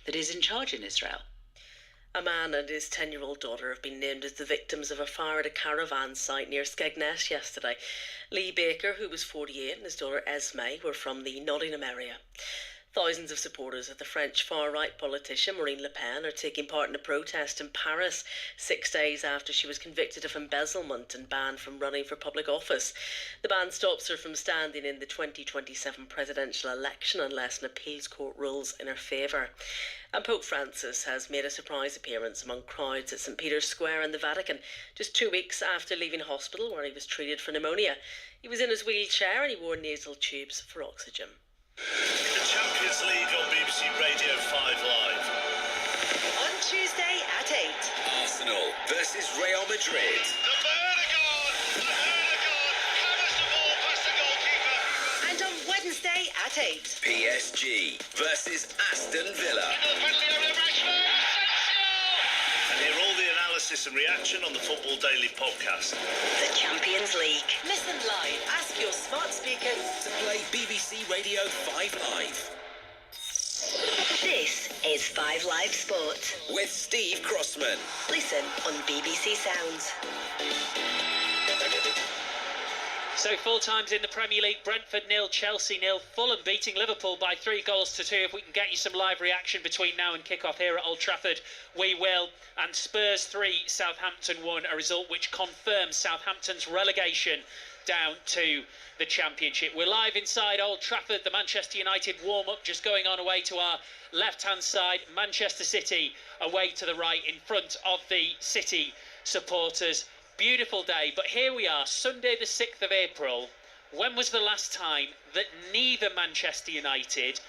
that is in charge in Israel. A man and his 10-year-old daughter have been named as the victims of a fire at a caravan site near Skegness yesterday. Lee Baker, who was 48, and his daughter Esme were from the Nottingham area. Thousands of supporters of the French far-right politician Marine Le Pen are taking part in a protest in Paris 6 days after she was convicted of embezzlement and banned from running for public office. The ban stops her from standing in the 2027 presidential election unless an appeals court rules in her favour. And Pope Francis has made a surprise appearance among crowds at St Peter's Square in the Vatican, just 2 weeks after leaving hospital where he was treated for pneumonia. He was in his wheelchair and he wore nasal tubes for oxygen. The Champions League on BBC Radio 5 Live. On Tuesday at 8. Arsenal versus Real Madrid. The Vertigon! Hammers the ball past the goalkeeper. And on Wednesday at 8. PSG versus Aston Villa. The penalty area, Rashford, Asensio! And hear all the analysis and reaction on the Football Daily podcast. The Champions League. Listen live. Ask your smart speaker To play BBC Radio 5 Live. This is 5 Live Sport. With Steve Crossman. Listen on BBC Sounds. So full times in the Premier League, Brentford 0, Chelsea 0, Fulham beating Liverpool by 3-2. If we can get you some live reaction between now and kick-off here at Old Trafford, we will. And Spurs 3, Southampton 1, a result which confirms Southampton's relegation down to the Championship. We're live inside Old Trafford, the Manchester United warm-up just going on away to our left-hand side. Manchester City away to the right in front of the City supporters. Beautiful day, but here we are, Sunday the 6th of April. When was the last time that neither Manchester United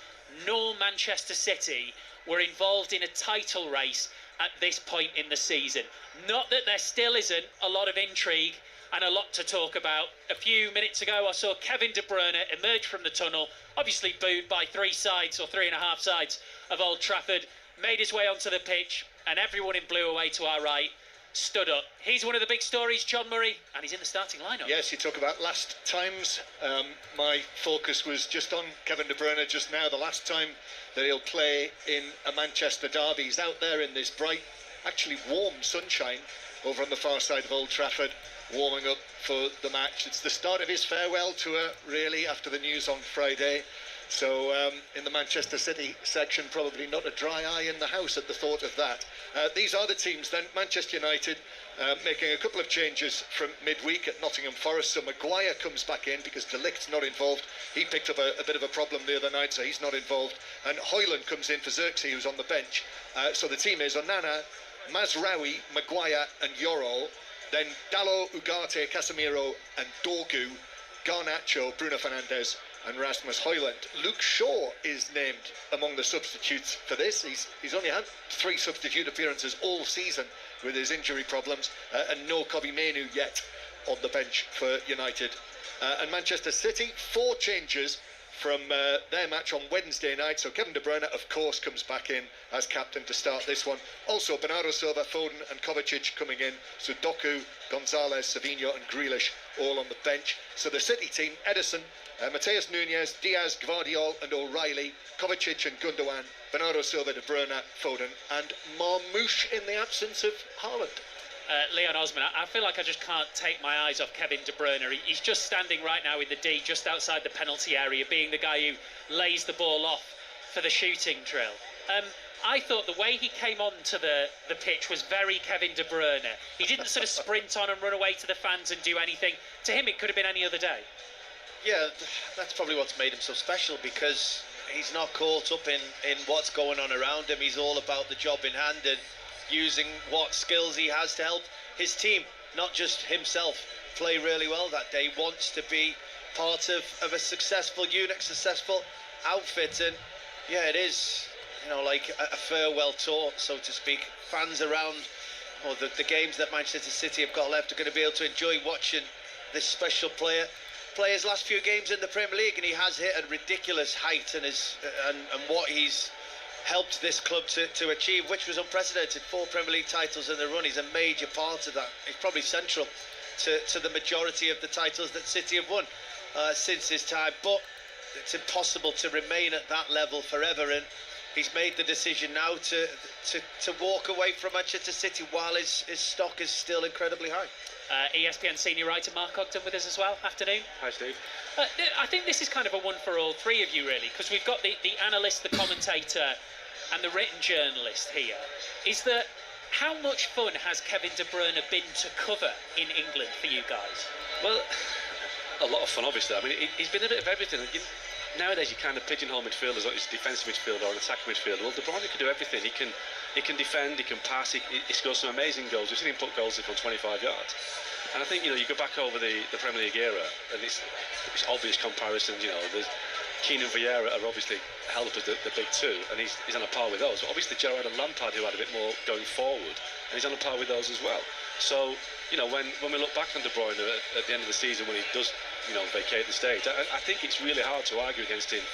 nor Manchester City were involved in a title race at this point in the season? Not that there still isn't a lot of intrigue and a lot to talk about. A few minutes ago I saw Kevin De Bruyne emerge from the tunnel, obviously booed by 3 sides or 3.5 sides of Old Trafford, made his way onto the pitch, and everyone in blue away to our right stood up. He's one of the big stories, John Murray, and he's in the starting lineup. Yes, you talk about last times. My focus was just on Kevin De Bruyne just now. The last time that he'll play in a Manchester derby. He's out there in this bright, actually warm sunshine over on the far side of Old Trafford, warming up for the match. It's the start of his farewell tour, really, after the news on Friday. So in the Manchester City section, probably not a dry eye in the house at the thought of that. These are the teams then. Manchester United making a couple of changes from midweek at Nottingham Forest. So Maguire comes back in because De Ligt's not involved. He picked up a bit of a problem the other night, so he's not involved. And Highlig comes in for Xerxes, who's on the bench. So the team is Onana, Mazraoui, Maguire and Yorol. Then Dalot, Ugarte, Casemiro and Dorgu, Garnacho, Bruno Fernandes and Rasmus Højlund. Luke Shaw is named among the substitutes for this. He's only had 3 substitute appearances all season with his injury problems, and no Kobbie Mainoo yet on the bench for United. And Manchester City, 4 changes from their match on Wednesday night. So Kevin De Bruyne, of course, comes back in as captain to start this one. Also, Bernardo Silva, Foden and Kovacic coming in. So Doku, Gonzalez, Savinho and Grealish all on the bench. So the City team, Ederson, Mateus Nunes, Diaz, Gvardiol and O'Reilly, Kovacic and Gundogan, Bernardo Silva, De Bruyne, Foden and Marmoush in the absence of Haaland. Leon Osman, I feel like I just can't take my eyes off Kevin De Bruyne. He's just standing right now in the D, just outside the penalty area, being the guy who lays the ball off for the shooting drill. I thought the way he came onto the pitch was very Kevin De Bruyne. He didn't sort of sprint on and run away to the fans and do anything. To him, it could have been any other day. Yeah, that's probably what's made him so special, because he's not caught up in what's going on around him. He's all about the job in hand and using what skills he has to help his team, not just himself, play really well that day. He wants to be part of a successful unit, successful outfit, and yeah, it is, you know, like a farewell tour, so to speak. Fans around, or the games that Manchester City have got left, are going to be able to enjoy watching this special player play his last few games in the Premier League, and he has hit a ridiculous height, and what he's helped this club to achieve, which was unprecedented. 4 Premier League titles in the run. He's a major part of that. He's probably central to the majority of the titles that City have won since his time, but it's impossible to remain at that level forever, and he's made the decision now to walk away from Manchester City while his stock is still incredibly high. ESPN senior writer Mark Ogden with us as well. Afternoon. Hi, Steve. I think this is kind of a one for all three of you, really, because we've got the analyst, the commentator, and the written journalist here. Is that how much fun has Kevin De Bruyne been to cover in England for you guys? Well, a lot of fun, obviously. I mean, he's been a bit of everything. Nowadays, you kind of pigeonhole midfielders like he's a defensive midfielder or an attacking midfielder. Well, De Bruyne can do everything. He can defend, he can pass, he scores some amazing goals. We've seen him put goals in from 25 yards. And I think, you go back over the Premier League era, and it's obvious comparisons. There's Keenan Vieira are obviously held up as the big two, and he's on a par with those. But obviously, Gerrard and Lampard, who had a bit more going forward, and he's on a par with those as well. So, when we look back on De Bruyne at the end of the season, when he does, vacate the stage, I think it's really hard to argue against him.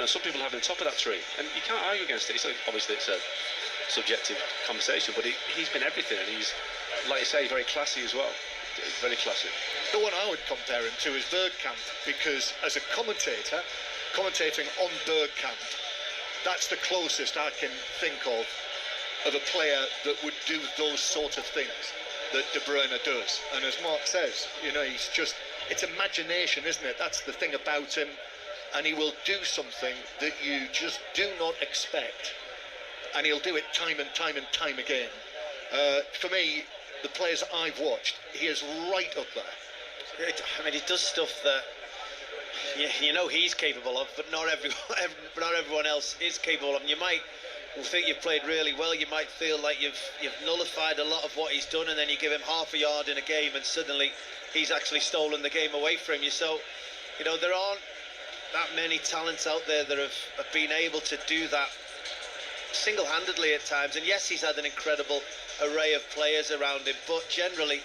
Some people have him on top of that tree, and you can't argue against it. Obviously, it's a subjective conversation, but he's been everything, and he's, like you say, very classy as well. Very classy. The one I would compare him to is Bergkamp, because as a commentator, commentating on Bergkamp, that's the closest I can think of a player that would do those sort of things that De Bruyne does. And as Mark says, he's just, it's imagination, isn't it? That's the thing about him, and he will do something that you just do not expect, and he'll do it time and time and time again. For me, the players that I've watched, he is right up there. I mean, he does stuff that he's capable of, but not everyone else is capable of. And you might think you've played really well. You might feel like you've nullified a lot of what he's done, and then you give him half a yard in a game, and suddenly he's actually stolen the game away from you. So, there aren't that many talents out there that have been able to do that single-handedly at times. And yes, he's had an incredible array of players around him, but generally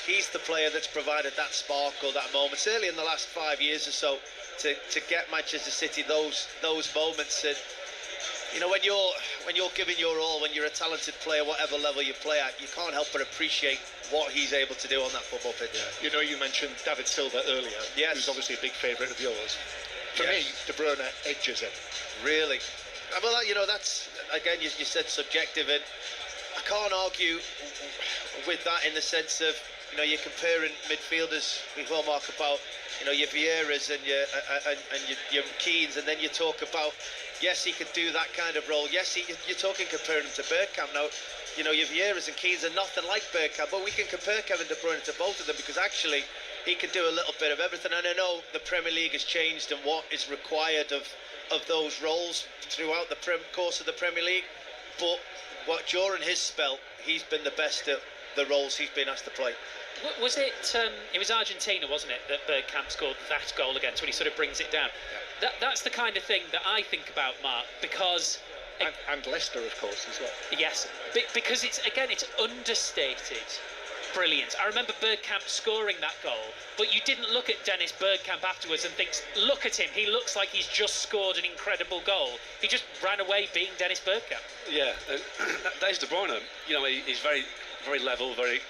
he's the player that's provided that spark or that moment, certainly in the last 5 years or so, to get Manchester City those moments. And when you're giving your all, when you're a talented player, whatever level you play at, you can't help but appreciate what he's able to do on that football pitch. Yeah. You mentioned David Silva earlier. Yes. Who's obviously a big favourite of yours. For me, De Bruyne edges him. Really? Well, that's, again, you said subjective, and I can't argue with that in the sense of, you're comparing midfielders with Mark about, your Vieiras and your Keanes, and then you talk about, yes, he could do that kind of role. Yes, you're talking comparing him to Bergkamp. Now, your Vieiras and Keanes are nothing like Bergkamp, but we can compare Kevin De Bruyne to both of them because actually he can do a little bit of everything. And I know the Premier League has changed and what is required of those roles throughout the course of the Premier League, but during his spell, he's been the best at the roles he's been asked to play. Was it? It was Argentina, wasn't it, that Bergkamp scored that goal against when he sort of brings it down? Yeah. That's the kind of thing that I think about, Mark, because. And Leicester, of course, as well. Yes, because it's understated brilliance. I remember Bergkamp scoring that goal, but you didn't look at Dennis Bergkamp afterwards and think, look at him, he looks like he's just scored an incredible goal. He just ran away being Dennis Bergkamp. Yeah, that is De Bruyne. He's very, very level, very.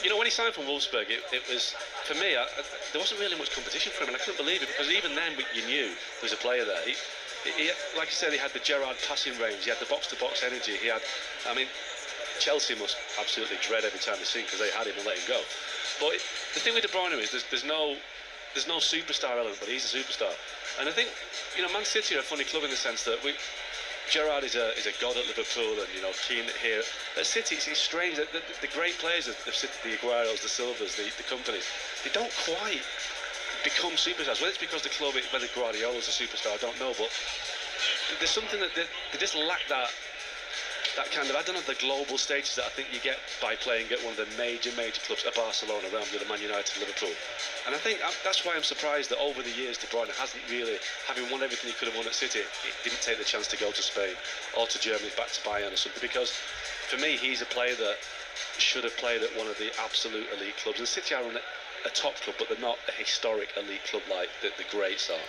When he signed from Wolfsburg, it was, for me, there wasn't really much competition for him, and I couldn't believe it, because even then you knew there was a player there. He like I said, he had the Gerrard passing range, he had the box-to-box energy, Chelsea must absolutely dread every time they see him because they had him and let him go. But the thing with De Bruyne is there's no superstar element, but he's a superstar. And I think, Man City are a funny club in the sense that Gerrard is a god at Liverpool, and Keane here. At City, it's strange that the great players of City, the Agueros, the Silvas, the companies, they don't quite become superstars. Whether it's because the club, whether Guardiola's a superstar, I don't know, but there's something that they just lack that kind of, I don't know, the global status that I think you get by playing at one of the major clubs at Barcelona, Real Madrid, Man United, Liverpool. And I think that's why I'm surprised that over the years De Bruyne hasn't really, having won everything he could have won at City, he didn't take the chance to go to Spain or to Germany, back to Bayern or something, because for me he's a player that should have played at one of the absolute elite clubs. And City are a top club, but they're not a historic elite club like the greats are.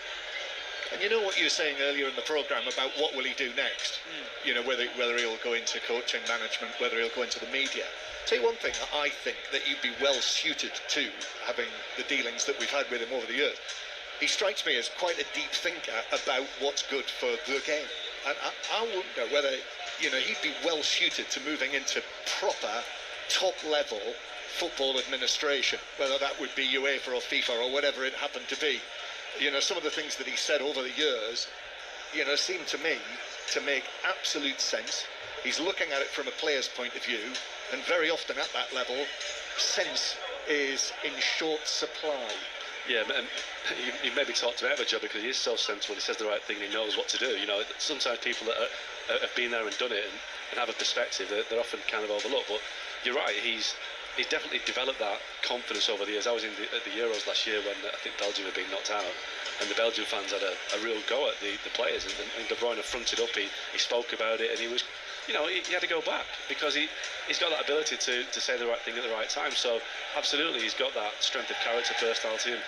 And you know what you were saying earlier in the programme about what will he do next? Whether he'll go into coaching, management, whether he'll go into the media. Tell you one thing that I think that you'd be well suited to, having the dealings that we've had with him over the years. He strikes me as quite a deep thinker about what's good for the game. And I wonder whether, he'd be well suited to moving into proper top-level football administration, whether that would be UEFA or FIFA or whatever it happened to be. Some of the things that he said over the years, seem to me to make absolute sense. He's looking at it from a player's point of view, and very often at that level, sense is in short supply. Yeah, and he maybe talked to Everton because he is so sensible. He says the right thing and he knows what to do. Sometimes people that have been there and done it and have a perspective, they're often kind of overlooked. But you're right, he's definitely developed that confidence over the years. I was at the Euros last year when I think Belgium had been knocked out, and the Belgian fans had a real go at the players, and De Bruyne fronted up. He spoke about it, and he was, he had to go back because he's got that ability to say the right thing at the right time. So absolutely, he's got that strength of character, personality, and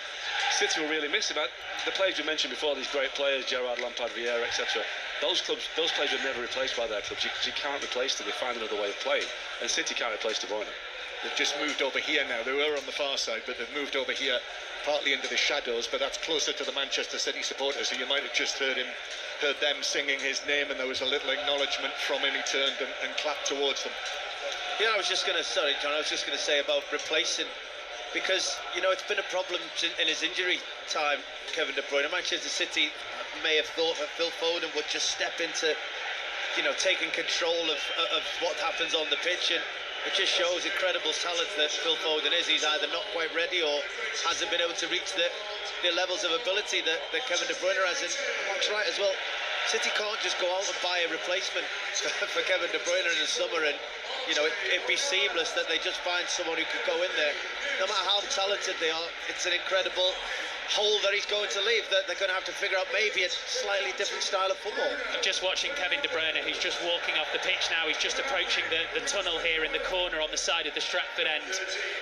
City will really miss him. The players you mentioned before, these great players, Gerrard, Lampard, Vieira, etc. Those players are never replaced by their clubs. You can't replace them. They find another way of playing, and City can't replace De Bruyne. They've just moved over here now. They were on the far side, but they've moved over here, partly into the shadows, but that's closer to the Manchester City supporters, so you might have just heard them singing his name, and there was a little acknowledgement from him. He turned and clapped towards them. Yeah, I was just going to say about replacing, because it's been a problem in his injury time, Kevin De Bruyne. Manchester City may have thought that Phil Foden would just step into taking control of what happens on the pitch, and it just shows incredible talent that Phil Foden is. He's either not quite ready or hasn't been able to reach the levels of ability that Kevin De Bruyne has. And Mark's right as well. City can't just go out and buy a replacement for Kevin De Bruyne in the summer, and it'd be seamless that they just find someone who could go in there. No matter how talented they are, it's an incredible hole that he's going to leave, that they're going to have to figure out maybe a slightly different style of football. I'm just watching Kevin De Bruyne. He's just walking off the pitch now. He's just approaching the tunnel here in the corner on the side of the Stratford end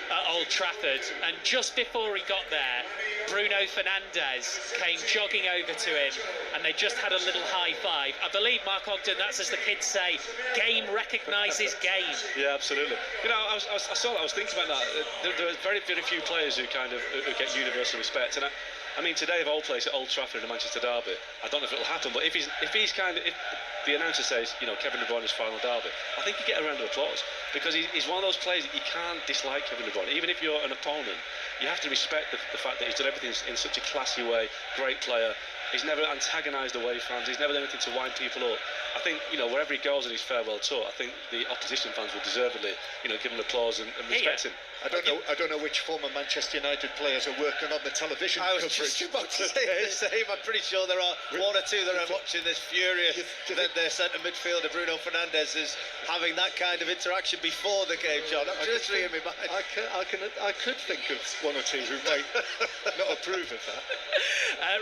at Old Trafford, and just before he got there, Bruno Fernandes came jogging over to him, and they just had a little high five. I believe, Mark Ogden, that's, as the kids say, game recognises game. Yeah, absolutely. I saw that. I was thinking about that. There are very, very few players who get universal respect, and I mean, today of all places at Old Trafford in the Manchester derby, I don't know if it'll happen, but if the announcer says, Kevin De Bruyne's final derby, I think you get a round of applause, because he's one of those players that you can't dislike Kevin De Bruyne. Even if you're an opponent, you have to respect the fact that he's done everything in such a classy way. Great player. He's never antagonised away fans. He's never done anything to wind people up. I think, wherever he goes on his farewell tour, I think the opposition fans will deservedly, give him applause and respect him. I don't know which former Manchester United players are working on the television coverage. I was just about to say the same. I'm pretty sure there are one or two that are watching this furious that their centre midfielder Bruno Fernandes is having that kind of interaction before the game, John. I'm just reading my mind. I could think of one or two who might not approve of that.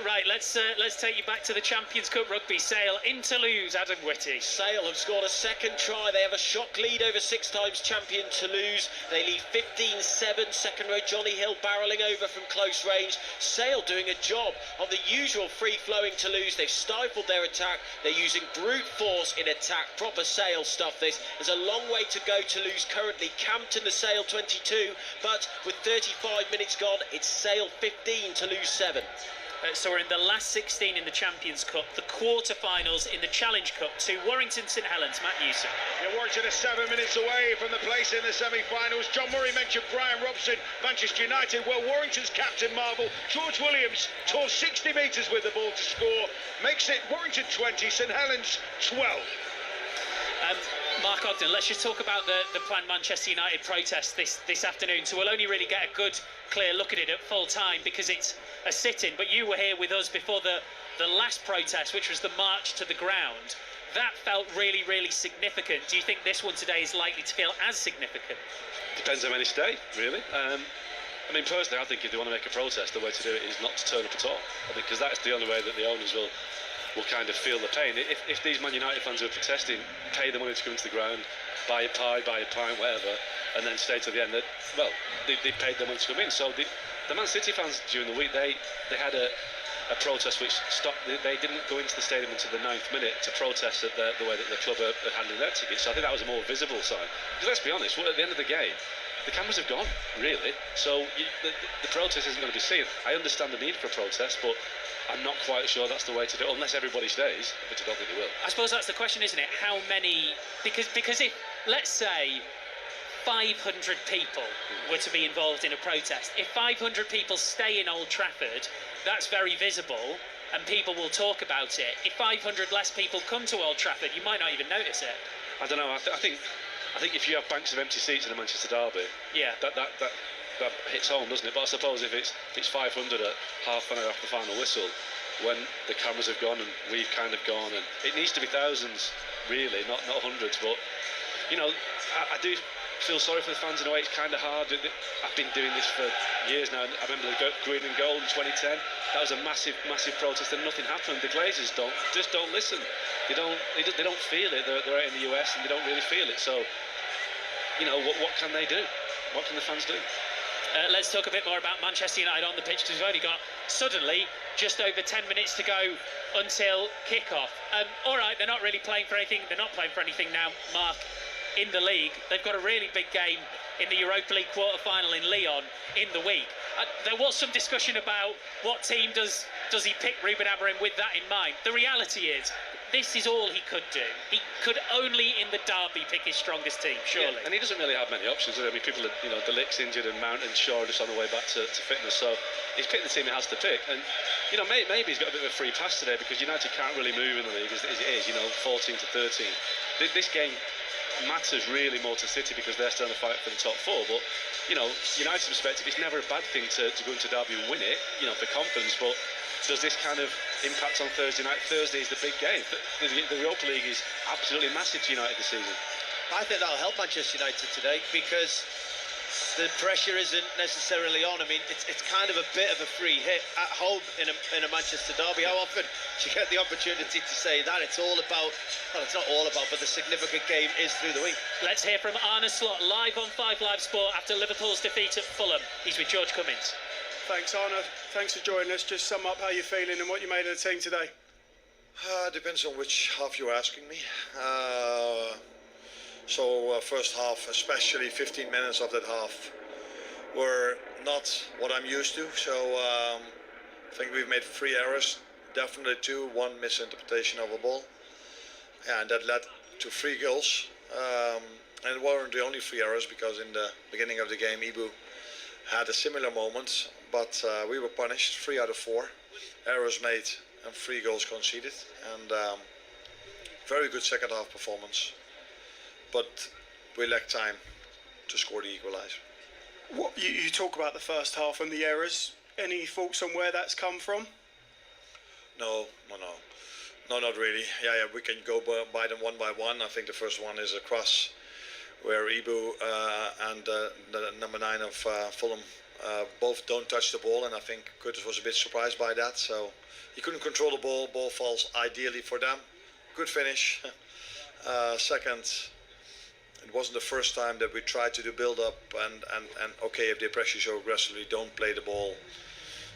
Right, let's take you back to the Champions Cup rugby. Sale in Toulouse, Adam Whitty. Sale have scored a second try. They have a shock lead over 6 times champion Toulouse. They lead 15-7. Second row Johnny Hill barrelling over from close range. Sale doing a job on the usual free-flowing Toulouse. They've stifled their attack. They're using brute force in attack. Proper Sale stuff this. There's a long way to go. Toulouse currently camped in the Sale 22, but with 35 minutes gone, it's Sale 15, Toulouse 7. So we're in the last 16 in the Champions Cup, the quarter-finals in the Challenge Cup to Warrington St Helens. Matt Newsom. Yeah, Warrington is 7 minutes away from the place in the semi-finals. John Murray mentioned Brian Robson, Manchester United. Well, Warrington's captain Marvel, George Williams, tore 60 metres with the ball to score. Makes it Warrington 20, St Helens 12. Mark Ogden, let's just talk about the planned Manchester United protest this afternoon. So we'll only really get a good, clear look at it at full time because it's a sit-in. But you were here with us before the last protest, which was the march to the ground. That felt really, really significant. Do you think this one today is likely to feel as significant? Depends how many stay, really. I mean, personally, I think if they want to make a protest, the way to do it is not to turn up at all. I think because that's the only way that the owners will kind of feel the pain. If these Man United fans who are protesting pay the money to come into the ground, buy a pie, buy a pint, whatever, and then stay to the end, they paid their money to come in. So the Man City fans during the week, they had a protest which stopped. They didn't go into the stadium until the 9th minute to protest at the way that the club are handling their tickets. So I think that was a more visible sign. Because let's be honest, at the end of the game, the cameras have gone, really. So the protest isn't going to be seen. I understand the need for a protest, but I'm not quite sure that's the way to do it, unless everybody stays, which I don't think they will. I suppose that's the question, isn't it? How many? Because if, let's say, 500 people were to be involved in a protest, if 500 people stay in Old Trafford, that's very visible and people will talk about it. If 500 less people come to Old Trafford, you might not even notice it. I don't know. I think if you have banks of empty seats in a Manchester derby, Yeah. that hits home, doesn't it? But I suppose if it's 500 at half an hour after the final whistle, when the cameras have gone and we've kind of gone, and it needs to be thousands, really, not hundreds. But you know, I do feel sorry for the fans in a way. It's kind of hard. I've been doing this for years now. I remember the green and gold in 2010. That was a massive protest and nothing happened. The Glazers don't listen. They don't feel it. They're out in the US and they don't really feel it. So, you know, what can they do? What can the fans do? Let's talk a bit more about Manchester United on the pitch, because we've only got, suddenly, just over 10 minutes to go until kick-off. All right, they're not really playing for anything. They're not playing for anything now, Mark, in the league. They've got a really big game in the Europa League quarter-final in Lyon in the week. There was some discussion about what team does he pick Ruben Amorim with that in mind. The reality is, this is all he could do. He could only in the derby pick his strongest team, surely. Yeah, and he doesn't really have many options. I mean, people, the Lick's injured and Mount and Shaw are just on the way back to fitness. So he's picked the team he has to pick. And, maybe he's got a bit of a free pass today because United can't really move in the league as it is, 14 to 13. This game matters really more to City because they're still in the fight for the top four. But, United's perspective, it's never a bad thing to go into derby and win it, for confidence. But does this kind of impact on Thursday night? Thursday is the big game. The Europa League is absolutely massive to United this season. I think that'll help Manchester United today because the pressure isn't necessarily on. I mean, it's kind of a bit of a free hit at home in a Manchester derby. How often do you get the opportunity to say that? It's all about, well, it's not all about, but the significant game is through the week. Let's hear from Arne Slot live on 5 Live Sport after Liverpool's defeat at Fulham. He's with George Cummins. Thanks, Arne. Thanks for joining us. Just sum up how you're feeling and what you made of the team today. Depends on which half you're asking me. First half, especially 15 minutes of that half, were not what I'm used to. So I think we've made 3 errors, definitely 2, 1 misinterpretation of a ball, and that led to 3 goals. And it weren't the only 3 errors because in the beginning of the game, Ibu had a similar moment, but we were punished. 3 out of 4 errors made and 3 goals conceded, and very good second half performance, but we lacked time to score the equaliser. What you talk about the first half and the errors. Any thoughts on where that's come from? No, not really. Yeah, we can go by them one by one. I think the first one is a cross where Ibu and the number 9 of Fulham both don't touch the ball, and I think Curtis was a bit surprised by that. So he couldn't control the ball. Ball falls ideally for them. Good finish. Second, it wasn't the first time that we tried to do build up and okay, if they press you so aggressively, don't play the ball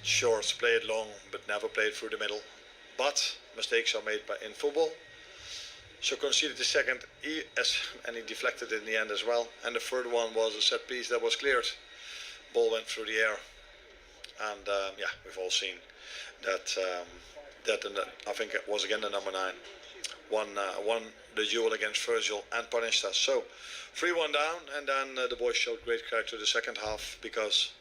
short, play it long, but never play it through the middle. But mistakes are made in football. So conceded the second, and he deflected in the end as well. And the third one was a set piece that was cleared. Ball went through the air, and we've all seen that. I think it was again the number 9 won the duel against Virgil and punished us. So 3-1 down, and then the boys showed great character the second half because,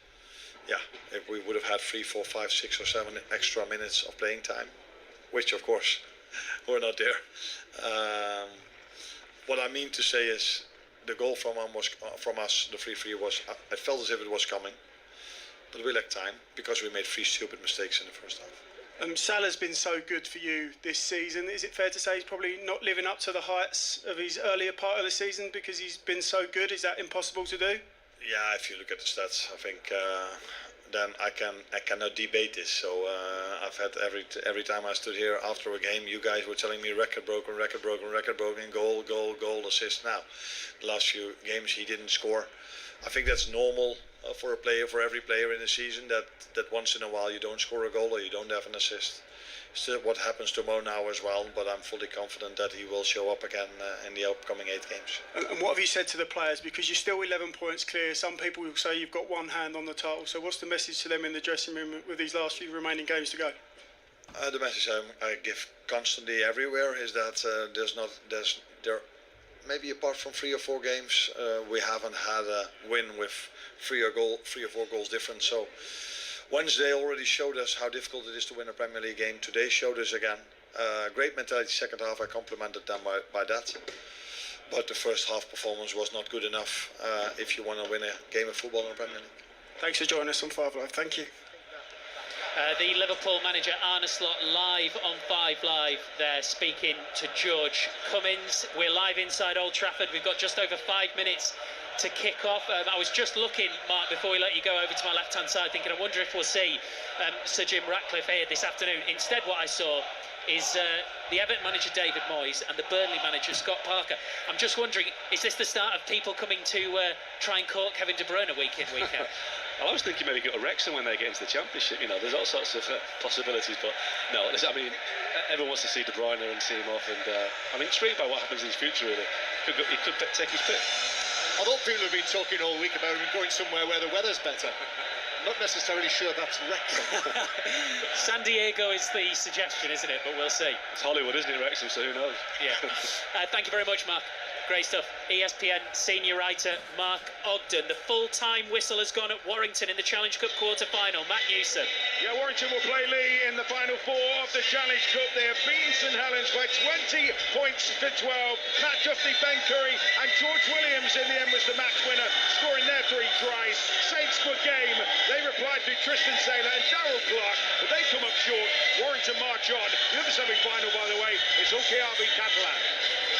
if we would have had 3, 4, 5, 6 or 7 extra minutes of playing time, which of course were not there. What I mean to say is the goal from us, the 3-3 was, I felt as if it was coming, but we lacked time because we made 3 stupid mistakes in the first half. Salah's been so good for you this season. Is it fair to say he's probably not living up to the heights of his earlier part of the season because he's been so good? Is that impossible to do? Yeah, if you look at the stats, I think then I cannot debate this. So I've had every time I stood here after a game, you guys were telling me record broken, goal, assist. Now, the last few games he didn't score. I think that's normal for a player, for every player in a season, that once in a while you don't score a goal or you don't have an assist. what happens tomorrow now as well, but I'm fully confident that he will show up again in the upcoming 8 games. And what have you said to the players? Because you're still 11 points clear. Some people will say you've got one hand on the title. So what's the message to them in the dressing room with these last few remaining games to go? The message I give constantly everywhere is that there maybe apart from 3 or 4 games, we haven't had a win with 3 or 4 goals difference. So Wednesday already showed us how difficult it is to win a Premier League game. Today showed us again. Great mentality second half. I complimented them by that. But the first half performance was not good enough if you want to win a game of football in the Premier League. Thanks for joining us on 5 Live. Thank you. The Liverpool manager Arne Slot live on 5 Live there, speaking to George Cummins. We're live inside Old Trafford. We've got just over 5 minutes to kick off. I was just looking, Mark, before we let you go over to my left-hand side, thinking, I wonder if we'll see Sir Jim Ratcliffe here this afternoon. Instead, what I saw is the Everton manager David Moyes and the Burnley manager Scott Parker. I'm just wondering, is this the start of people coming to try and court Kevin De Bruyne week in, week out? I was thinking maybe go to Wrexham when they get into the Championship. You know, there's all sorts of possibilities, but no, I mean, everyone wants to see De Bruyne and see him off, and I'm intrigued by what happens in his future. Really, he could take his pick. Although people have been talking all week about him going somewhere where the weather's better, I'm not necessarily sure that's Wrexham. San Diego is the suggestion, isn't it? But we'll see. It's Hollywood, isn't it, Wrexham? So who knows? Yeah. Thank you very much, Mark. Great stuff. ESPN senior writer Mark Ogden. The full-time whistle has gone at Warrington in the Challenge Cup quarter-final. Matt Newsom. Yeah, Warrington will play Lee in the final 4 of the Challenge Cup. They have beaten St Helens by 20 points to 12. Matt Duffy, Ben Curry and George Williams in the end was the match winner, scoring their 3 tries. Saints good game. They replied through Tristan Saylor and Darryl Clark, but they come up short. Warrington march on. The other semi-final, by the way, is OKRB Catalan.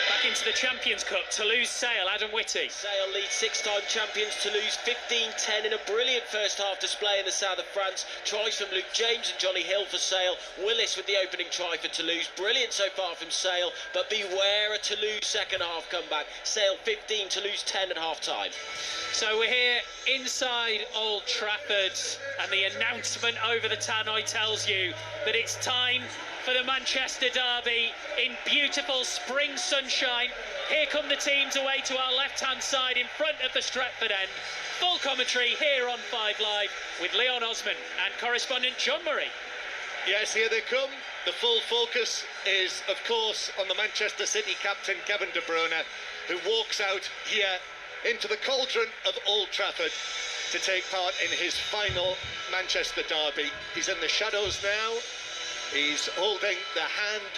Back into the Champions Cup. Toulouse Sale, Adam Whitty. Sale leads 6-time champions Toulouse 15-10 in a brilliant first half display in the south of France. Tries from Luke James and Johnny Hill for Sale. Willis with the opening try for Toulouse. Brilliant so far from Sale, but beware a Toulouse second half comeback. Sale 15, Toulouse 10 at half time. So we're here inside Old Trafford, and the announcement over the tannoy tells you that it's time for the Manchester derby in beautiful spring sunshine. Here come the teams away to our left-hand side in front of the Stretford end. Full commentary here on 5 Live with Leon Osman and correspondent John Murray. Yes, here they come. The full focus is, of course, on the Manchester City captain Kevin De Bruyne, who walks out here into the cauldron of Old Trafford to take part in his final Manchester derby. He's in the shadows now. He's holding the hand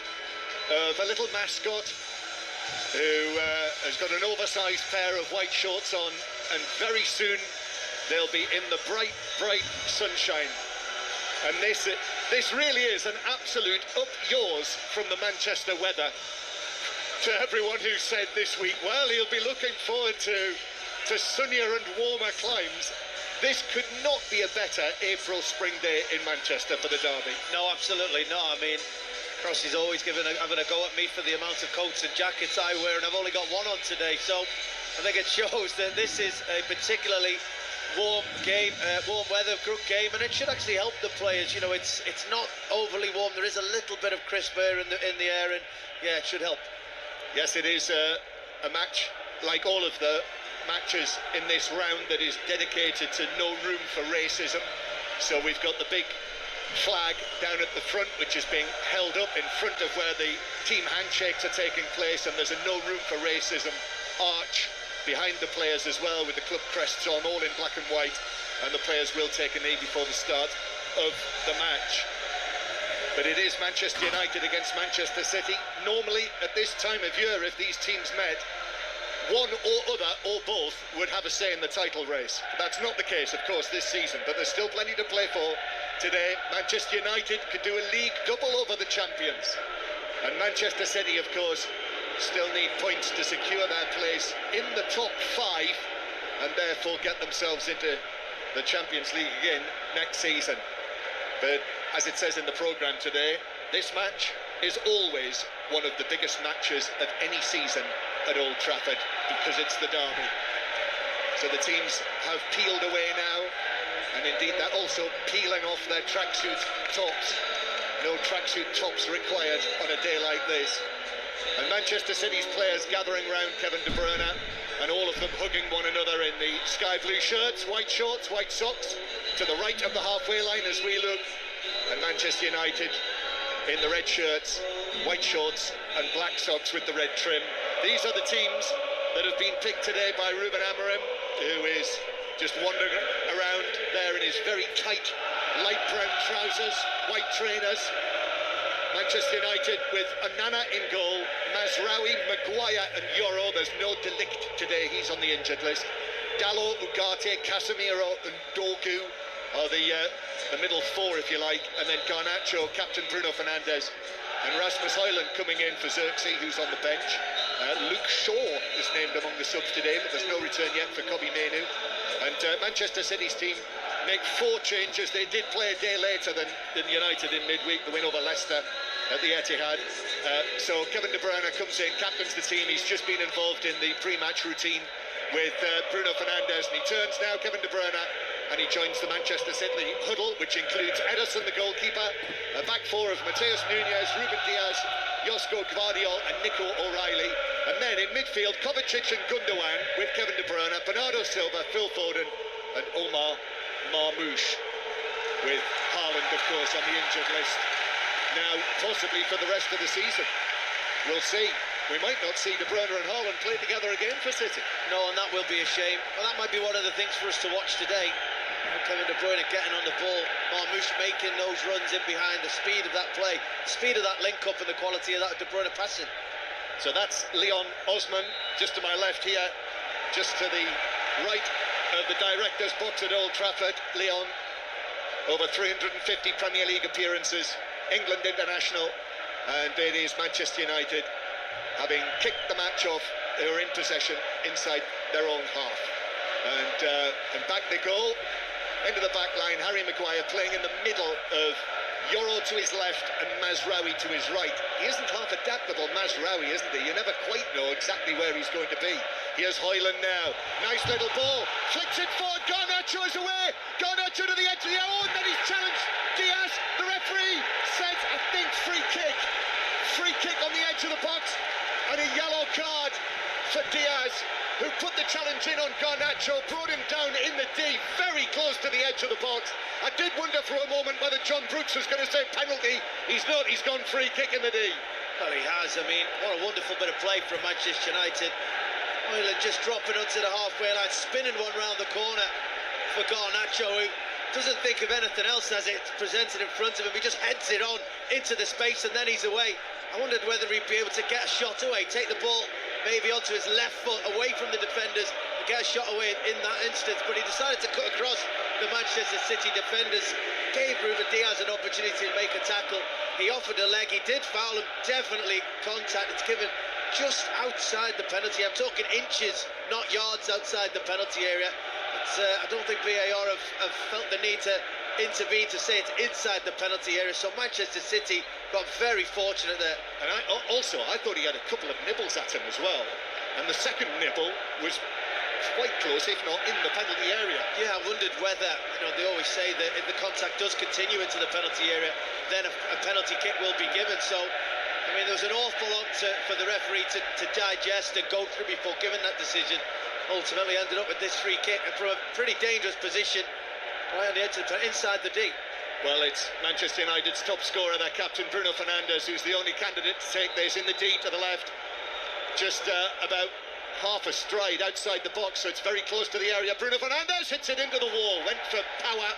of a little mascot who has got an oversized pair of white shorts on, and very soon they'll be in the bright, bright sunshine. And this really is an absolute up yours from the Manchester weather. To everyone who said this week, well, he'll be looking forward to sunnier and warmer climes. This could not be a better April spring day in Manchester for the derby. No, absolutely not. I mean, Crossie's always having a go at me for the amount of coats and jackets I wear, and I've only got one on today. So I think it shows that this is a particularly warm game, warm weather, good game, and it should actually help the players. You know, it's not overly warm. There is a little bit of crisp air in the air, and yeah, it should help. Yes, it is a match like all of the matches in this round that is dedicated to no room for racism. So we've got the big flag down at the front, which is being held up in front of where the team handshakes are taking place, and there's a no room for racism arch behind the players as well, with the club crests on, all in black and white, and the players will take a knee before the start of the match. But it is Manchester United against Manchester City. Normally at this time of year, if these teams met, one or other or both would have a say in the title race. That's not the case, of course, this season, but there's still plenty to play for today. Manchester United could do a league double over the champions, and Manchester City, of course, still need points to secure their place in the top 5 and therefore get themselves into the Champions League again next season. But as it says in the programme today, this match is always one of the biggest matches of any season at Old Trafford, because it's the derby. So the teams have peeled away now, and indeed they're also peeling off their tracksuit tops No tracksuit tops required on a day like this. And Manchester City's players gathering round Kevin De Bruyne, and all of them hugging one another in the sky blue shirts, white shorts, white socks, to the right of the halfway line as we look. And Manchester United in the red shirts, white shorts and black socks with the red trim. These are the teams that have been picked today by Ruben Amorim, who is just wandering around there in his very tight light brown trousers, white trainers. Manchester United with Onana in goal, Mazraoui, Maguire and Euro. There's no Delict today, he's on the injured list. Dalot, Ugarte, Casemiro and Dogu are the middle four, if you like, and then Garnacho, captain Bruno Fernandes, and Rasmus Højlund coming in for Xerxes, who's on the bench. Luke Shaw is named among the subs today, but there's no return yet for Kobbie Mainoo. And Manchester City's team make 4 changes. They did play a day later than United in midweek, the win over Leicester at the Etihad. So Kevin De Bruyne comes in, captains the team. He's just been involved in the pre-match routine with Bruno Fernandes, and he turns now, Kevin De Bruyne, and he joins the Manchester City huddle, which includes Ederson, the goalkeeper, a back four of Mateus Nunes, Ruben Diaz, Josko Gvardiol and Nico O'Reilly. And then in midfield, Kovacic and Gundogan with Kevin De Bruyne, Bernardo Silva, Phil Foden and Omar Marmoush, with Haaland, of course, on the injured list. Now, possibly for the rest of the season. We'll see. We might not see De Bruyne and Haaland play together again for City. No, and that will be a shame. Well, that might be one of the things for us to watch today. Kevin De Bruyne getting on the ball, Marmoush making those runs in behind, the speed of that play, the speed of that link-up and the quality of that De Bruyne passing. So that's Leon Osman, just to my left here, just to the right of the director's box at Old Trafford. Leon, over 350 Premier League appearances, England international, and it is Manchester United, having kicked the match off, who are in possession inside their own half. And back they go, into the back line. Harry Maguire playing in the middle of Euro to his left and Mazraoui to his right. He isn't half adaptable, Mazraoui, isn't he? You never quite know exactly where he's going to be. Here's Højlund now. Nice little ball. Flicks it forward. Garnacho is away. Garnacho to the edge of the area. And then he's challenged. Diaz, the referee, says, I think, free kick. Free kick on the edge of the box. And a yellow card for Diaz, who put the challenge in on Garnacho, brought him down in the D, very close to the edge of the box. I did wonder for a moment whether John Brooks was going to say penalty. He's not, he's gone free kick in the D. Well, he has. I mean, what a wonderful bit of play from Manchester United. Højlund just dropping onto the halfway line, spinning one round the corner for Garnacho, who doesn't think of anything else as it's presented in front of him. He just heads it on into the space and then he's away. I wondered whether he'd be able to get a shot away, take the ball maybe onto his left foot, away from the defenders, and get a shot away in that instance, but he decided to cut across the Manchester City defenders, gave Ruben Diaz an opportunity to make a tackle. He offered a leg, he did foul him, definitely contact. It's given just outside the penalty. I'm talking inches, not yards outside the penalty area. I don't think VAR have felt the need to intervene to say it's inside the penalty area, so Manchester City got very fortunate there. And I thought he had a couple of nibbles at him as well, and the second nibble was quite close, if not in the penalty area. Yeah, I wondered whether, they always say that if the contact does continue into the penalty area, then a penalty kick will be given. So, I mean, there was an awful lot for the referee to digest and go through before giving that decision. Ultimately ended up with this free kick from a pretty dangerous position, right on the edge of the inside the D. Well, it's Manchester United's top scorer, their captain Bruno Fernandes, who's the only candidate to take this in the D to the left. Just about half a stride outside the box, so it's very close to the area. Bruno Fernandes hits it into the wall, went for power,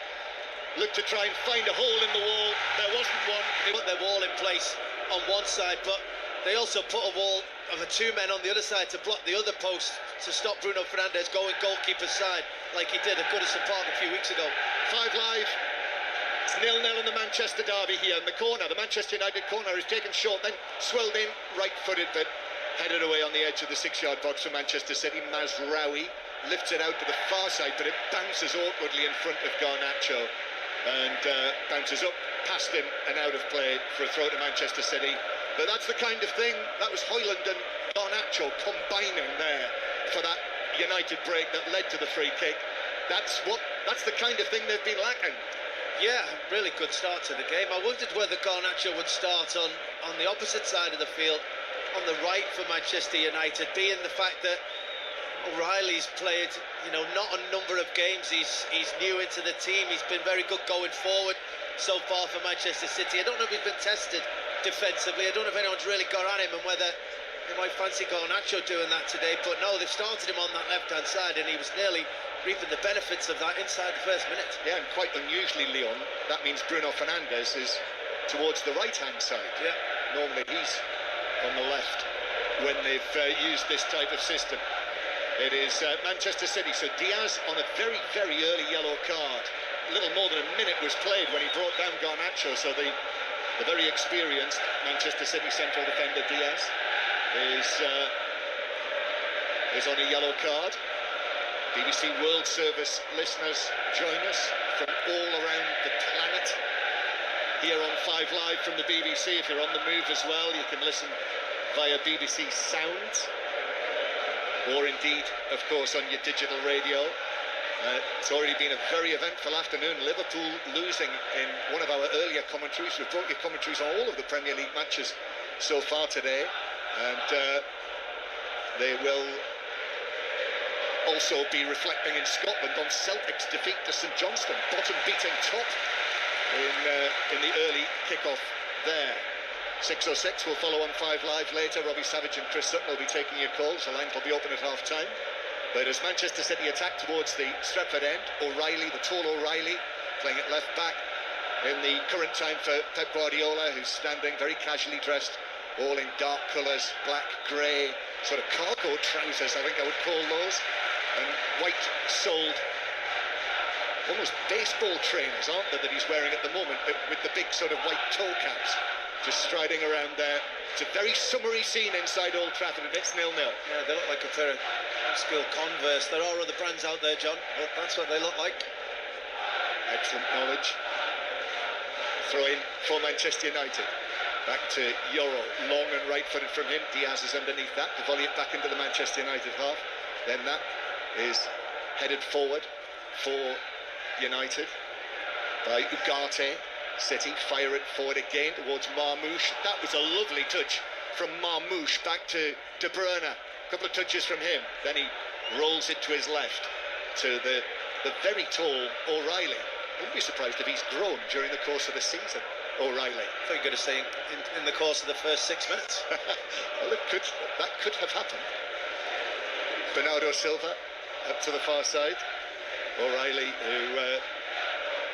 looked to try and find a hole in the wall. There wasn't one. They put their wall in place on one side, but they also put a wall of two men on the other side to block the other post to stop Bruno Fernandes going goalkeeper's side like he did at Goodison Park a few weeks ago. 5 live. It's 0-0 in the Manchester derby here in the corner. The Manchester United corner is taken short, then swelled in, right-footed, but headed away on the edge of the 6-yard box for Manchester City. Mazraoui lifts it out to the far side, but it bounces awkwardly in front of Garnacho and bounces up past him and out of play for a throw to Manchester City. But that's the kind of thing, that was Højlund and Garnacho combining there for that United break that led to the free kick. That's the kind of thing they've been lacking. Yeah, really good start to the game. I wondered whether Garnacho would start on the opposite side of the field, on the right for Manchester United, being the fact that O'Reilly's played, not a number of games. He's new into the team. He's been very good going forward so far for Manchester City. I don't know if he's been tested defensively. I don't know if anyone's really got at him and whether they might fancy Garnacho doing that today. But no, they've started him on that left-hand side, and he was nearly reaping the benefits of that inside the first minute. Yeah, and quite unusually, Leon, that means Bruno Fernandes is towards the right-hand side. Yeah. Normally he's on the left when they've used this type of system. It is Manchester City, so Diaz on a very, very early yellow card. A little more than a minute was played when he brought down Garnacho, so the very experienced Manchester City central defender Diaz is on a yellow card. BBC World Service listeners join us from all around the planet here on 5 Live from the BBC. If you're on the move as well, you can listen via BBC Sounds, or indeed, of course, on your digital radio. It's already been a very eventful afternoon. Liverpool losing in one of our earlier commentaries. We've brought you commentaries on all of the Premier League matches so far today, and they will also be reflecting in Scotland on Celtic's defeat to St Johnstone, bottom beating top in the early kick-off there. 6:06 will follow on 5 Live later. Robbie Savage and Chris Sutton will be taking your calls. The lines will be open at half-time. But as Manchester City attack towards the Stretford end, O'Reilly, the tall O'Reilly, playing at left-back in the current time for Pep Guardiola, who's standing very casually dressed, all in dark colours, black, grey, sort of cargo trousers, I think I would call those, and white-soled, almost baseball trainers, aren't they, that he's wearing at the moment, with the big sort of white toe caps, just striding around there. It's a very summery scene inside Old Trafford, and it's 0-0. Yeah, they look like a pair of school Converse. There are other brands out there, John, but that's what they look like. Excellent knowledge. Throw in for Manchester United. Back to Euro, long and right-footed from him. Diaz is underneath that to volley it back into the Manchester United half. Then that is headed forward for United by Ugarte. City fire it forward again towards Marmoush. That was a lovely touch from Marmoush back to De Bruyne. A couple of touches from him. Then he rolls it to his left to the very tall O'Reilly. Wouldn't be surprised if he's grown during the course of the season, O'Reilly. I thought you were going to say in the course of the first 6 minutes. Well, that could have happened. Bernardo Silva up to the far side. O'Reilly, who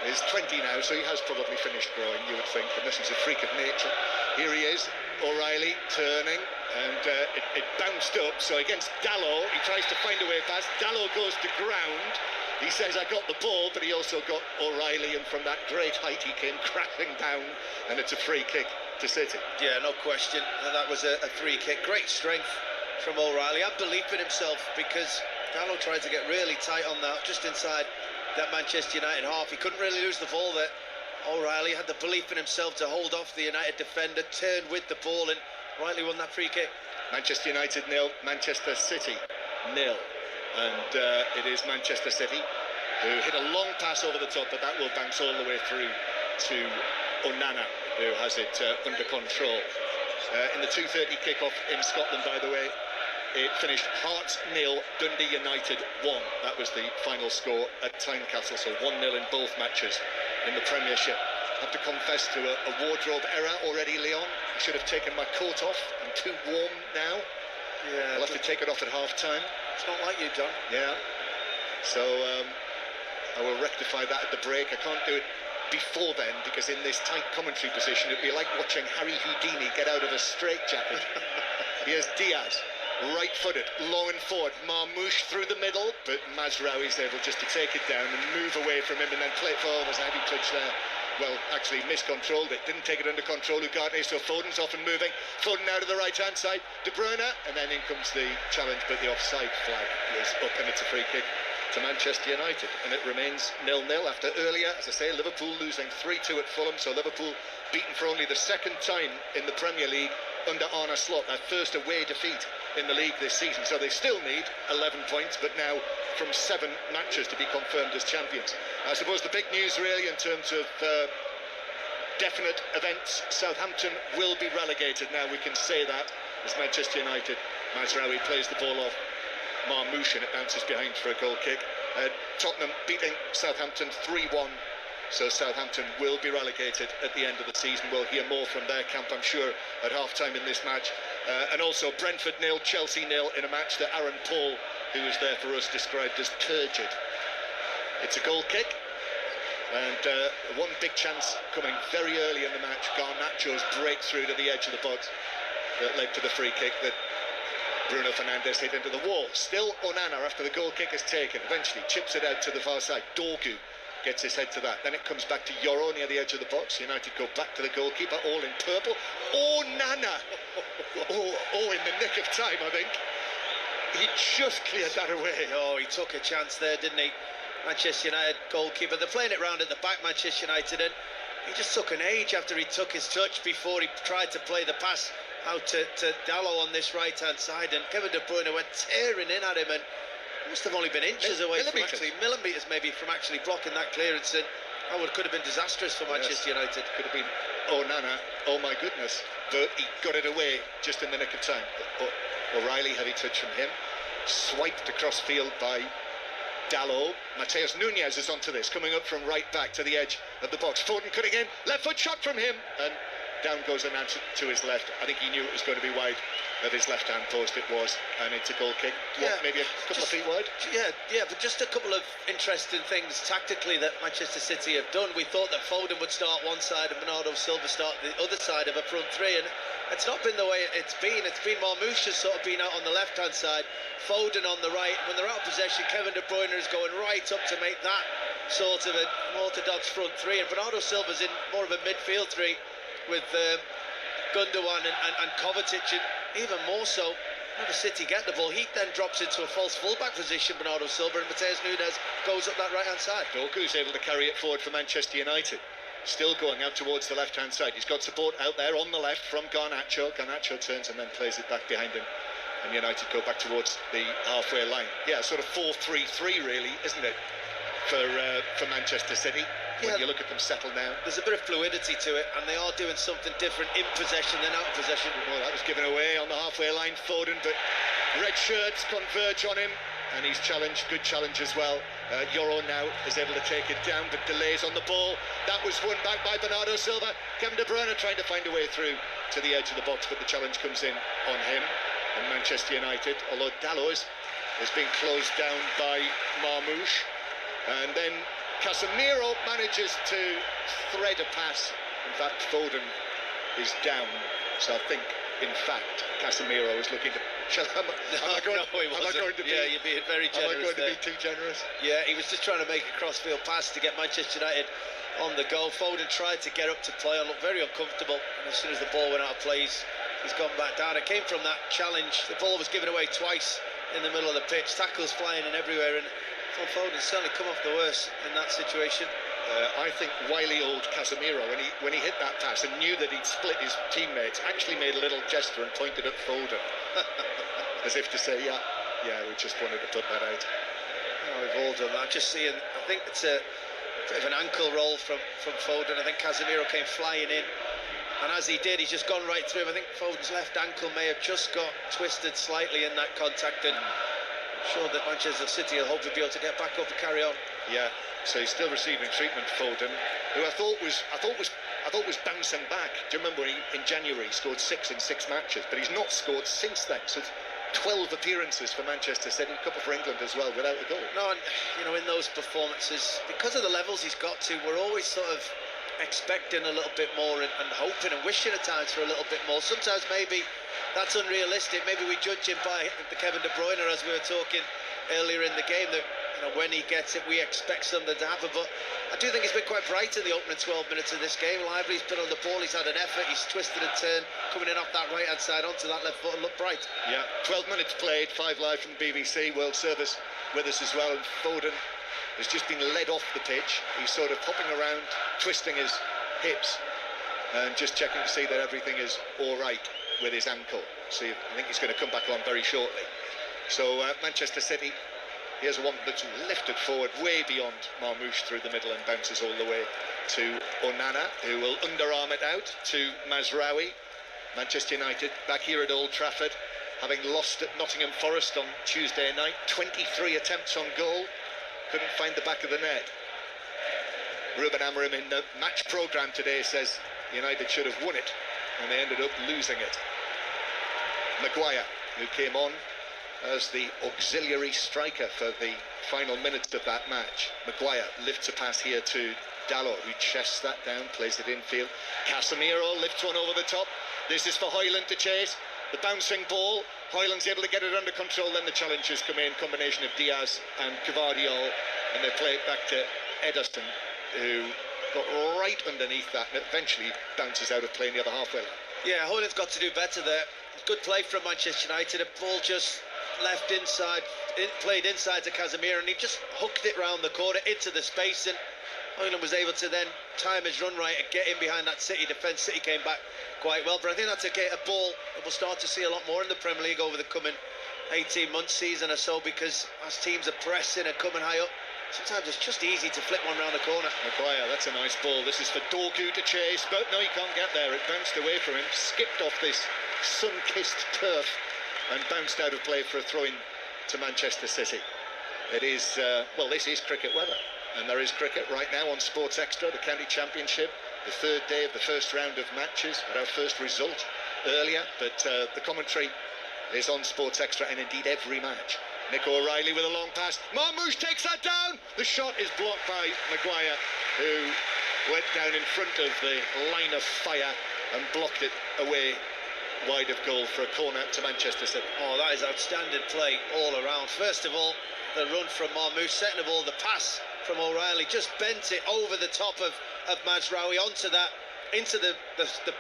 is 20 now, so he has probably finished growing, you would think, unless he's a freak of nature. Here he is, O'Reilly turning, and it bounced up. So against Dalot, he tries to find a way past. Dalot goes to ground. He says, I got the ball, but he also got O'Reilly, and from that great height he came crashing down, and it's a free kick to City. Yeah, no question. That was a free kick. Great strength from O'Reilly. I believe in himself, because Dalot tried to get really tight on that, just inside that Manchester United half. He couldn't really lose the ball there. O'Reilly had the belief in himself to hold off the United defender, turned with the ball, and rightly won that free kick. Manchester United 0, Manchester City 0. And it is Manchester City who hit a long pass over the top, but that will bounce all the way through to Onana, who has it under control. In the 2:30 kick-off in Scotland, by the way, it finished Hearts 0, Dundee United 1. That was the final score at Tynecastle, so 1-0 in both matches in the Premiership. I have to confess to a wardrobe error already, Leon. I should have taken my coat off. I'm too warm now. Yeah, I'll have to take it off at half-time. It's not like you, John. Yeah. So I will rectify that at the break. I can't do it before then, because in this tight commentary position, it'd be like watching Harry Houdini get out of a straitjacket. Here's Diaz. Right-footed, long and forward. Marmoush through the middle, but Mazraoui's able just to take it down and move away from him and then play it forward. There's a heavy touch there. Well, actually miscontrolled it, didn't take it under control. Ugarte, so Foden's off and moving. Foden now to the right-hand side. De Bruyne, and then in comes the challenge, but the offside flag was up, and it's a free kick to Manchester United, and it remains 0-0 after earlier, as I say, Liverpool losing 3-2 at Fulham. So Liverpool beaten for only the second time in the Premier League under Arne Slot, their first away defeat in the league this season, so they still need 11 points, but now from 7 matches to be confirmed as champions. I suppose the big news really in terms of definite events, Southampton will be relegated now, we can say that, as Manchester United, Mazraoui plays the ball off Marmoush and it bounces behind for a goal kick. Tottenham beating Southampton 3-1, so Southampton will be relegated at the end of the season. We'll hear more from their camp, I'm sure, at half-time in this match. And also Brentford 0, Chelsea 0 in a match that Aaron Paul, who was there for us, described as turgid. It's a goal kick, and one big chance coming very early in the match, Garnacho's breakthrough to the edge of the box that led to the free kick that Bruno Fernandes hit into the wall. Still Onana, after the goal kick is taken, eventually chips it out to the far side. Dorgu gets his head to that. Then it comes back to Yoro near the edge of the box. United go back to the goalkeeper, all in purple. Onana! Oh, in the nick of time, I think. He just cleared that away. Oh, he took a chance there, didn't he? Manchester United goalkeeper. They're playing it round at the back, Manchester United, and he just took an age after he took his touch before he tried to play the pass out to Dalot on this right-hand side, and Kevin De Bruyne went tearing in at him, and must have only been inches away from actually, millimetres maybe, from actually blocking that clearance, and it could have been disastrous for Manchester United. Could have been Onana, oh my goodness, but he got it away just in the nick of time. O'Reilly, heavy touch from him, swiped across field by Dalot. Mateus Nunes is onto this, coming up from right back to the edge of the box. Foden cutting in, left foot shot from him, and down goes an answer to his left. I think he knew it was going to be wide of his left-hand post. It was, and it's a goal kick. Maybe a couple of feet wide. Yeah, but just a couple of interesting things tactically that Manchester City have done. We thought that Foden would start one side and Bernardo Silva start the other side of a front three, and it's not been the way it's been. It's been Marmoush has sort of been out on the left-hand side, Foden on the right. When they're out of possession, Kevin De Bruyne is going right up to make that sort of an orthodox front three, and Bernardo Silva's in more of a midfield three with Gundogan and Kovacic, and even more so, whenever City get the ball, he then drops into a false fullback position, Bernardo Silva, and Mateus Nunes goes up that right-hand side. Doku's able to carry it forward for Manchester United. Still going out towards the left-hand side. He's got support out there on the left from Garnacho. Garnacho turns and then plays it back behind him. And United go back towards the halfway line. Yeah, sort of 4-3-3 really, isn't it, for Manchester City? When you look at them settle now, there's a bit of fluidity to it, and they are doing something different in possession than out of possession. Well, that was given away on the halfway line, Foden, but red shirts converge on him, and he's challenged, good challenge as well. Yoro now is able to take it down, but delays on the ball. That was won back by Bernardo Silva. Kevin De Bruyne trying to find a way through to the edge of the box, but the challenge comes in on him. And Manchester United, although Dalot is being closed down by Marmoush, and then Casemiro manages to thread a pass. In fact, Foden is down, so I think, in fact, Casemiro is looking to... Am I going to be... Yeah, you're being very generous. Am I going to be too generous? Yeah, he was just trying to make a crossfield pass to get Manchester United on the go. Foden tried to get up to play, looked very uncomfortable, and as soon as the ball went out of play, he's gone back down. It came from that challenge. The ball was given away twice in the middle of the pitch, tackles flying in everywhere, and Foden certainly come off the worst in that situation. I think wily old Casemiro, when he hit that pass and knew that he'd split his teammates, actually made a little gesture and pointed at Foden, as if to say, yeah, we just wanted to put that out. Oh, we've all done that. Just seeing, I think it's a bit of an ankle roll from Foden. I think Casemiro came flying in, and as he did, he's just gone right through him. I think Foden's left ankle may have just got twisted slightly in that contact, and sure that Manchester City will hopefully be able to get back up and carry on. Yeah, so he's still receiving treatment, Foden, who I thought was bouncing back. Do you remember in January he scored 6 in 6 matches, but he's not scored since then. So it's 12 appearances for Manchester City, a couple for England as well, without a goal. No, and in those performances, because of the levels he's got to, we're always sort of expecting a little bit more and hoping and wishing at times for a little bit more. Sometimes maybe that's unrealistic. Maybe we judge him by the Kevin De Bruyne, as we were talking earlier in the game, that when he gets it, we expect something to happen. But I do think he's been quite bright in the opening 12 minutes of this game. Lively's been on the ball, he's had an effort, he's twisted and turned, coming in off that right-hand side onto that left foot and looked bright. Yeah, 12 minutes played, 5 live from the BBC World Service with us as well, and Foden has just been led off the pitch. He's sort of hopping around, twisting his hips and just checking to see that everything is all right. with his ankle. So I think he's going to come back on very shortly. So Manchester City, here's one that's lifted forward way beyond Marmoush through the middle and bounces all the way to Onana, who will underarm it out to Mazraoui. Manchester United back here at Old Trafford, having lost at Nottingham Forest on Tuesday night. 23 attempts on goal, couldn't find the back of the net. Ruben Amorim in the match programme today says United should have won it, and they ended up losing it. Maguire, who came on as the auxiliary striker for the final minutes of that match. Maguire lifts a pass here to Dalot, who chests that down, plays it infield. Casemiro lifts one over the top. This is for Highland to chase. The bouncing ball. Highland's able to get it under control. Then the challenges come in, combination of Diaz and Gvardiol, and they play it back to Ederson, who got right underneath that and eventually bounces out of play in the other halfway line. Yeah, Highland's got to do better there. Good play from Manchester United. A ball just left inside, played inside to Casemiro, and he just hooked it round the corner into the space, and Highland was able to then time his run right and get in behind that City defence. City came back quite well, but I think that's a ball that we'll start to see a lot more in the Premier League over the coming 18 months, season or so, because as teams are pressing and coming high up, sometimes it's just easy to flip one round the corner. Maguire, that's a nice ball. This is for Dorgu to chase, but no, he can't get there. It bounced away from him, skipped off this sun-kissed turf and bounced out of play for a throw-in to Manchester City. It is, well, this is cricket weather, and there is cricket right now on Sports Extra, the County Championship, the third day of the first round of matches, at our first result earlier, but the commentary is on Sports Extra and indeed every match. Nick O'Reilly with a long pass. Marmoush takes that down. The shot is blocked by Maguire, who went down in front of the line of fire and blocked it away wide of goal for a corner to Manchester City. Oh, that is outstanding play all around. First of all, the run from Marmoush. Second of all, the pass from O'Reilly. Just bent it over the top of Mazraoui onto that, into the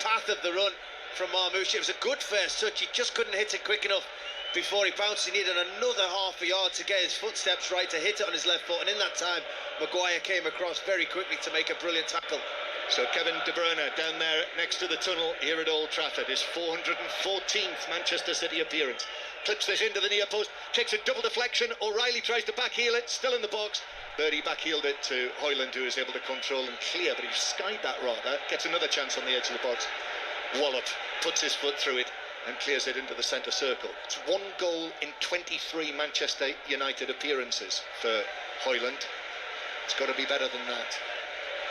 path of the run from Marmoush. It was a good first touch. He just couldn't hit it quick enough before he bounced. He needed another half a yard to get his footsteps right, to hit it on his left foot, and in that time Maguire came across very quickly to make a brilliant tackle. So Kevin De Bruyne down there next to the tunnel here at Old Trafford, his 414th Manchester City appearance, clips this into the near post, takes a double deflection. O'Reilly tries to backheel it, still in the box, but he backheeled it to Highland, who is able to control and clear, but he skied that rather. Gets another chance on the edge of the box. Wallop puts his foot through it and clears it into the centre circle. It's 1 goal in 23 Manchester United appearances for Highland. It's got to be better than that,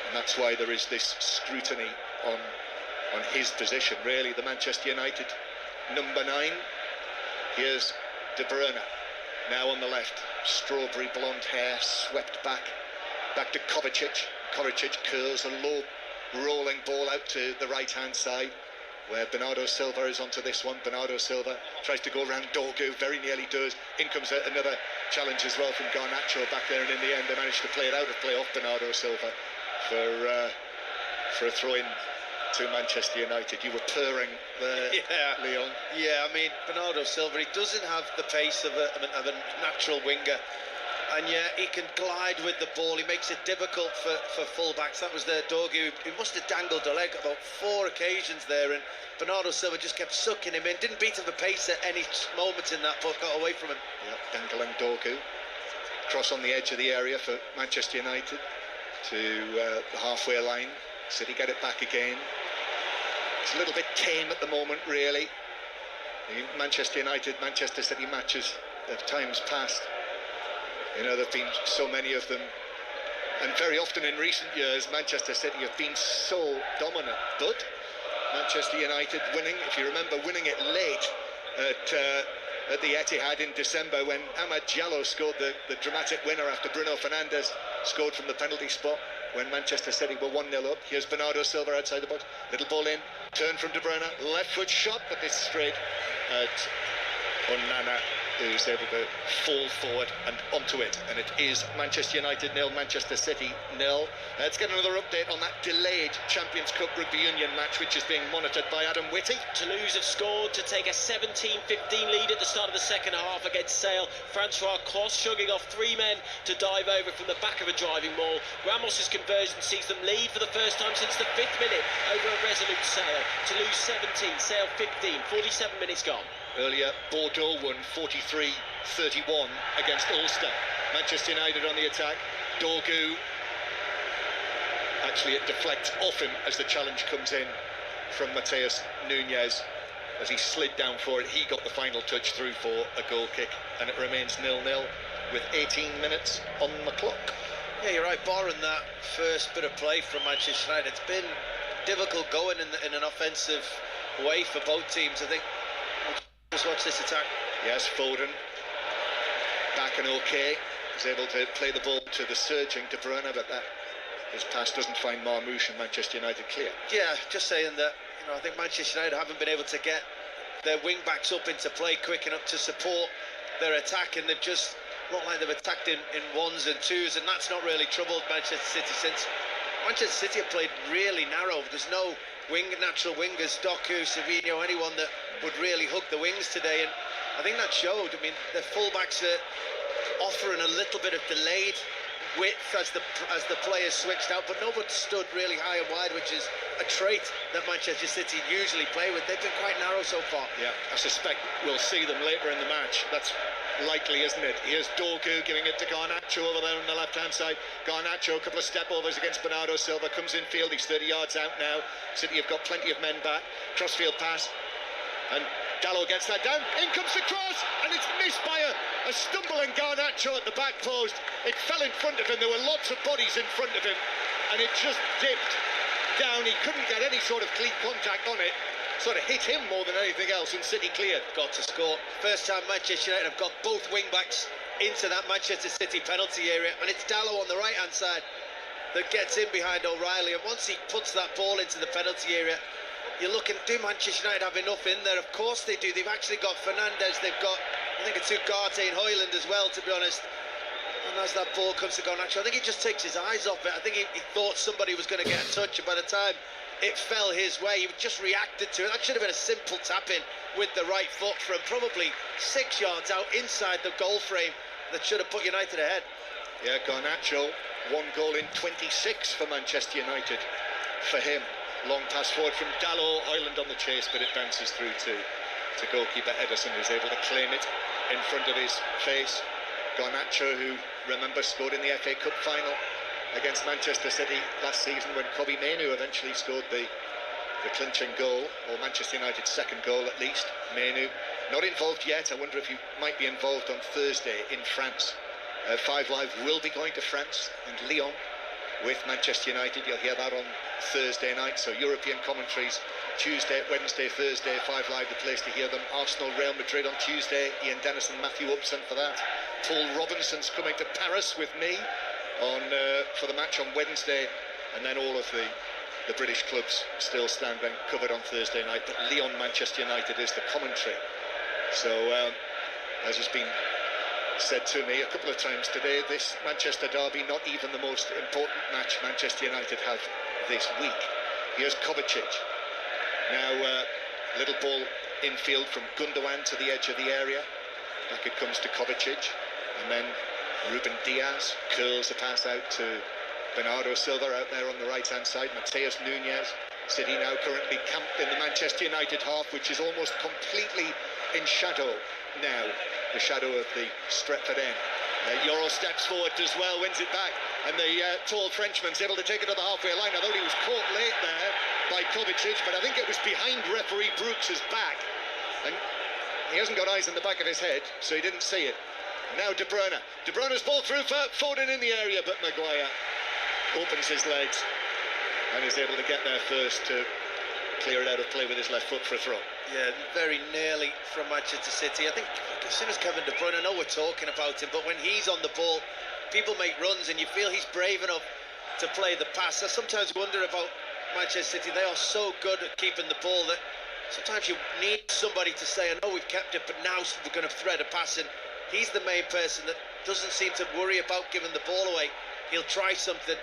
and that's why there is this scrutiny on his position, really. The Manchester United number 9. Here's De Bruyne, now on the left. Strawberry blonde hair swept back to Kovacic. Kovacic curls a low rolling ball out to the right hand side, where Bernardo Silva is onto this one. Bernardo Silva tries to go around Dorgu, very nearly does. In comes another challenge as well from Garnacho back there, and in the end they managed to play it out of play off Bernardo Silva for a throw-in to Manchester United. You were purring there, yeah, Leon. Yeah, I mean, Bernardo Silva, he doesn't have the pace of a natural winger, and yet he can glide with the ball. He makes it difficult for full-backs. That was their Dorgu. He must have dangled a leg about 4 occasions there, and Bernardo Silva just kept sucking him in. Didn't beat him for pace at any moment in that, but got away from him. Yep, dangling Dorgu. Cross on the edge of the area for Manchester United to the halfway line. City get it back again. It's a little bit tame at the moment, really. The Manchester United, Manchester City matches of times past, you know, there have been so many of them, and very often in recent years Manchester City have been so dominant. But Manchester United winning, if you remember, winning it late at the Etihad in December, when Amad Diallo scored the dramatic winner after Bruno Fernandes scored from the penalty spot, when Manchester City were 1-0 up. Here's Bernardo Silva outside the box. Little ball in, turn from De Bruyne, left foot shot, but this straight at Onana. who's able to fall forward and onto it, and it is Manchester United 0, Manchester City 0. Let's get another update on that delayed Champions Cup Rugby Union match, which is being monitored by Adam Whitty. Toulouse have scored to take a 17-15 lead at the start of the second half against Sale. Francois Cross shugging off 3 men to dive over from the back of a driving maul. Ramos' conversion sees them lead for the first time since the 5th minute over a resolute Sale. Toulouse 17, Sale 15, 47 minutes gone. Earlier, Bordeaux won 43-31 against Ulster. Manchester United on the attack. Dorgu, actually it deflects off him as the challenge comes in from Mateus Nunez. As he slid down for it, he got the final touch through for a goal kick, and it remains 0-0 with 18 minutes on the clock. Yeah, you're right, barring that first bit of play from Manchester United, it's been difficult going in an offensive way for both teams. I think. Just watch this attack. Yes, Foden back and okay. He's able to play the ball to the surging De Bruyne, but his pass doesn't find Marmoush and Manchester United clear. Yeah, just saying that, I think Manchester United haven't been able to get their wing backs up into play quick enough to support their attack, and they've just looked like they've attacked in ones and twos, and that's not really troubled Manchester City since Manchester City have played really narrow. There's no natural wingers, Doku, Savino, anyone that would really hook the wings today, and I think that showed. I mean, their fullbacks are offering a little bit of delayed width as the players switched out, but nobody stood really high and wide, which is a trait that Manchester City usually play with. They've been quite narrow so far. Yeah, I suspect we'll see them later in the match. That's likely, isn't it? Here's Dorgu giving it to Garnacho over there on the left-hand side. Garnacho, a couple of step-overs against Bernardo Silva, comes in field, he's 30 yards out now. City have got plenty of men back. Crossfield pass, and Dallo gets that down. In comes the cross, and it's missed by a stumbling Garnacho at the back post. It fell in front of him. There were lots of bodies in front of him, and it just dipped down. He couldn't get any sort of clean contact on it. Sort of hit him more than anything else, and City cleared. Got to score. First time Manchester United have got both wing backs into that Manchester City penalty area, and it's Dallo on the right hand side that gets in behind O'Reilly, and once he puts that ball into the penalty area, you're looking, do Manchester United have enough in there? Of course they do. They've actually got Fernandes, they've got, I think it's Ugarte and Hoyland as well, to be honest. And as that ball comes to Garnacho, I think he just takes his eyes off it. I think he thought somebody was going to get a touch, and by the time it fell his way, he just reacted to it. That should have been a simple tap-in with the right foot from probably 6 yards out inside the goal frame that should have put United ahead. Yeah, Garnacho, 1 goal in 26 for Manchester United for him. Long pass forward from Dallo, Highland on the chase, but it bounces through to goalkeeper Ederson, who's able to claim it in front of his face. Garnacho, who, remember, scored in the FA Cup final against Manchester City last season when Kobbie Mainoo eventually scored the clinching goal, or Manchester United's second goal at least. Mainoo not involved yet. I wonder if he might be involved on Thursday in France. 5 Live will be going to France and Lyon with Manchester United. You'll hear that on Thursday night. So European commentaries Tuesday, Wednesday, Thursday. 5 Live, the place to hear them. Arsenal, Real Madrid on Tuesday. Ian Dennis and Matthew Upson for that. Paul Robinson's coming to Paris with me on for the match on Wednesday, and then all of the British clubs still standing covered on Thursday night. But Lyon, Manchester United is the commentary. So as has been said to me a couple of times today, this Manchester derby, not even the most important match Manchester United have this week. Here's Kovacic. Now little ball infield from Gundogan to the edge of the area. Back it comes to Kovacic, and then Ruben Diaz curls the pass out to Bernardo Silva out there on the right hand side. Mateus Nunez. City now currently camped in the Manchester United half, which is almost completely in shadow now, the shadow of the Stretford end. Euro steps forward, does well, wins it back, and the tall Frenchman's able to take it to the halfway line. I thought he was caught late there by Kovacic, but I think it was behind referee Brooks's back, and he hasn't got eyes in the back of his head, so he didn't see it. Now De Bruyne. De Bruyne's ball through for Foden in the area, but Maguire opens his legs and is able to get there first to clear it out of play with his left foot for a throw. Yeah, very nearly from Manchester City. I think as soon as Kevin De Bruyne, I know we're talking about him, but when he's on the ball, people make runs and you feel he's brave enough to play the pass. I sometimes wonder about Manchester City. They are so good at keeping the ball that sometimes you need somebody to say, I know we've kept it, but now we're going to thread a pass in. He's the main person that doesn't seem to worry about giving the ball away. He'll try something.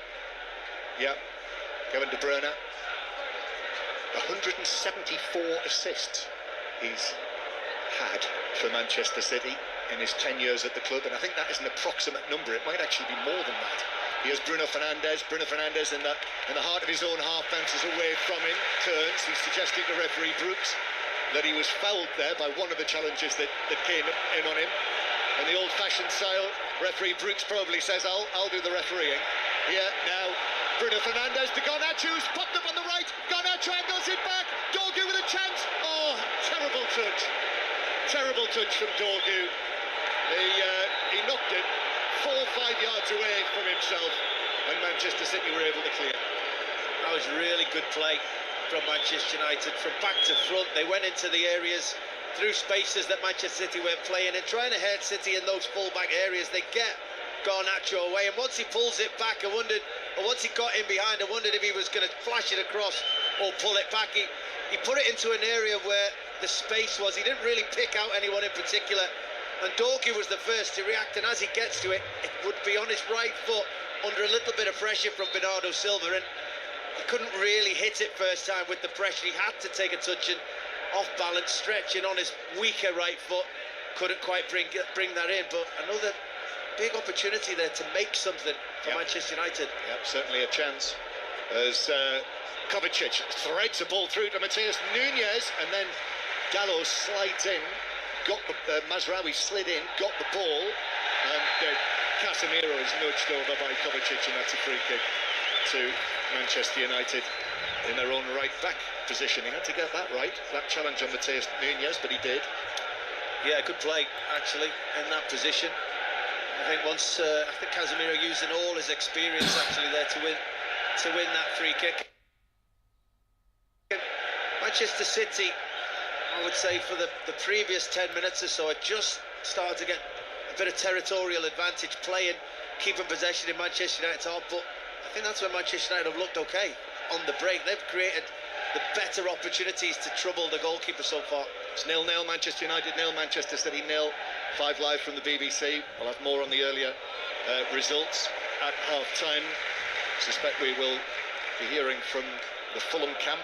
Yeah, Kevin De Bruyne, 174 assists he's had for Manchester City in his 10 years at the club, and I think that is an approximate number. It might actually be more than that. Here's Bruno Fernandes in the heart of his own half, bounces away from him, turns. He's suggesting to referee Brooks that he was fouled there by one of the challenges that came in on him. And the old-fashioned style, referee Brooks probably says, I'll do the refereeing. Here now, Bruno Fernandes to Garnacho's popped up on the right. Garnacho angles it back. Dorgu with a chance. Oh, terrible touch. Terrible touch from Dorgu. He knocked it 4 or 5 yards away from himself, and Manchester City were able to clear. That was really good play from Manchester United. From back to front, they went into the areas, through spaces that Manchester City weren't playing in, trying to hurt City in those full-back areas. They get Garnacho away, and once he pulls it back, once he got in behind, I wondered if he was going to flash it across or pull it back. He put it into an area where the space was. He didn't really pick out anyone in particular, and Dorgu was the first to react, and as he gets to it, it would be on his right foot under a little bit of pressure from Bernardo Silva, and he couldn't really hit it first time with the pressure. He had to take a touch and off balance, stretching on his weaker right foot, couldn't quite bring that in. But another big opportunity there to make something for Manchester United. Yep, certainly a chance as Kovacic threads a ball through to Mateus Nunes, and then Gallo slides in, got the Mazraoui slid in, got the ball, and Casemiro is nudged over by Kovacic, and that's a free kick to Manchester United in their own right back position. He had to get that right, that challenge on Mateus Nunes, but he did. Yeah, good play actually in that position. I think once I think Casemiro using all his experience actually there to win that free kick. Manchester City, I would say for the previous 10 minutes or so, had just started to get a bit of territorial advantage, playing, keeping possession in Manchester United's half, but I think that's where Manchester United have looked okay on the break. They've created the better opportunities to trouble the goalkeeper so far. It's 0-0, Manchester United 0, Manchester City 0. 5 live from the BBC. We'll have more on the earlier results at half-time. Suspect we will be hearing from the Fulham camp,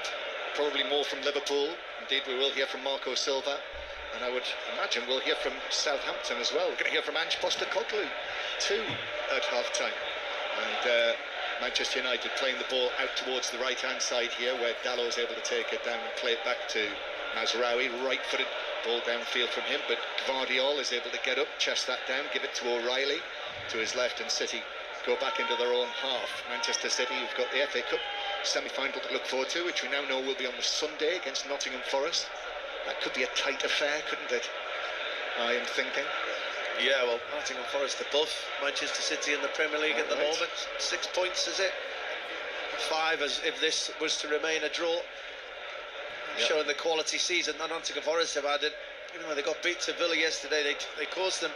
probably more from Liverpool. Indeed, we will hear from Marco Silva, and I would imagine we'll hear from Southampton as well. We're going to hear from Ange Postecoglou too at half-time. And Manchester United playing the ball out towards the right-hand side here, where Dalot is able to take it down and play it back to Mazraoui, right-footed ball downfield from him, but Gvardiol is able to get up, chest that down, give it to O'Reilly to his left, and City go back into their own half. Manchester City, who've got the FA Cup semi-final to look forward to, which we now know will be on the Sunday against Nottingham Forest. That could be a tight affair, couldn't it? I am thinking. Yeah, well, Nottingham Forest above Manchester City in the Premier League at the moment. 6 points, is it? 5 as if this was to remain a draw. Showing the quality season that Nottingham Forest have had. Even though they got beat to Villa yesterday, they caused them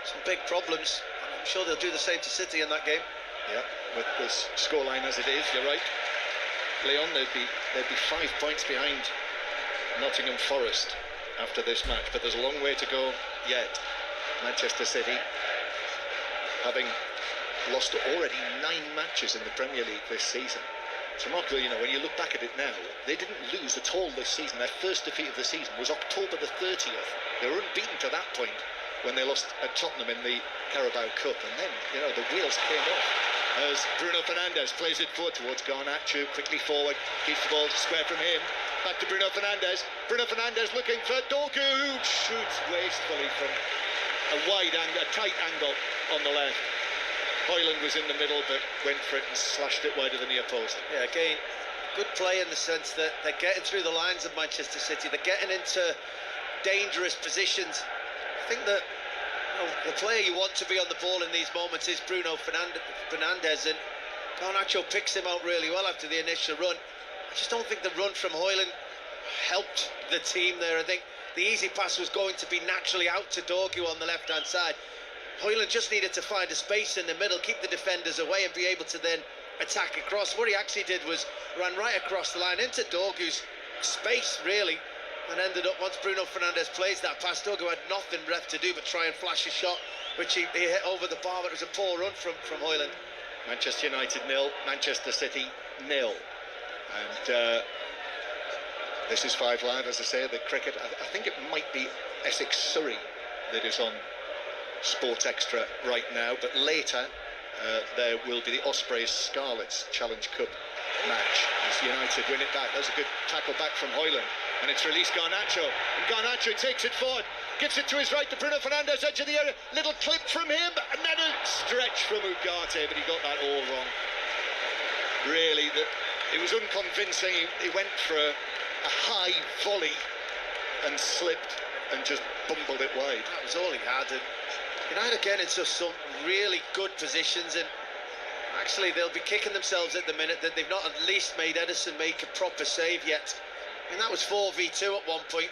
some big problems. I'm sure they'll do the same to City in that game. Yeah, with this scoreline as it is, you're right, Leon. They'd be 5 points behind Nottingham Forest after this match, but there's a long way to go yet. Manchester City, having lost already 9 matches in the Premier League this season. It's remarkable, you know, when you look back at it now, they didn't lose at all this season. Their first defeat of the season was October the 30th. They were unbeaten to that point when they lost at Tottenham in the Carabao Cup, and then, you know, the wheels came off as Bruno Fernandes plays it forward towards Garnacho, quickly forward, keeps the ball square from him, back to Bruno Fernandes. Bruno Fernandes looking for Dorgu, who shoots wastefully from a wide angle, a tight angle on the left. Highlig was in the middle, but went for it and slashed it wide of the near post. Yeah, again, good play in the sense that they're getting through the lines of Manchester City. They're getting into dangerous positions. I think that, you know, the player you want to be on the ball in these moments is Bruno Fernandes, and Garnacho picks him out really well after the initial run. I just don't think the run from Highlig helped the team there. I think the easy pass was going to be naturally out to Dorgu on the left-hand side. Highlig just needed to find a space in the middle, keep the defenders away, and be able to then attack across. What he actually did was ran right across the line into Dorgu's space, really, and ended up, once Bruno Fernandes plays that pass, Dogu had nothing left to do but try and flash a shot, which he hit over the bar, but it was a poor run from Highland. Manchester United 0, Manchester City 0. And this is 5 Live, as I say, the cricket. I think it might be Essex Surrey that is on Sport Extra right now, but later there will be the Ospreys Scarlets Challenge Cup match as United win it back. There's a good tackle back from Highland, and it's released Garnacho, and Garnacho takes it forward, gives it to his right to Bruno Fernandes, edge of the area, little clip from him, and then a stretch from Ugarte, but he got that all wrong. Really, it was unconvincing. He went for a high volley and slipped and just bumbled it wide. That was all he had. And United again into some really good positions, and actually they'll be kicking themselves at the minute that they've not at least made Ederson make a proper save yet. And that was 4v2 at one point.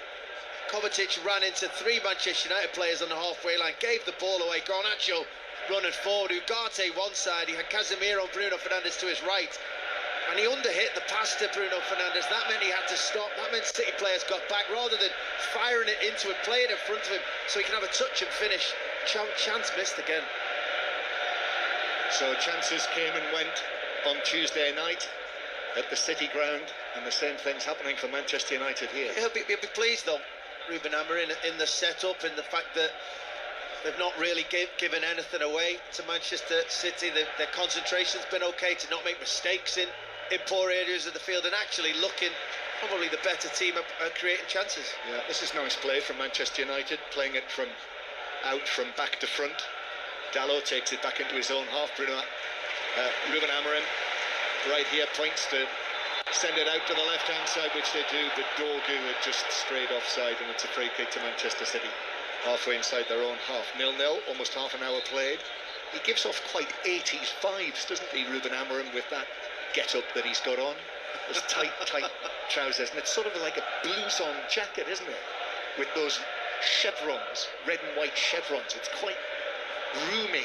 Kovacic ran into 3 Manchester United players on the halfway line, gave the ball away. Garnacho running forward, Ugarte one side, he had Casemiro and Bruno Fernandes to his right, and he underhit the pass to Bruno Fernandes. That meant he had to stop. That meant City players got back rather than firing it into him, playing in front of him so he can have a touch and finish. Chance missed again. So chances came and went on Tuesday night at the City ground, and the same thing's happening for Manchester United here. He'll be pleased though, Ruben Amorim, in the setup, in the fact that they've not really given anything away to Manchester City. Their concentration's been okay to not make mistakes in poor areas of the field, and actually looking probably the better team at creating chances. Yeah, this is nice play from Manchester United, playing it from out from back to front. Dalot takes it back into his own half. Ruben Amorim right here points to send it out to the left-hand side, which they do, but Dogu had just strayed offside, and it's a free kick to Manchester City, halfway inside their own half. 0-0, almost half an hour played. He gives off quite 80s vibes, doesn't he, Ruben Amorim, with that get-up that he's got on. Those tight trousers, and it's sort of like a blouson jacket, isn't it? With those chevrons, red and white chevrons. It's quite roomy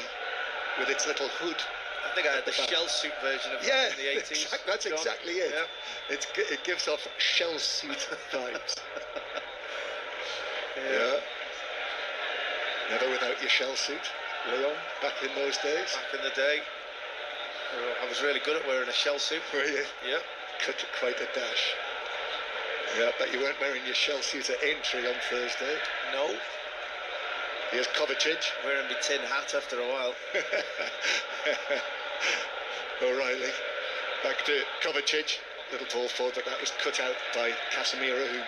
with its little hood. I think I had the shell suit version of that in the 80s. That's exactly it. Yeah. It gives off shell suit vibes. Yeah. Never without your shell suit, Leon, back in those days. Back in the day. I was really good at wearing a shell suit. Were you? Yeah. Cut quite a dash. Yeah, but you weren't wearing your shell suit at entry on Thursday. No. Here's Kovacic. Wearing my tin hat after a while. O'Reilly. Back to Kovacic. Little ball forward, but that was cut out by Casemiro, who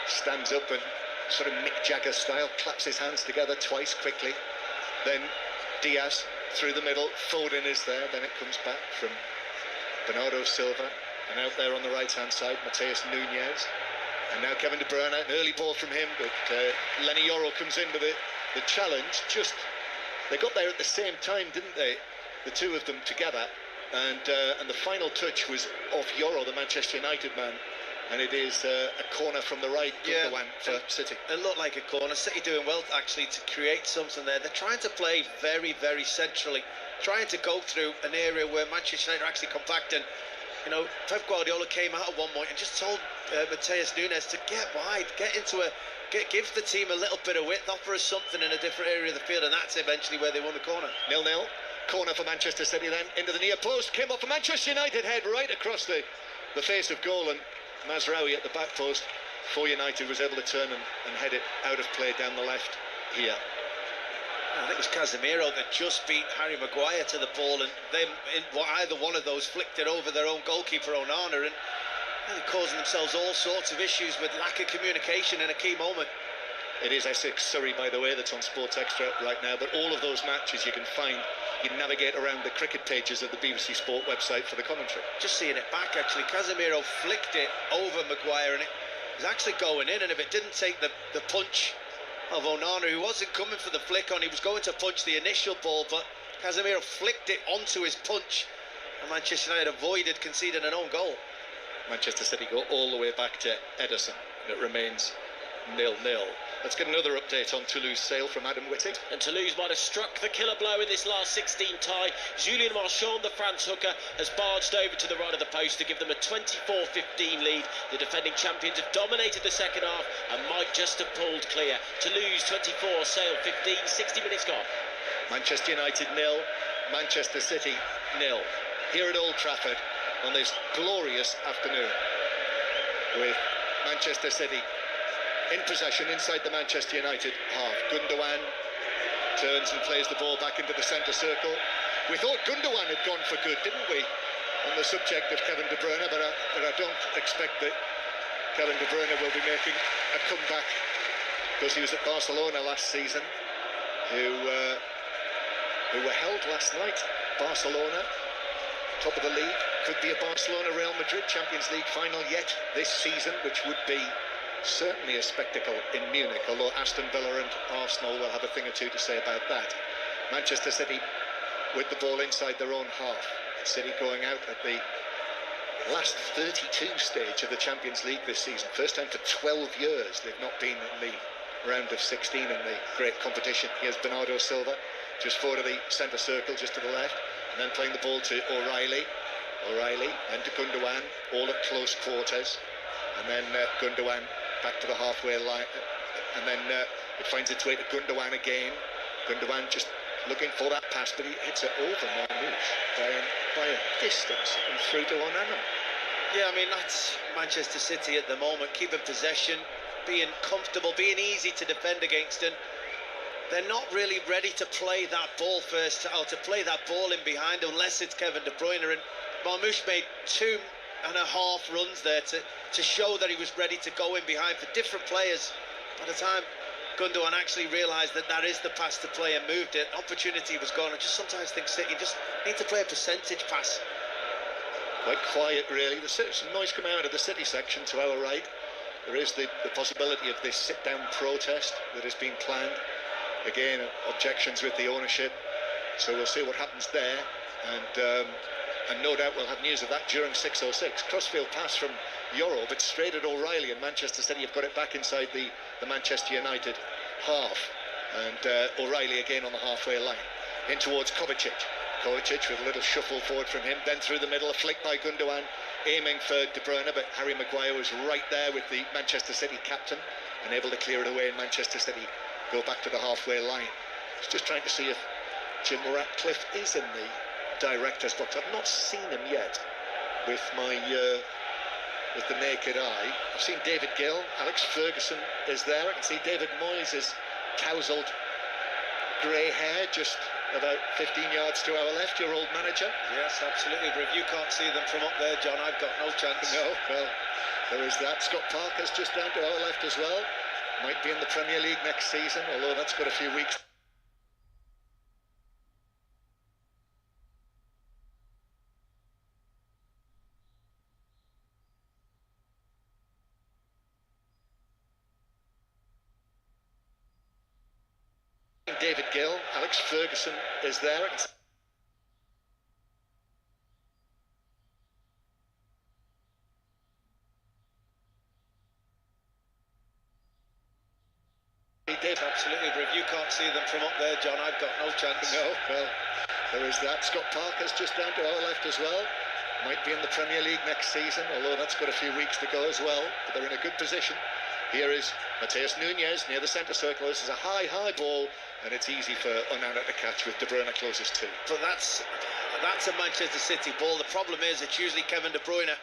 stands up and sort of Mick Jagger style claps his hands together twice quickly. Then Diaz through the middle. Foden is there. Then it comes back from Bernardo Silva. And out there on the right-hand side, Mateus Nunes. And now Kevin De Bruyne, an early ball from him, but Lenny Yoro comes into the challenge. They got there at the same time, didn't they? The two of them together. And the final touch was off Yoro, the Manchester United man. And it is a corner from the right, the one for City. It looked like a corner. City doing well actually to create something there. They're trying to play very, very centrally, trying to go through an area where Manchester United are actually compact. And you know, Pep Guardiola came out at one point and just told Mateus Nunes to get wide, give the team a little bit of width, offer us something in a different area of the field, and that's eventually where they won the corner. 0-0. Corner for Manchester City then, into the near post, came off a Manchester United head right across the face of goal, and Mazraoui at the back post for United was able to turn and head it out of play down the left here. I think it was Casemiro that just beat Harry Maguire to the ball, and either one of those flicked it over their own goalkeeper Onana, and they're causing themselves all sorts of issues with lack of communication in a key moment. It is Essex Surrey, by the way, that's on Sports Extra right now, but all of those matches you can navigate around the cricket pages of the BBC Sport website for the commentary. Just seeing it back, actually, Casemiro flicked it over Maguire, and it was actually going in, and if it didn't take the punch of Onana, who wasn't coming for the flick on, he was going to punch the initial ball, but Casemiro flicked it onto his punch, and Manchester United avoided conceding an own goal. Manchester City go all the way back to Ederson, and it remains 0-0. Let's get another update on Toulouse Sale from Adam Whitty. And Toulouse might have struck the killer blow in this last 16 tie. Julien Marchand, the France hooker, has barged over to the right of the post to give them a 24-15 lead. The defending champions have dominated the second half and might just have pulled clear. Toulouse 24, Sale 15, 60 minutes gone. Manchester United 0, Manchester City 0. Here at Old Trafford on this glorious afternoon with Manchester City in possession inside the Manchester United half. Gundogan turns and plays the ball back into the centre circle. We thought Gundogan had gone for good, didn't we, on the subject of Kevin De Bruyne, but I don't expect that Kevin De Bruyne will be making a comeback, because he was at Barcelona last season, who were held last night. Barcelona, top of the league, could be a Barcelona-Real Madrid Champions League final yet this season, which would be certainly a spectacle in Munich, although Aston Villa and Arsenal will have a thing or two to say about that. Manchester City with the ball inside their own half. City going out at the last 32 stage of the Champions League this season. First time for 12 years they've not been in the round of 16 in the great competition. Here's Bernardo Silva, just forward of the centre circle, just to the left, and then playing the ball to O'Reilly, and to Gundogan, all at close quarters, and then Gundogan back to the halfway line, and then it finds its way to Gundogan again. Gundogan just looking for that pass, but he hits it over Marmoush by a distance and through to Onana. Yeah, I mean, that's Manchester City at the moment, keeping possession, being comfortable, being easy to defend against, and they're not really ready to play that ball first, or to play that ball in behind, unless it's Kevin De Bruyne. And Marmoush made 2.5 runs there to show that he was ready to go in behind for different players. By the time Gundogan actually realised that is the pass to play and moved it, opportunity was gone. I just sometimes think City just need to play a percentage pass. Quite quiet, really. There's some noise coming out of the City section to our right. There is the possibility of this sit-down protest that has been planned. Again, objections with the ownership. So we'll see what happens there. And no doubt we'll have news of that during 6:06. Crossfield pass from Euro, but straight at O'Reilly, and Manchester City have got it back inside the Manchester United half. And O'Reilly again on the halfway line. In towards Kovacic. Kovacic with a little shuffle forward from him. Then through the middle, a flick by Gundogan, aiming for De Bruyne, but Harry Maguire was right there with the Manchester City captain, and able to clear it away, and Manchester City go back to the halfway line. I was just trying to see if Jim Ratcliffe is in the director's box. I've not seen him yet with the naked eye. I've seen David Gill, Alex Ferguson is there. I can see David Moyes' tousled grey hair just about 15 yards to our left, your old manager. Yes, absolutely, but if you can't see them from up there, John, I've got no chance. No, well, there is that. Scott Parker's just down to our left as well. Might be in the Premier League next season, although that's got a few weeks. David Gill, Alex Ferguson is there. Absolutely, but if you can't see them from up there, John, I've got no chance. No, well, there is that. Scott Parker's just down to our left as well. Might be in the Premier League next season, although that's got a few weeks to go as well. But they're in a good position. Here is Mateus Nunes near the centre circle. This is a high ball, and it's easy for Onana to catch with De Bruyne closest to. But that's a Manchester City ball. The problem is it's usually Kevin De Bruyne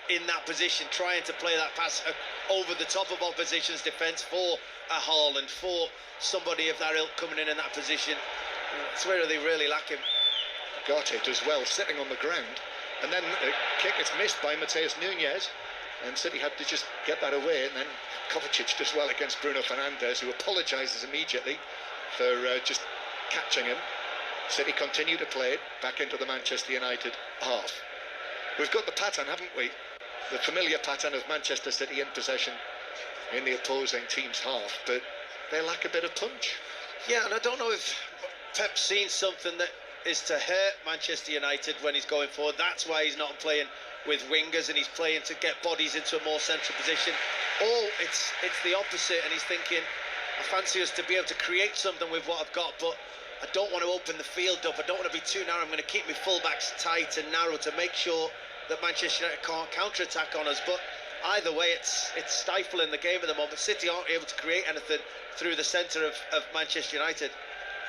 in that position, trying to play that pass over the top of opposition's defence for a Haaland, for somebody of that ilk coming in that position. That's where they really lack him. Got it as well, sitting on the ground, and then the kick is missed by Mateus Nunes, and City had to just get that away, and then Kovacic does well against Bruno Fernandes, who apologises immediately for just catching him. City continue to play it back into the Manchester United half. We've got the pattern, haven't we? The familiar pattern of Manchester City in possession in the opposing team's half, but they lack a bit of punch. Yeah, and I don't know if Pep's seen something that is to hurt Manchester United when he's going forward. That's why he's not playing with wingers, and he's playing to get bodies into a more central position. Or it's the opposite, and he's thinking, I fancy us to be able to create something with what I've got, but I don't want to open the field up. I don't want to be too narrow. I'm going to keep my fullbacks tight and narrow to make sure that Manchester United can't counter-attack on us. But either way, it's stifling the game at the moment. City aren't able to create anything through the centre of Manchester United.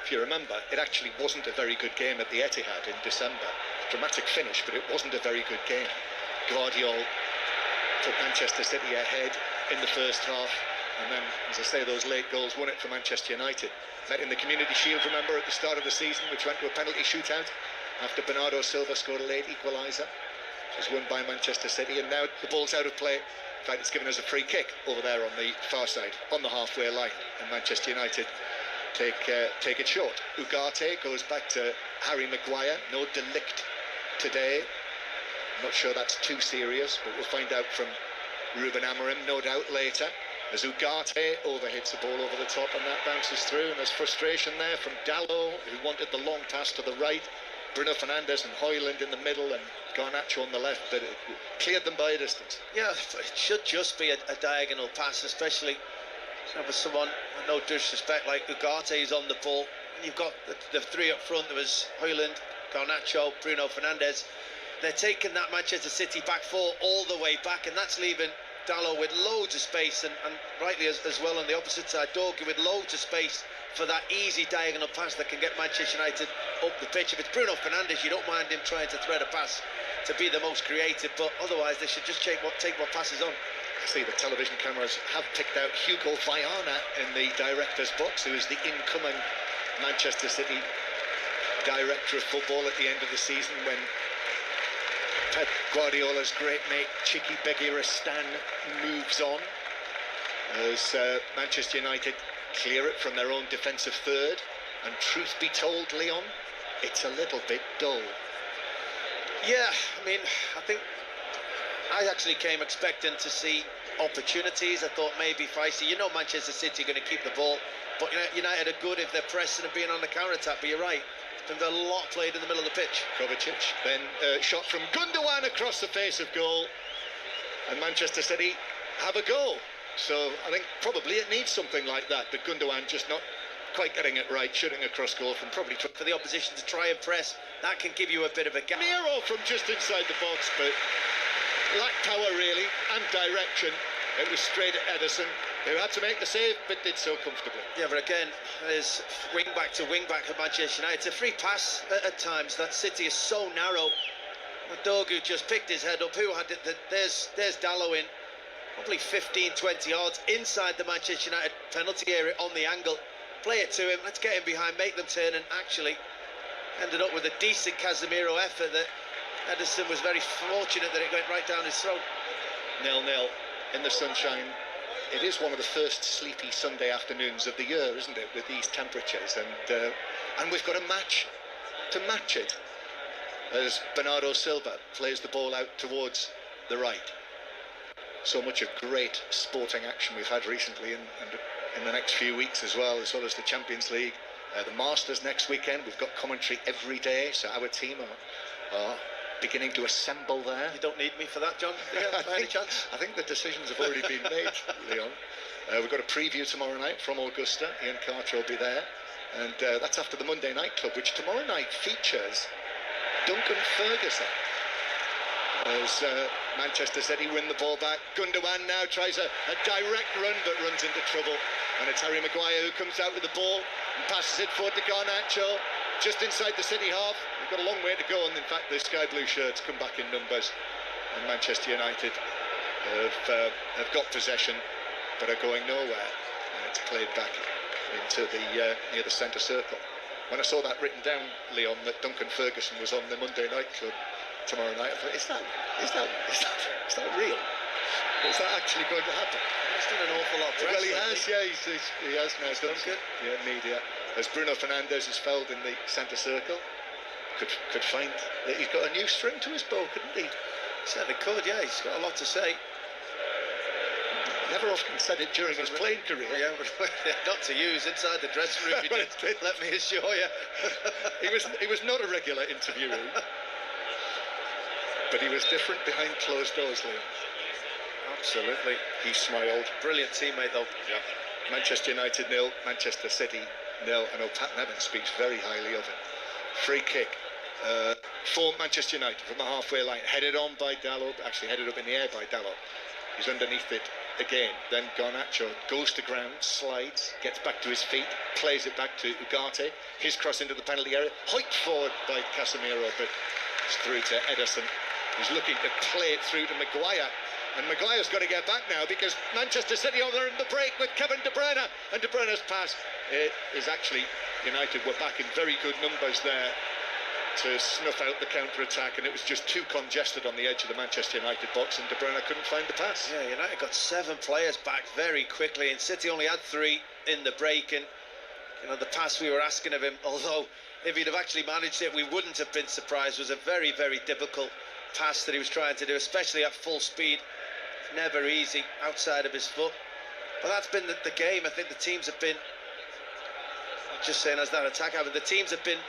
If you remember, it actually wasn't a very good game at the Etihad in December. Dramatic finish, but it wasn't a very good game. Guardiola took Manchester City ahead in the first half, and then, as I say, those late goals won it for Manchester United. Met in the Community Shield, remember, at the start of the season, which went to a penalty shootout after Bernardo Silva scored a late equaliser. It was won by Manchester City, and now the ball's out of play. In fact, it's given us a free kick over there on the far side, on the halfway line, and Manchester United take it short. Ugarte goes back to Harry Maguire. No delict today. I'm not sure that's too serious, but we'll find out from Ruben Amorim, no doubt, later. As Ugarte overhits the ball over the top, and that bounces through, and there's frustration there from Dalot, who wanted the long pass to the right. Bruno Fernandes and Highlig in the middle, and Garnacho on the left, but it cleared them by a distance. Yeah, it should just be a diagonal pass, especially for someone, no disrespect, like Ugarte is on the ball. And you've got the three up front. There was Highlig, Garnacho, Bruno Fernandes. They're taking that Manchester City back four all the way back, and that's leaving Dalot with loads of space, and rightly as well on the opposite side, Dorky with loads of space for that easy diagonal pass that can get Manchester United up the pitch. If it's Bruno Fernandes, you don't mind him trying to thread a pass to be the most creative, but otherwise they should just take what passes on. I see the television cameras have picked out Hugo Viana in the director's box, who is the incoming Manchester City director of football at the end of the season, when Pep Guardiola's great mate Chiqui Begiristain moves on, as Manchester United clear it from their own defensive third. And truth be told, Leon, it's a little bit dull. Yeah, I mean, I think I actually came expecting to see opportunities. I thought maybe feisty. You know, Manchester City are going to keep the ball, but United are good if they're pressing and being on the counter-attack. But you're right, there's been a lot played in the middle of the pitch. Kovacic, then shot from Gundogan across the face of goal, and Manchester City have a goal. So I think probably it needs something like that, but Gundogan just not quite getting it right, shooting across goal from probably for the opposition to try and press. That can give you a bit of a gap. Nero from just inside the box, but lacked power really and direction. It was straight at Ederson, who had to make the save, but did so comfortably. Yeah, but again, there's wing back to wing back at Manchester United. It's a free pass at times. That City is so narrow. Dogu just picked his head up. Who had it? There's Dalot in probably 15-20 yards inside the Manchester United penalty area on the angle. Play it to him. Let's get him behind, make them turn, and actually ended up with a decent Casemiro effort that Ederson was very fortunate that it went right down his throat. 0-0 in the sunshine. It is one of the first sleepy Sunday afternoons of the year, isn't it, with these temperatures, and we've got a match to match it, as Bernardo Silva plays the ball out towards the right. So much of great sporting action we've had recently, and in the next few weeks as well as the Champions League, the Masters next weekend. We've got commentary every day, so our team are beginning to assemble there. You don't need me for that, John, by any chance? I think the decisions have already been made, Leon. We've got a preview tomorrow night from Augusta. Ian Carter will be there, and that's after the Monday Night Club, which tomorrow night features Duncan Ferguson. As Manchester City win the ball back. Gundogan now tries a direct run, but runs into trouble, and it's Harry Maguire who comes out with the ball and passes it forward to Garnacho, just inside the City half. We've got a long way to go, and in fact the sky blue shirts come back in numbers, and Manchester United have got possession but are going nowhere, and it's played back into the near the centre circle. When I saw that written down, Leon, that Duncan Ferguson was on the Monday Night Club tomorrow night, I thought, is that real? Is that actually going to happen? He's done an awful lot of press. Well, he has, yeah, he has now done good. Yeah, media. As Bruno Fernandes is felled in the centre circle, could find that he's got a new string to his bow, couldn't he? Certainly could, yeah. He's got a lot to say. Never often said it during his playing career. Yeah, but not to use inside the dressing room. He did. Let me assure you. He was not a regular interviewee. But he was different behind closed doors, Liam. Absolutely. He smiled. Brilliant teammate, though. Yeah. Manchester United 0, Manchester City 0. I know Pat Nevin speaks very highly of him. Free kick for Manchester United from the halfway line. Headed on by Dalot. Actually headed up in the air by Dalot. He's underneath it again. Then Garnacho goes to ground, slides, gets back to his feet, plays it back to Ugarte. His cross into the penalty area. Hoiked forward by Casemiro, but it's through to Ederson. He's looking to play it through to Maguire. And Maguire's got to get back now because Manchester City are in the break with Kevin De Bruyne. And De Bruyne's pass is actually, United were back in very good numbers there to snuff out the counter-attack, and it was just too congested on the edge of the Manchester United box, and De Bruyne couldn't find the pass. Yeah, United got 7 players back very quickly, and City only had 3 in the break. And the pass we were asking of him, although if he'd have actually managed it, we wouldn't have been surprised, was a very, very difficult pass that he was trying to do, especially at full speed. Never easy outside of his foot. But that's been the game. I think the teams have been, just saying as that attack happened, the teams have been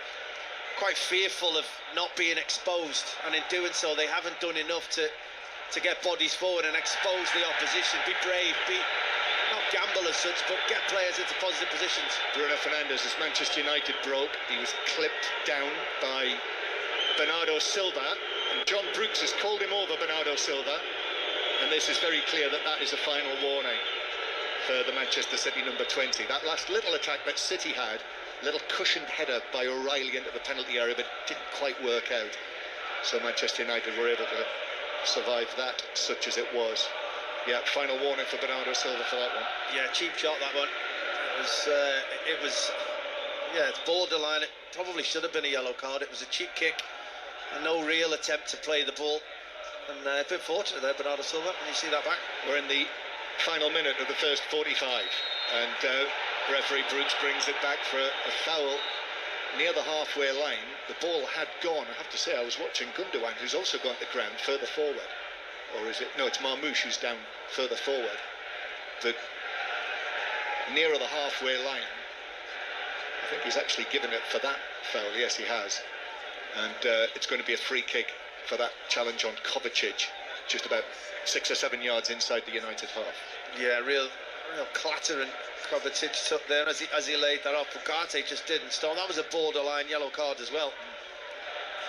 quite fearful of not being exposed, and in doing so they haven't done enough to get bodies forward and expose the opposition. Be brave, not gamble as such, but get players into positive positions. Bruno Fernandes, as Manchester United broke, he was clipped down by Bernardo Silva, and John Brooks has called him over, Bernardo Silva, and this is very clear that is a final warning for the Manchester City number 20. That last little attack that City had, little cushioned header by O'Reilly into the penalty area, but it didn't quite work out. So Manchester United were able to survive that, such as it was. Yeah, final warning for Bernardo Silva for that one. Yeah, cheap shot, that one. It was it's borderline. It probably should have been a yellow card. It was a cheap kick and no real attempt to play the ball. And a bit fortunate there, Bernardo Silva, when you see that back. We're in the final minute of the first 45, and referee Brooks brings it back for a foul near the halfway line. The ball had gone. I have to say, I was watching Gundogan, who's also gone to ground further forward. Or is it? No, it's Marmoush who's down further forward. But nearer the halfway line, I think he's actually given it for that foul. Yes, he has. And it's going to be a free kick for that challenge on Kovacic, just about 6 or 7 yards inside the United half. Yeah, real clatter, and Kovacic took there as he laid that off. Ugarte just didn't stop. That was a borderline yellow card as well.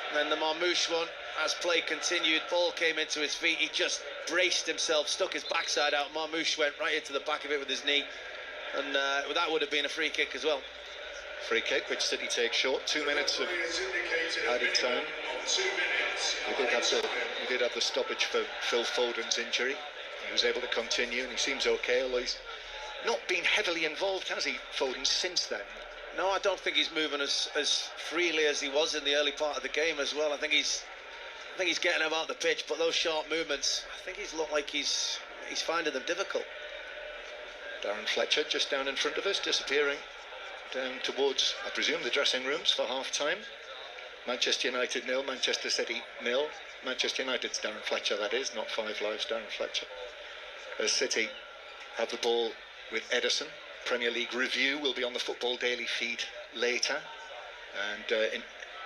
And then the Marmoush one, as play continued, ball came into his feet. He just braced himself, stuck his backside out. Marmoush went right into the back of it with his knee, and that would have been a free kick as well. Free kick, which City takes short. 2 minutes of added time. We did have the stoppage for Phil Foden's injury. He was able to continue, and he seems okay, although he's not been heavily involved, has he, Foden, since then? No, I don't think he's moving as freely as he was in the early part of the game as well. I think he's getting him out the pitch, but those sharp movements, I think he's looked like he's finding them difficult. Darren Fletcher just down in front of us, disappearing down towards, I presume, the dressing rooms for half-time. Manchester United 0, Manchester City 0. Manchester United's Darren Fletcher, that is, not Five Live's Darren Fletcher. As City have the ball with Ederson. Premier League review will be on the Football Daily feed later. And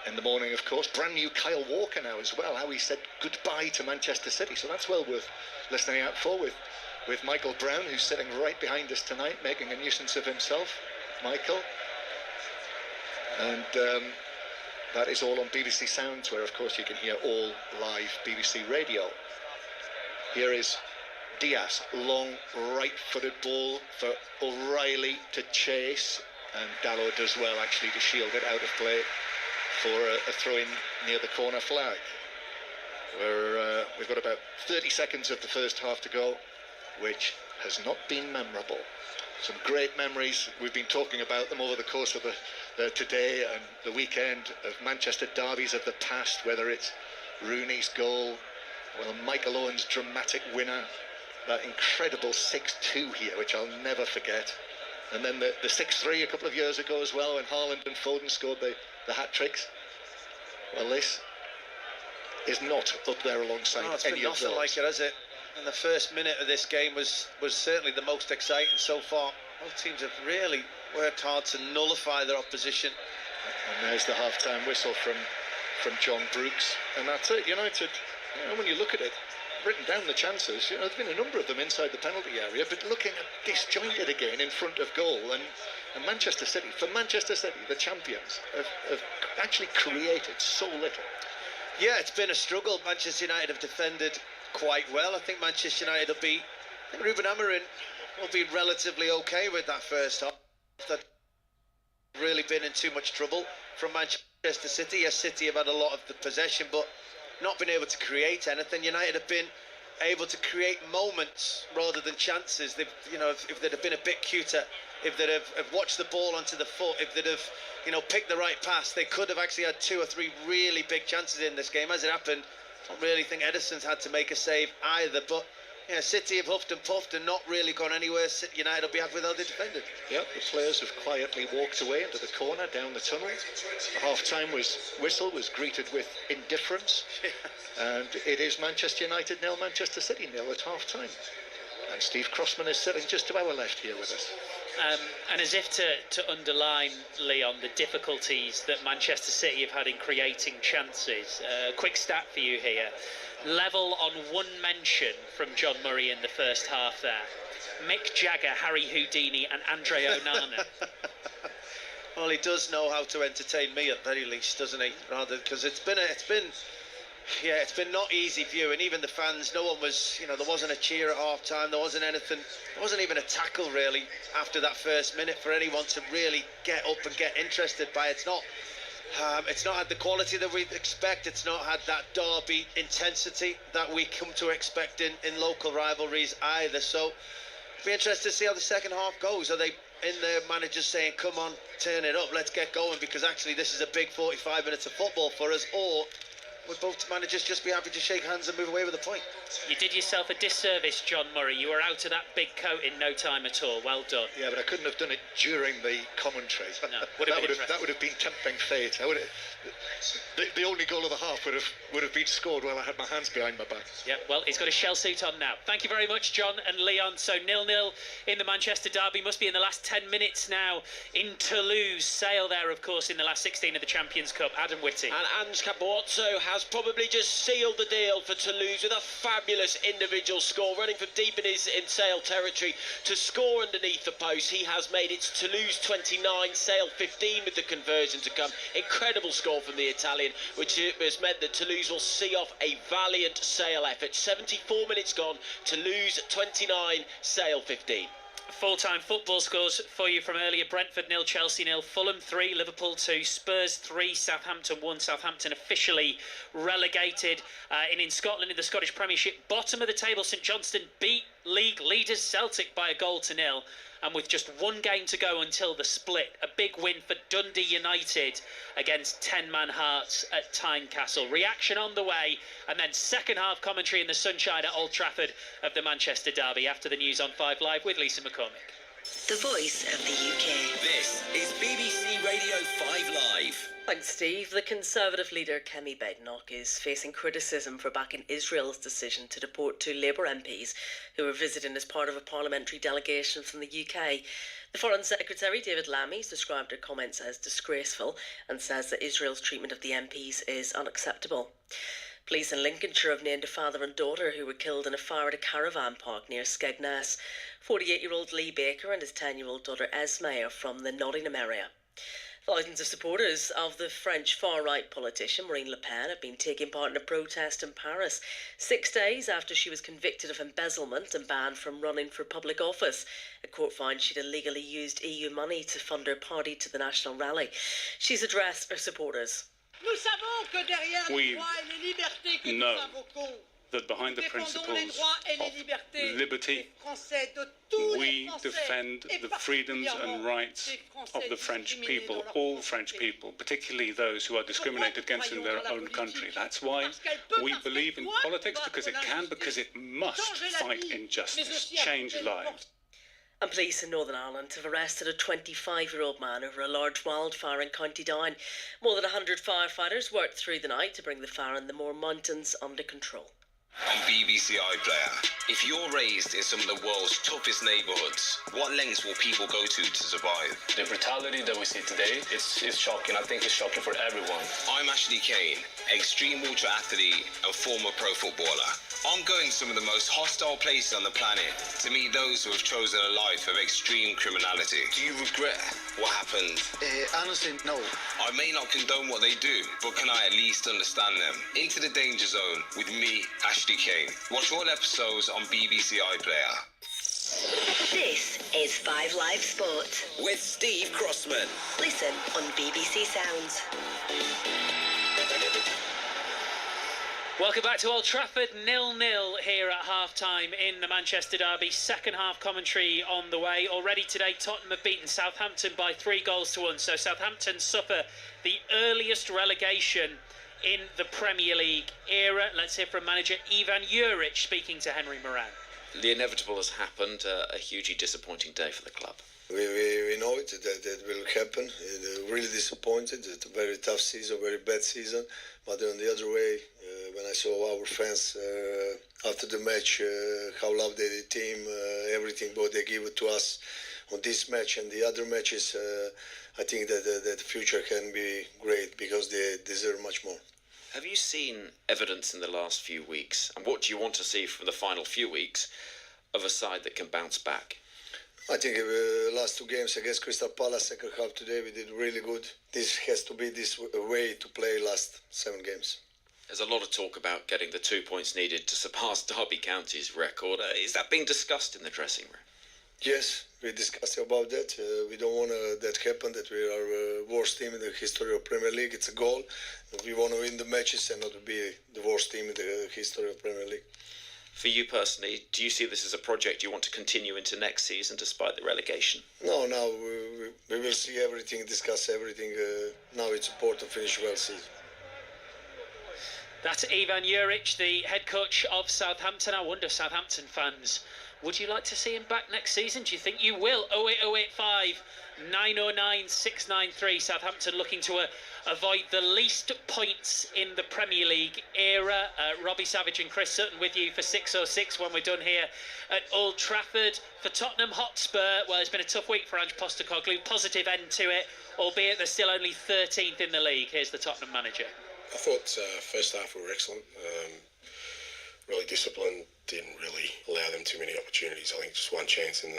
in the morning, of course, brand new Kyle Walker now as well, how he said goodbye to Manchester City. So that's well worth listening out for with Michael Brown, who's sitting right behind us tonight, making a nuisance of himself. Michael. And that is all on BBC Sounds, where of course you can hear all live BBC radio. Here is Diaz, long right-footed ball for O'Reilly to chase, and Dalot does well actually to shield it out of play for a throw-in near the corner flag. We've got about 30 seconds of the first half to go, which has not been memorable. Some great memories. We've been talking about them over the course of today and the weekend, of Manchester derbies of the past, whether it's Rooney's goal, well, Michael Owen's dramatic winner, that incredible 6-2 here, which I'll never forget, and then the 6-3 a couple of years ago as well, when Haaland and Foden scored the hat-tricks. Well, this is not up there alongside any of those. It's been nothing like it, has it? And the first minute of this game was certainly the most exciting so far. Both teams have really worked hard to nullify their opposition. And there's the half-time whistle from John Brooks, and that's it. United when you look at it, written down the chances, there's been a number of them inside the penalty area, but looking disjointed again in front of goal. And Manchester City, the champions, have actually created so little. Yeah, it's been a struggle. Manchester United have defended quite well. I think Manchester United will be... I think Ruben Amorim will be relatively okay with that first half. That really been in too much trouble from Manchester City. Yes, City have had a lot of the possession, but not been able to create anything. United have been able to create moments rather than chances. They've, if they'd have been a bit cuter, if they'd have watched the ball onto the foot, if they'd have, picked the right pass, they could have actually had 2 or 3 really big chances in this game. As it happened, I don't really think Edison's had to make a save either. But yeah, City have huffed and puffed and not really gone anywhere. United will be happy with how they defended. Yep, the players have quietly walked away into the corner, down the tunnel. The half-time whistle was greeted with indifference. And it is Manchester United 0, Manchester City 0 at half-time. And Steve Crossman is sitting just to our left here with us. And as if to underline, Leon, the difficulties that Manchester City have had in creating chances, quick stat for you here. Level on 1 mention from John Murray in the first half there. Mick Jagger, Harry Houdini and Andre Onana. Well, he does know how to entertain me at very least, doesn't he? Rather, because it's been not easy viewing. Even the fans, no one was, there wasn't a cheer at half time, there wasn't anything, there wasn't even a tackle really after that first minute for anyone to really get up and get interested by it. It's not had the quality that we expect. It's not had that derby intensity that we come to expect in local rivalries either. So it'll be interesting to see how the second half goes. Are they in there, managers saying, come on, turn it up, let's get going, because actually this is a big 45 minutes of football for us, or would both managers just be happy to shake hands and move away with a point? You did yourself a disservice, John Murray. You were out of that big coat in no time at all. Well done. Yeah, but I couldn't have done it during the commentary. No, that would have been tempting fate. The only goal of the half would have been scored while I had my hands behind my back. Yeah, well, he's got a shell suit on now. Thank you very much, John and Leon. So 0-0 in the Manchester derby. Must be in the last 10 minutes now in Toulouse. Sale there, of course, in the last 16 of the Champions Cup. Adam Whitty. And Ange Capuozzo has probably just sealed the deal for Toulouse with a fabulous individual score, running from deep in Sale territory to score underneath the post. He has made it Toulouse 29, Sale 15 with the conversion to come. Incredible score from the Italian, which has meant that Toulouse will see off a valiant Sale effort. 74 minutes gone, Toulouse 29, Sale 15. Full-time football scores for you from earlier. Brentford 0, Chelsea 0, Fulham 3, Liverpool 2, Spurs 3, Southampton 1. Southampton officially relegated. In Scotland, in the Scottish Premiership, bottom of the table, St Johnstone beat league leaders Celtic by 1-0. And with just 1 game to go until the split, a big win for Dundee United against 10-man Hearts at Tynecastle. Reaction on the way, and then second half commentary in the sunshine at Old Trafford of the Manchester derby after the news on 5 Live with Lisa McCormick. The voice of the UK. This is BBC Radio 5 Live. Thanks, Steve. The Conservative leader Kemi Badenoch is facing criticism for backing Israel's decision to deport 2 Labour MPs who were visiting as part of a parliamentary delegation from the UK. The Foreign Secretary, David Lammy, has described her comments as disgraceful and says that Israel's treatment of the MPs is unacceptable. Police in Lincolnshire have named a father and daughter who were killed in a fire at a caravan park near Skegness. 48-year-old Lee Baker and his 10-year-old daughter Esme are from the Nottingham area. Thousands of supporters of the French far-right politician Marine Le Pen have been taking part in a protest in Paris 6 days after she was convicted of embezzlement and banned from running for public office. A court found she'd illegally used EU money to fund her party to the national rally. She's addressed her supporters. We know that behind the principles of liberty, we defend the freedoms and rights of the French people, all French people, particularly those who are discriminated against in their own country. That's why we believe in politics, because it can, because it must fight injustice, change lives. And police in Northern Ireland have arrested a 25-year-old man over a large wildfire in County Down. More than 100 firefighters worked through the night to bring the fire in the Moor Mountains under control. On BBC iPlayer. If you're raised in some of the world's toughest neighbourhoods, what lengths will people go to survive? The brutality that we see today, it's shocking. I think it's shocking for everyone. I'm Ashley Kane, extreme ultra athlete and former pro footballer. I'm going to some of the most hostile places on the planet to meet those who have chosen a life of extreme criminality. Do you regret what happened? Honestly, no. I may not condone what they do, but can I at least understand them? Into the Danger Zone with me, Ashley Kane. Watch all episodes on BBC iPlayer. This is 5 Live Sport with Steve Crossman. Listen on BBC Sounds. Welcome back to Old Trafford, 0-0 here at half-time in the Manchester derby. Second half commentary on the way. Already today, Tottenham have beaten Southampton by 3-1. So Southampton suffer the earliest relegation in the Premier League era. Let's hear from manager Ivan Juric speaking to Henry Moran. The inevitable has happened, a hugely disappointing day for the club. We know it, that will happen. Really disappointed. It's a very tough season, very bad season. But on the other way, when I saw our fans after the match, how loved they the team, everything what they give it to us on this match and the other matches, I think that the future can be great because they deserve much more. Have you seen evidence in the last few weeks, and what do you want to see from the final few weeks, of a side that can bounce back? I think last 2 games against Crystal Palace, second half today, we did really good. This has to be this way to play last 7 games. There's a lot of talk about getting the 2 points needed to surpass Derby County's record. Is that being discussed in the dressing room? Yes, we discussed about that. We don't want that happen, that we are worst team in the history of Premier League. It's a goal. We want to win the matches and not be the worst team in the history of Premier League. For you personally, do you see this as a project you want to continue into next season despite the relegation? No, now we will see everything, discuss everything. Now it's important to finish well season. That's Ivan Juric, the head coach of Southampton. I wonder, Southampton fans, would you like to see him back next season? Do you think you will? 08085 909 693. Southampton looking to avoid the least points in the Premier League era. Robbie Savage and Chris Sutton with you for 6:06 when we're done here at Old Trafford. For Tottenham Hotspur, well, it's been a tough week for Ange Postecoglou. Positive end to it, albeit they're still only 13th in the league. Here's the Tottenham manager. I thought first half we were excellent. Really disciplined. Didn't really allow them too many opportunities. I think just one chance, and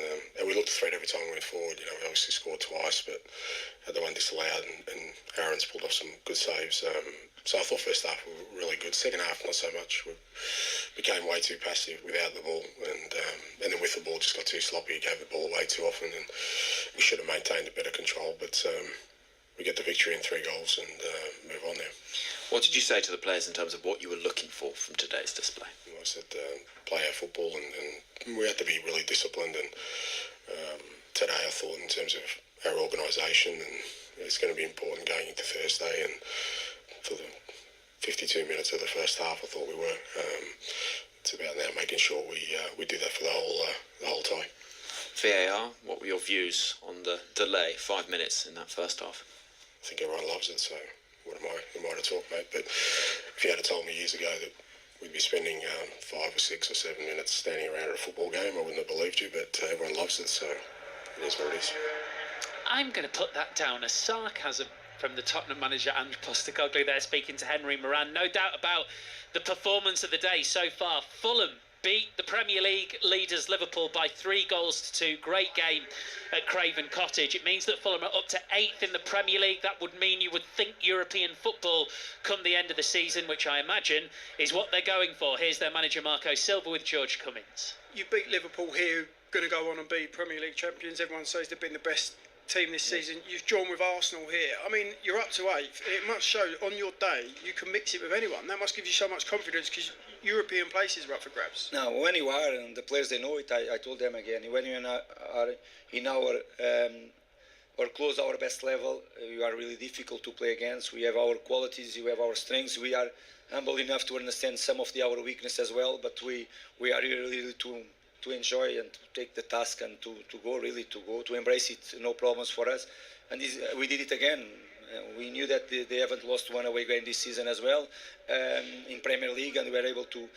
we looked the threat every time we went forward. You know, we obviously scored twice, but had the one disallowed, and Aaron's pulled off some good saves. So I thought first half we were really good. Second half, not so much. We became way too passive without the ball, and then with the ball, just got too sloppy. Gave the ball away too often, and we should have maintained a better control. But we get the victory in 3 goals and move on now. What did you say to the players in terms of what you were looking for from today's display? I said play our football, and we had to be really disciplined. And today I thought in terms of our organisation, and it's going to be important going into Thursday. And for the 52 minutes of the first half, I thought we were. It's about now making sure we do that for the whole tie. VAR, what were your views on the delay, 5 minutes in that first half? I think everyone loves it, so what am I to talk, mate? But if you had told me years ago that we'd be spending 5 or 6 or 7 minutes standing around at a football game, I wouldn't have believed you, but everyone loves it, so it is what it is. I'm going to put that down as sarcasm from the Tottenham manager Ange Postecoglou there speaking to Henry Moran. No doubt about the performance of the day so far. Fulham beat the Premier League leaders Liverpool by 3-2. Great game at Craven Cottage. It means that Fulham are up to 8th in the Premier League. That would mean you would think European football come the end of the season, which I imagine is what they're going for. Here's their manager Marco Silva with George Cummins. You beat Liverpool here, going to go on and be Premier League champions. Everyone says they've been the best team this season. You've drawn with Arsenal here. I mean, you're up to 8th. It must show on your day you can mix it with anyone. That must give you so much confidence because European places are up for grabs. No, when you are, and the players they know it, I told them again, when you are in our or close our best level, you are really difficult to play against. We have our qualities, we have our strengths. We are humble enough to understand some of our weakness as well, but we are really to enjoy and to take the task and to embrace it, no problems for us. And we did it again. We knew that they haven't lost one away game this season as well in Premier League, and we were able to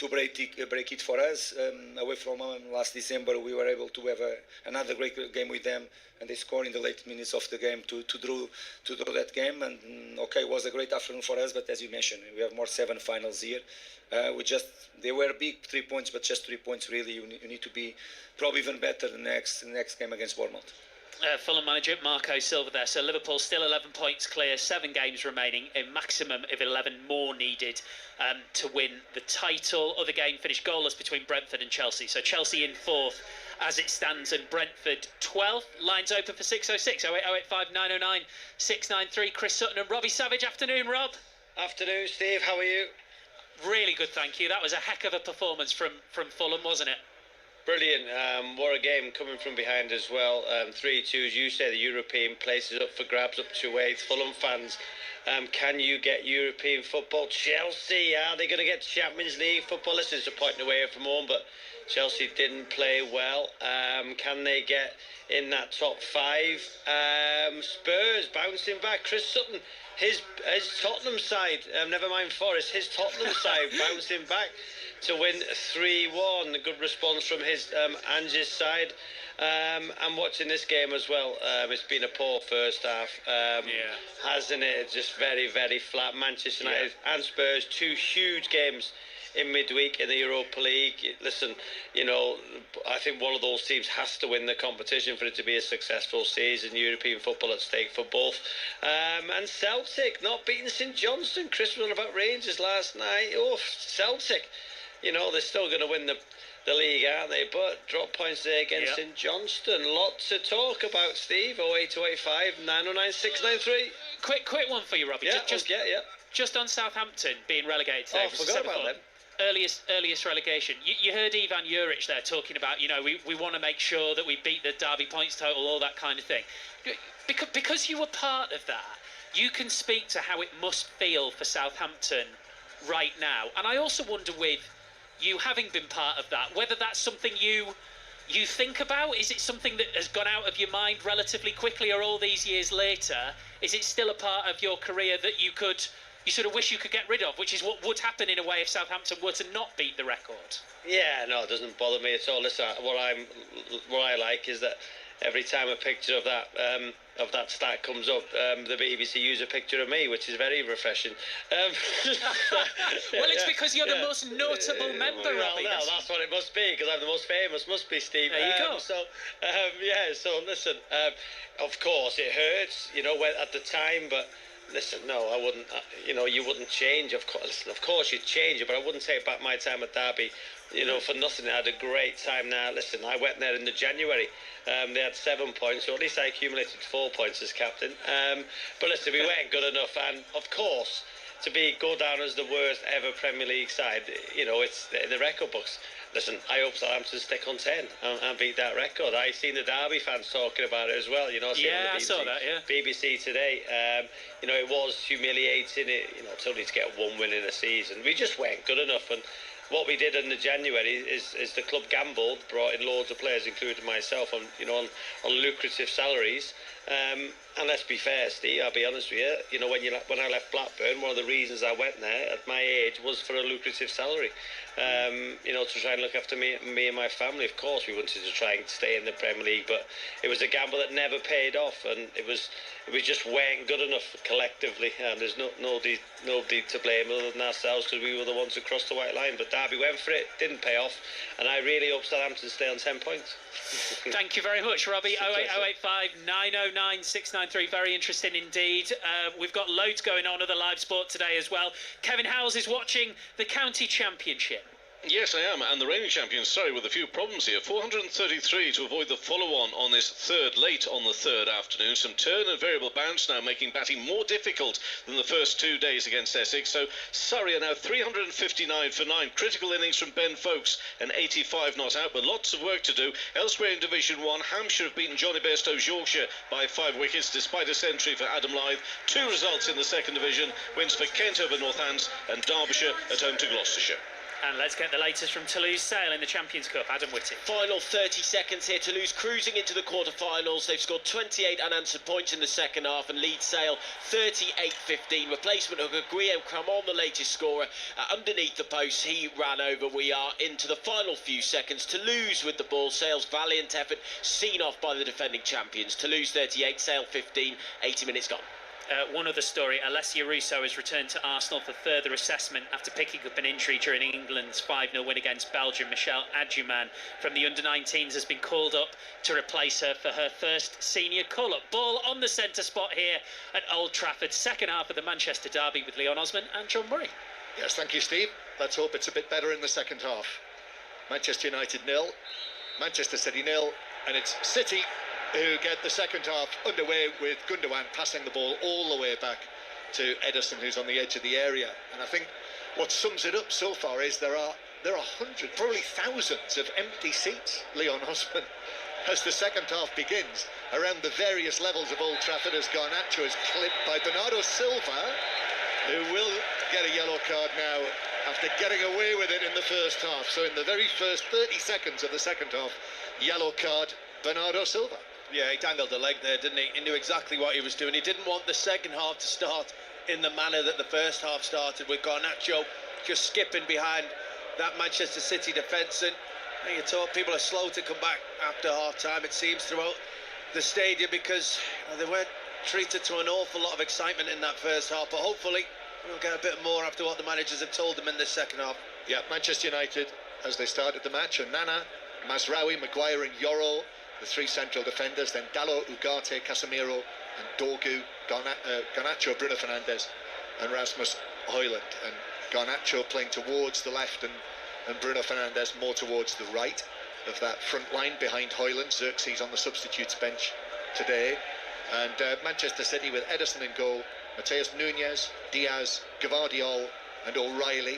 break it for us. Away from home last December, we were able to have another great game with them, and they scored in the late minutes of the game to draw that game. And okay, it was a great afternoon for us, but as you mentioned, we have more semi-finals here. They were big 3 points, but just 3 points really. You need to be probably even better the next game against Bournemouth. Fulham manager Marco Silva there. So Liverpool still 11 points clear, 7 games remaining, a maximum of 11 more needed to win the title. Other game finished goalless between Brentford and Chelsea. So Chelsea in 4th as it stands, and Brentford 12th. Lines open for 606 08 085 909 693. Chris Sutton and Robbie Savage. Afternoon, Rob. Afternoon, Steve. How are you? Really good, thank you. That was a heck of a performance from Fulham, wasn't it? Brilliant. What a game coming from behind as well. 3-2, as you say, the European places up for grabs up to 8th. Fulham fans, can you get European football? Chelsea, are they going to get Champions League football? Listen, it's a point away from home, but Chelsea didn't play well. Can they get in that top 5? Spurs bouncing back. Chris Sutton, his Tottenham side, never mind Forest, his Tottenham side bouncing back to win 3-1. A good response from his Ange's side. I'm watching this game as well. It's been a poor first half, hasn't it? It's just very, very flat. Manchester United and Spurs, 2 huge games in midweek in the Europa League. Listen, you know, I think one of those teams has to win the competition for it to be a successful season. European football at stake for both. And Celtic not beating St Johnstone. Chris was on about Rangers last night. Oh, Celtic. You know, they're still going to win the league, aren't they? But drop points there against St Johnstone. Lots to talk about, Steve. 08285 909 693. Quick one for you, Robbie. Just on Southampton being relegated today. Oh, I forgot about them. Earliest relegation. You heard Ivan Juric there talking about, you know, we want to make sure that we beat the Derby points total, all that kind of thing. Because you were part of that, you can speak to how it must feel for Southampton right now. And I also wonder, with you having been part of that, whether that's something you think about. Is it something that has gone out of your mind relatively quickly, or all these years later, is it still a part of your career that you sort of wish you could get rid of, which is what would happen in a way if Southampton were to not beat the record? Yeah, no, it doesn't bother me at all. Listen, what I like is that every time a picture of that stat comes up, the BBC use a picture of me, which is very refreshing. Well, it's because you're the most notable member, Robbie. Well, that's what it must be, because I'm the most famous, must be, Steve. There you go. So listen, of course it hurts, you know, at the time, but listen, no, I wouldn't, you wouldn't change, of course. Listen, of course you'd change it, but I wouldn't take back my time at Derby, you know, for nothing. I had a great time now. Listen, I went there in the January. They had 7 points, so at least I accumulated 4 points as captain. But listen, we weren't good enough, and of course, to go down as the worst ever Premier League side, you know, it's in the record books. Listen, I hope Southampton stick on 10 and beat that record. I seen the Derby fans talking about it as well, you know. I saw that, BBC today. You know, it was humiliating. You know, it's only to get 1 win in a season. We just weren't good enough, and what we did in the January is the club gambled, brought in loads of players, including myself, on lucrative salaries. And let's be fair, Steve, I'll be honest with you. You know, when I left Blackburn, one of the reasons I went there at my age was for a lucrative salary. You know, to try and look after me and my family. Of course, we wanted to try and stay in the Premier League, but it was a gamble that never paid off, and we just weren't good enough collectively. And there's nobody to blame other than ourselves, because we were the ones who crossed the white line. But Derby went for it, didn't pay off, and I really hope Southampton stay on 10 points. Thank you very much, Robbie. 08085 909 693. Very interesting indeed. We've got loads going on other live sport today as well. Kevin Howells is watching the County Championship. Yes, I am, and the reigning champions, with a few problems here. 433 to avoid the follow-on on this late on the third afternoon. Some turn and variable bounce now making batting more difficult than the first 2 days against Essex. So Surrey are now 359 for 9. Critical innings from Ben Folkes, and 85 not out, but lots of work to do. Elsewhere in Division 1, Hampshire have beaten Johnny Bairstow's Yorkshire by 5 wickets, despite a century for Adam Lyth. 2 results in the second division, wins for Kent over Northants, and Derbyshire at home to Gloucestershire. And let's get the latest from Toulouse Sale in the Champions Cup. Adam Whitty. Final 30 seconds here. Toulouse cruising into the quarter-finals. They've scored 28 unanswered points in the second half and lead Sale 38-15. Replacement hooker Guillaume Cramon, the latest scorer, underneath the post. He ran over. We are into the final few seconds. Toulouse with the ball. Sale's valiant effort seen off by the defending champions. Toulouse 38, Sale 15. 80 minutes gone. One other story, Alessia Russo has returned to Arsenal for further assessment after picking up an injury during England's 5-0 win against Belgium. Michelle Adjuman from the under-19s has been called up to replace her for her first senior call-up. Ball on the centre spot here at Old Trafford. Second half of the Manchester derby with Leon Osman and John Murray. Yes, thank you, Steve. Let's hope it's a bit better in the second half. Manchester United 0, Manchester City 0, and it's City who get the second half underway with Gundogan passing the ball all the way back to Ederson, who's on the edge of the area. And I think what sums it up so far is there are hundreds, probably thousands of empty seats, Leon Osman, as the second half begins around the various levels of Old Trafford, as Garnacho is clipped by Bernardo Silva, who will get a yellow card now after getting away with it in the first half. So in the very first 30 seconds of the second half, yellow card, Bernardo Silva. Yeah, he dangled a leg there, didn't he? He knew exactly what he was doing. He didn't want the second half to start in the manner that the first half started, with Garnacho just skipping behind that Manchester City defence. And you thought people are slow to come back after half-time, it seems, throughout the stadium, because they weren't treated to an awful lot of excitement in that first half. But hopefully we'll get a bit more after what the managers have told them in this second half. Yeah, Manchester United, as they started the match, and Nana, Mazraoui, Maguire and Yoro, the three central defenders, then Dalot, Ugarte, Casemiro and Dorgu, Garnacho, Bruno Fernandes and Rasmus Højlund. And Garnacho playing towards the left and Bruno Fernandes more towards the right of that front line behind Højlund. Xerxes on the substitutes bench today. And Manchester City with Ederson in goal, Mateus Nunes, Diaz, Gvardiol and O'Reilly,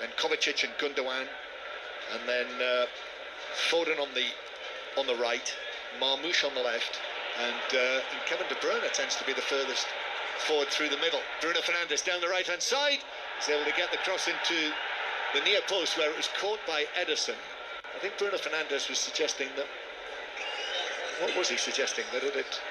then Kovacic and Gundogan, and then Foden on the right, Marmoush on the left, and Kevin De Bruyne tends to be the furthest forward through the middle. Bruno Fernandes down the right-hand side, is able to get the cross into the near post where it was caught by Ederson. I think Bruno Fernandes was suggesting that... What was he suggesting? That it...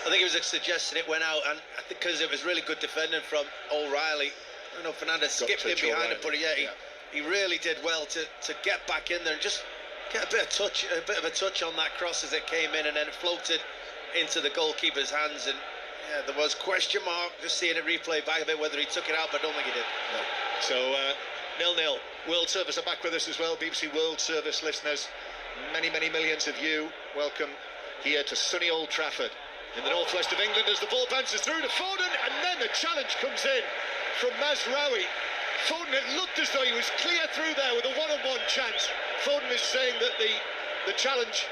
I think he was suggesting it went out, and because it was really good defending from O'Reilly. I know Fernandes skipped in behind him, but he really did well to get back in there and just get a bit of a touch on that cross as it came in, and then it floated into the goalkeeper's hands. And yeah, there was question mark, just seeing it replay back a bit, whether he took it out, but I don't think he did. No. So 0-0. World Service are back with us as well. BBC World Service listeners, many millions of you, welcome here to sunny Old Trafford in the northwest of England, as the ball bounces through to Foden, and then the challenge comes in from Mazraoui. Foden, it looked as though he was clear through there with a one-on-one chance. Foden is saying that the challenge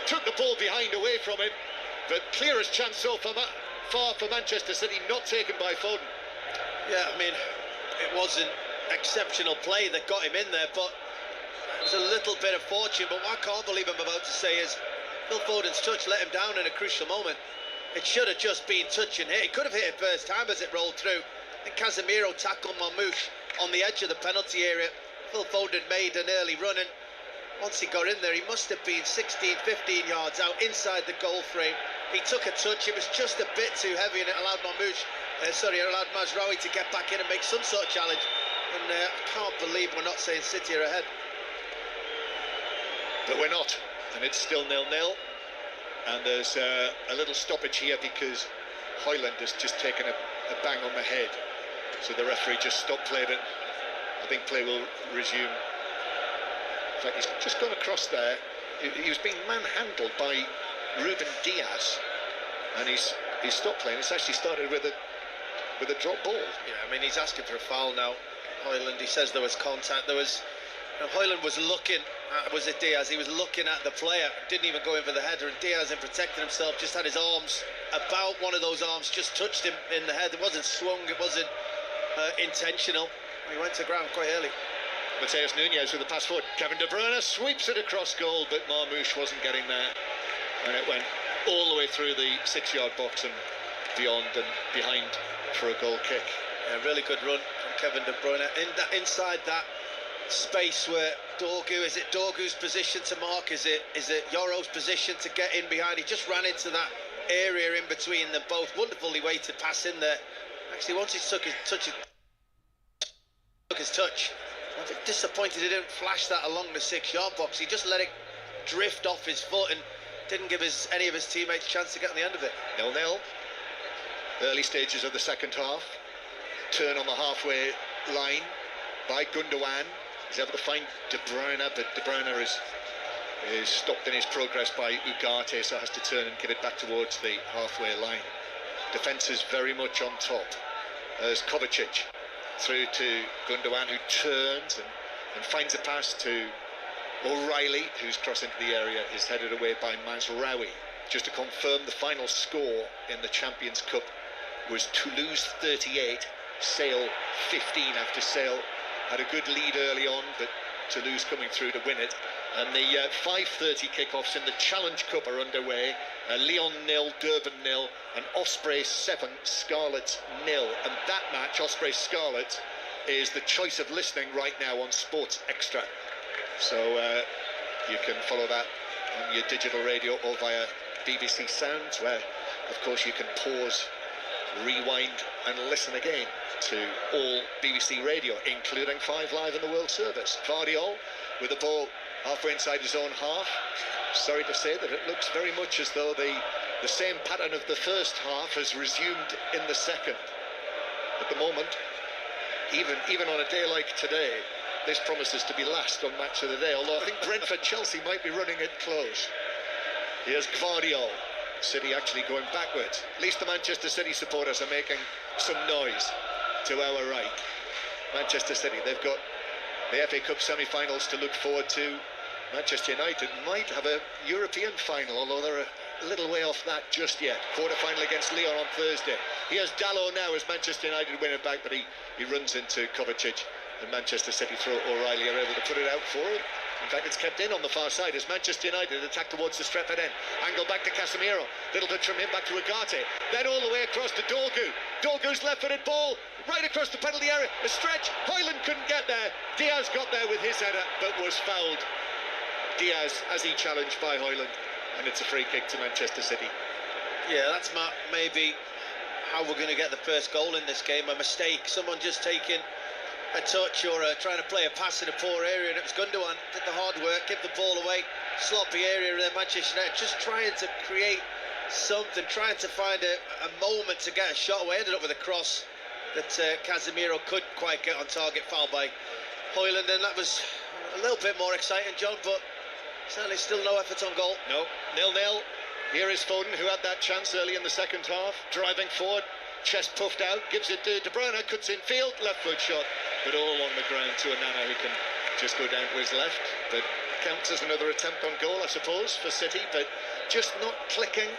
took the ball behind away from him, but clearest chance so far for Manchester City, not taken by Foden. Yeah, I mean, it wasn't exceptional play that got him in there, but it was a little bit of fortune. But what I can't believe I'm about to say is Phil Foden's touch let him down in a crucial moment. It should have just been touch and hit. He could have hit it first time as it rolled through. And Casemiro tackled Marmoush on the edge of the penalty area. Phil Foden made an early run, and once he got in there, he must have been 16, 15 yards out inside the goal frame. He took a touch. It was just a bit too heavy, and it allowed allowed Mazraoui to get back in and make some sort of challenge. And I can't believe we're not saying City are ahead. But we're not, and it's still 0-0. And there's a little stoppage here because Højlund has just taken a bang on the head. So the referee just stopped play, but I think play will resume. In fact, he's just gone across there. He was being manhandled by Ruben Diaz, and he's stopped playing. It's actually started with a drop ball. Yeah, I mean, he's asking for a foul now. Højlund, he says there was contact. Højlund was looking at, was it Diaz? He was looking at the player, didn't even go in for the header, and Diaz, in protecting himself, just had his arms about one of those arms, just touched him in the head. It wasn't swung, it wasn't intentional. He went to ground quite early. Mateus Nunes with the pass forward. Kevin De Bruyne sweeps it across goal, but Marmoush wasn't getting there, and it went all the way through the 6-yard box and beyond and behind for a goal kick. A really good run from Kevin De Bruyne. Inside that space where is it Dorgu's position to mark? Is it Yoro's position to get in behind? He just ran into that area in between them both. Wonderfully weighted pass in there. Actually, once he took his touch, I'm a bit disappointed he didn't flash that along the 6-yard box. He just let it drift off his foot and didn't give any of his teammates a chance to get on the end of it. 0-0. Early stages of the second half. Turn on the halfway line by Gundogan. He's able to find De Bruyne, but De Bruyne is stopped in his progress by Ugarte, so has to turn and give it back towards the halfway line. Defence is very much on top. There's Kovacic through to Gundogan, who turns and finds a pass to O'Reilly, whose cross into the area is headed away by Mazraoui. Just to confirm, the final score in the Champions Cup was Toulouse 38, Sale 15, after Sale had a good lead early on, but Toulouse coming through to win it. And the 5:30 kickoffs in the Challenge Cup are underway. Lyon 0, Durban 0, and Osprey 7, Scarlets 0. And that match, Osprey Scarlets, is the choice of listening right now on Sports Extra. So you can follow that on your digital radio or via BBC Sounds, where of course you can pause, rewind and listen again to all BBC radio, including 5 Live in the World Service. Guardiola with the ball halfway inside his own half. Sorry to say that it looks very much as though the same pattern of the first half has resumed in the second. At the moment, even on a day like today, this promises to be last on Match of the Day, although I think Brentford-Chelsea might be running it close. Here's Guardiola. City actually going backwards. At least the Manchester City supporters are making some noise to our right. Manchester City, they've got the FA Cup semi-finals to look forward to. Manchester United might have a European final, although they're a little way off that just yet. Quarter-final against Lyon on Thursday. Here's Dalot now as Manchester United win it back, but he runs into Kovacic, and Manchester City through O'Reilly are able to put it out for him. In fact, it's kept in on the far side as Manchester United attack towards the Stretford end. Angle back to Casemiro. Littleton from him back to Ugarte. Then all the way across to Dorgu. Dorgu's left-footed ball right across the penalty area. A stretch. Highland couldn't get there. Diaz got there with his header, but was fouled. Diaz as he challenged by Highland, and it's a free kick to Manchester City. Yeah, that's maybe how we're going to get the first goal in this game. A mistake. Someone just taking a touch or trying to play a pass in a poor area, and it was Gundogan did the hard work, give the ball away, sloppy area there. Manchester United just trying to create something, trying to find a moment to get a shot away. Ended up with a cross that Casemiro couldn't quite get on target, foul by Hoyland, and that was a little bit more exciting, John, but certainly still no effort on goal. No, 0-0. Here is Foden, who had that chance early in the second half, driving forward, chest puffed out, gives it to De Bruyne, cuts in field, left foot shot, but all on the ground to Onana, who can just go down to his left. But counts as another attempt on goal, I suppose, for City, but just not clicking.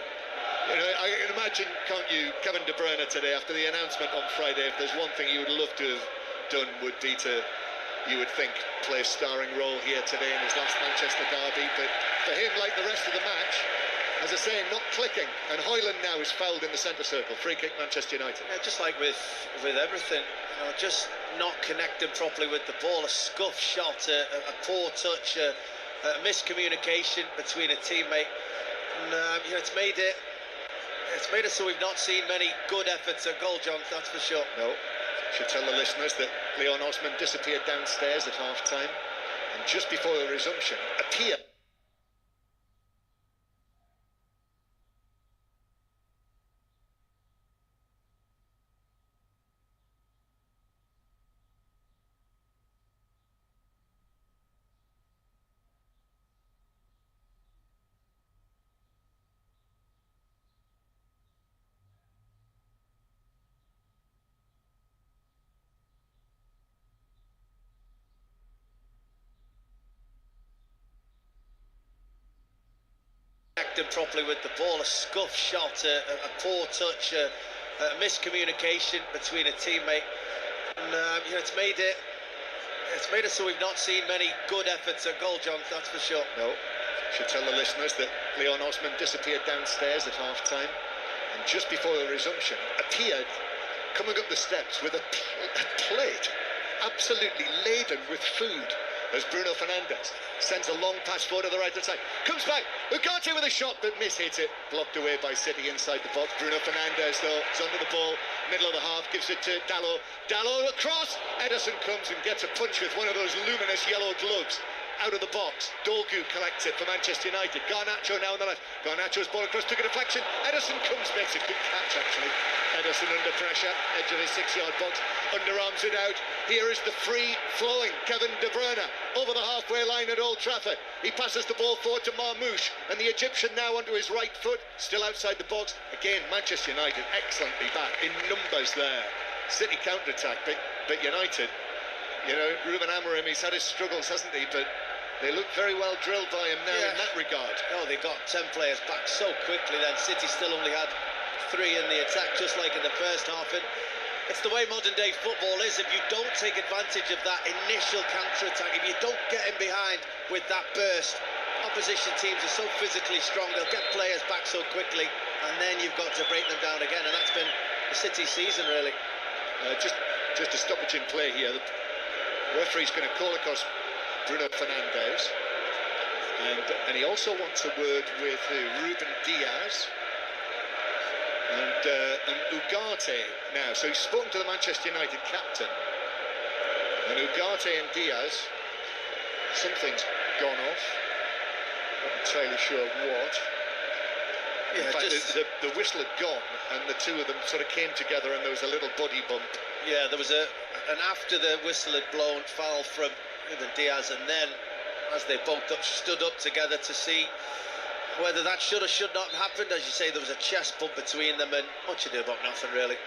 You know, I can imagine, can't you, Kevin De Bruyne today, after the announcement on Friday, if there's one thing you would love to have done, would be to, you would think, play a starring role here today in his last Manchester derby. But for him, like the rest of the match, as I say, not clicking. And Hoyland now is fouled in the centre circle. Free kick, Manchester United. Yeah, just like with everything, you know, just not connecting properly with the ball. A scuff shot, a poor touch, a miscommunication between a teammate, and you know, it's made it so we've not seen many good efforts at goal, John. That's for sure. No. Should tell the listeners that Leon Osman disappeared downstairs at half-time, and just before the resumption appeared. Properly with the ball, a scuff shot, a poor touch, a miscommunication between a teammate, and you know, it's made it so we've not seen many good efforts at goal, John. That's for sure. No. Should tell the listeners that Leon Osman disappeared downstairs at half-time, and just before the resumption appeared coming up the steps with a plate absolutely laden with food as Bruno Fernandes sends a long pass forward to the right-hand side. Comes back, Ugarte with a shot, but mishits it. Blocked away by City inside the box. Bruno Fernandes, though, is under the ball, middle of the half, gives it to Dalot. Dalot across. Ederson comes and gets a punch with one of those luminous yellow gloves. Out of the box, Dorgu collects it for Manchester United. Garnacho now on the left. Garnacho's ball across, took a deflection. Ederson comes, makes a good catch actually. Ederson under pressure, edge of his 6-yard box, underarms it out. Here is the free-flowing Kevin De Bruyne over the halfway line at Old Trafford. He passes the ball forward to Marmoush, and the Egyptian now onto his right foot, still outside the box. Again, Manchester United excellently back in numbers there. City counter-attack, but United, you know, Ruben Amorim, he's had his struggles, hasn't he? But they look very well drilled by him now in that regard. Oh, they got 10 players back so quickly then. City still only had 3 in the attack, just like in the first half. And it's the way modern day football is. If you don't take advantage of that initial counter-attack, if you don't get in behind with that burst, opposition teams are so physically strong, they'll get players back so quickly, and then you've got to break them down again. And that's been the City season, really. Just a stoppage in play here. The referee's going to call across Bruno Fernandes, and he also wants a word with Ruben Diaz and Ugarte now. So he's spoken to the Manchester United captain, and Ugarte and Diaz, something's gone off. Not entirely sure what. Yeah, in fact, the whistle had gone, and the two of them sort of came together, and there was a little body bump. Yeah, there was an after the whistle had blown foul from Ruben Diaz, and then as they both stood up together to see whether that should or should not have happened. As you say, there was a chest bump between them, and much ado about nothing really.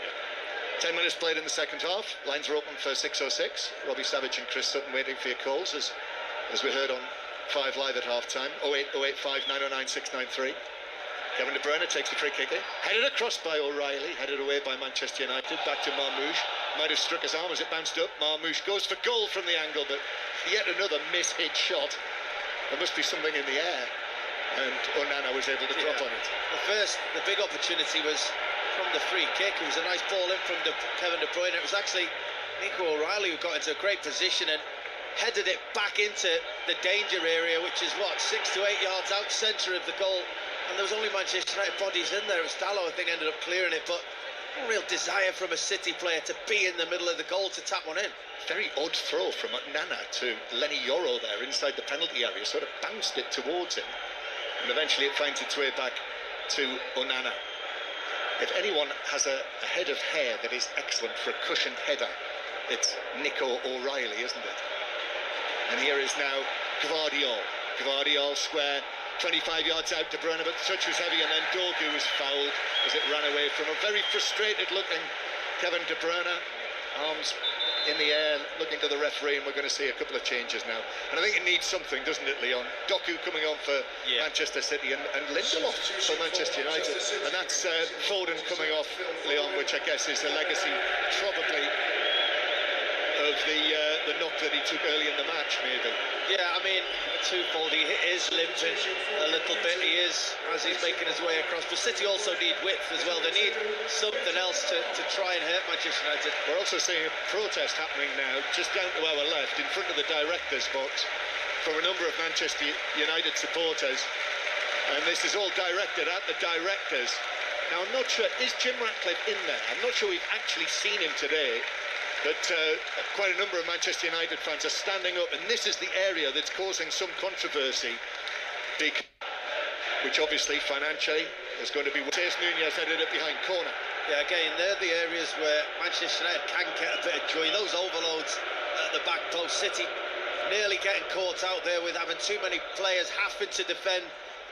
10 minutes played in the second half. Lines are open for 6:06. Robbie Savage and Chris Sutton waiting for your calls, as we heard on 5 Live at half time. 08085 909 693. Kevin De Bruyne takes the free kick in. Headed across by O'Reilly, headed away by Manchester United. Back to Marmoush. Might have struck his arm as it bounced up. Marmoush goes for goal from the angle, but yet another miss-hit shot. There must be something in the air, and Onana was able to drop on it. The big opportunity was from the free kick. It was a nice ball in from Kevin De Bruyne. It was actually Nico O'Reilly who got into a great position and headed it back into the danger area, which is 6 to 8 yards out centre of the goal. And there was only Manchester United bodies in there. It was Dalot, I think, ended up clearing it, but no real desire from a City player to be in the middle of the goal to tap one in. Very odd throw from Nana to Lenny Yoro there inside the penalty area, sort of bounced it towards him, and eventually it finds its way back to Onana. If anyone has a head of hair that is excellent for a cushioned header, it's Nico O'Reilly, isn't it? And here is now Gvardiol square, 25 yards out to Bruyne, but the touch was heavy, and then Dorgu was fouled as it ran away from a very frustrated looking Kevin De Bruyne, arms in the air, looking to the referee, and we're going to see a couple of changes now. And I think it needs something, doesn't it, Leon? Doku coming on for Manchester City, and Lindelof for Manchester United. And that's Foden coming off, Leon, which I guess is a legacy, probably, of the knock that he took early in the match, maybe. Yeah, I mean, twofold. He is limping a little bit. He is, as he's making his way across. But City also need width as well. They need something else to try and hurt Manchester United. We're also seeing a protest happening now, just down to our left, in front of the director's box, from a number of Manchester United supporters. And this is all directed at the directors. Now, I'm not sure, is Jim Ratcliffe in there? I'm not sure we've actually seen him today. But quite a number of Manchester United fans are standing up, and this is the area that's causing some controversy, which obviously financially is going to be. Mateus Nunes headed it behind corner. Yeah, again, they're the areas where Manchester United can get a bit of joy. Those overloads at the back post, City nearly getting caught out there with having too many players having to defend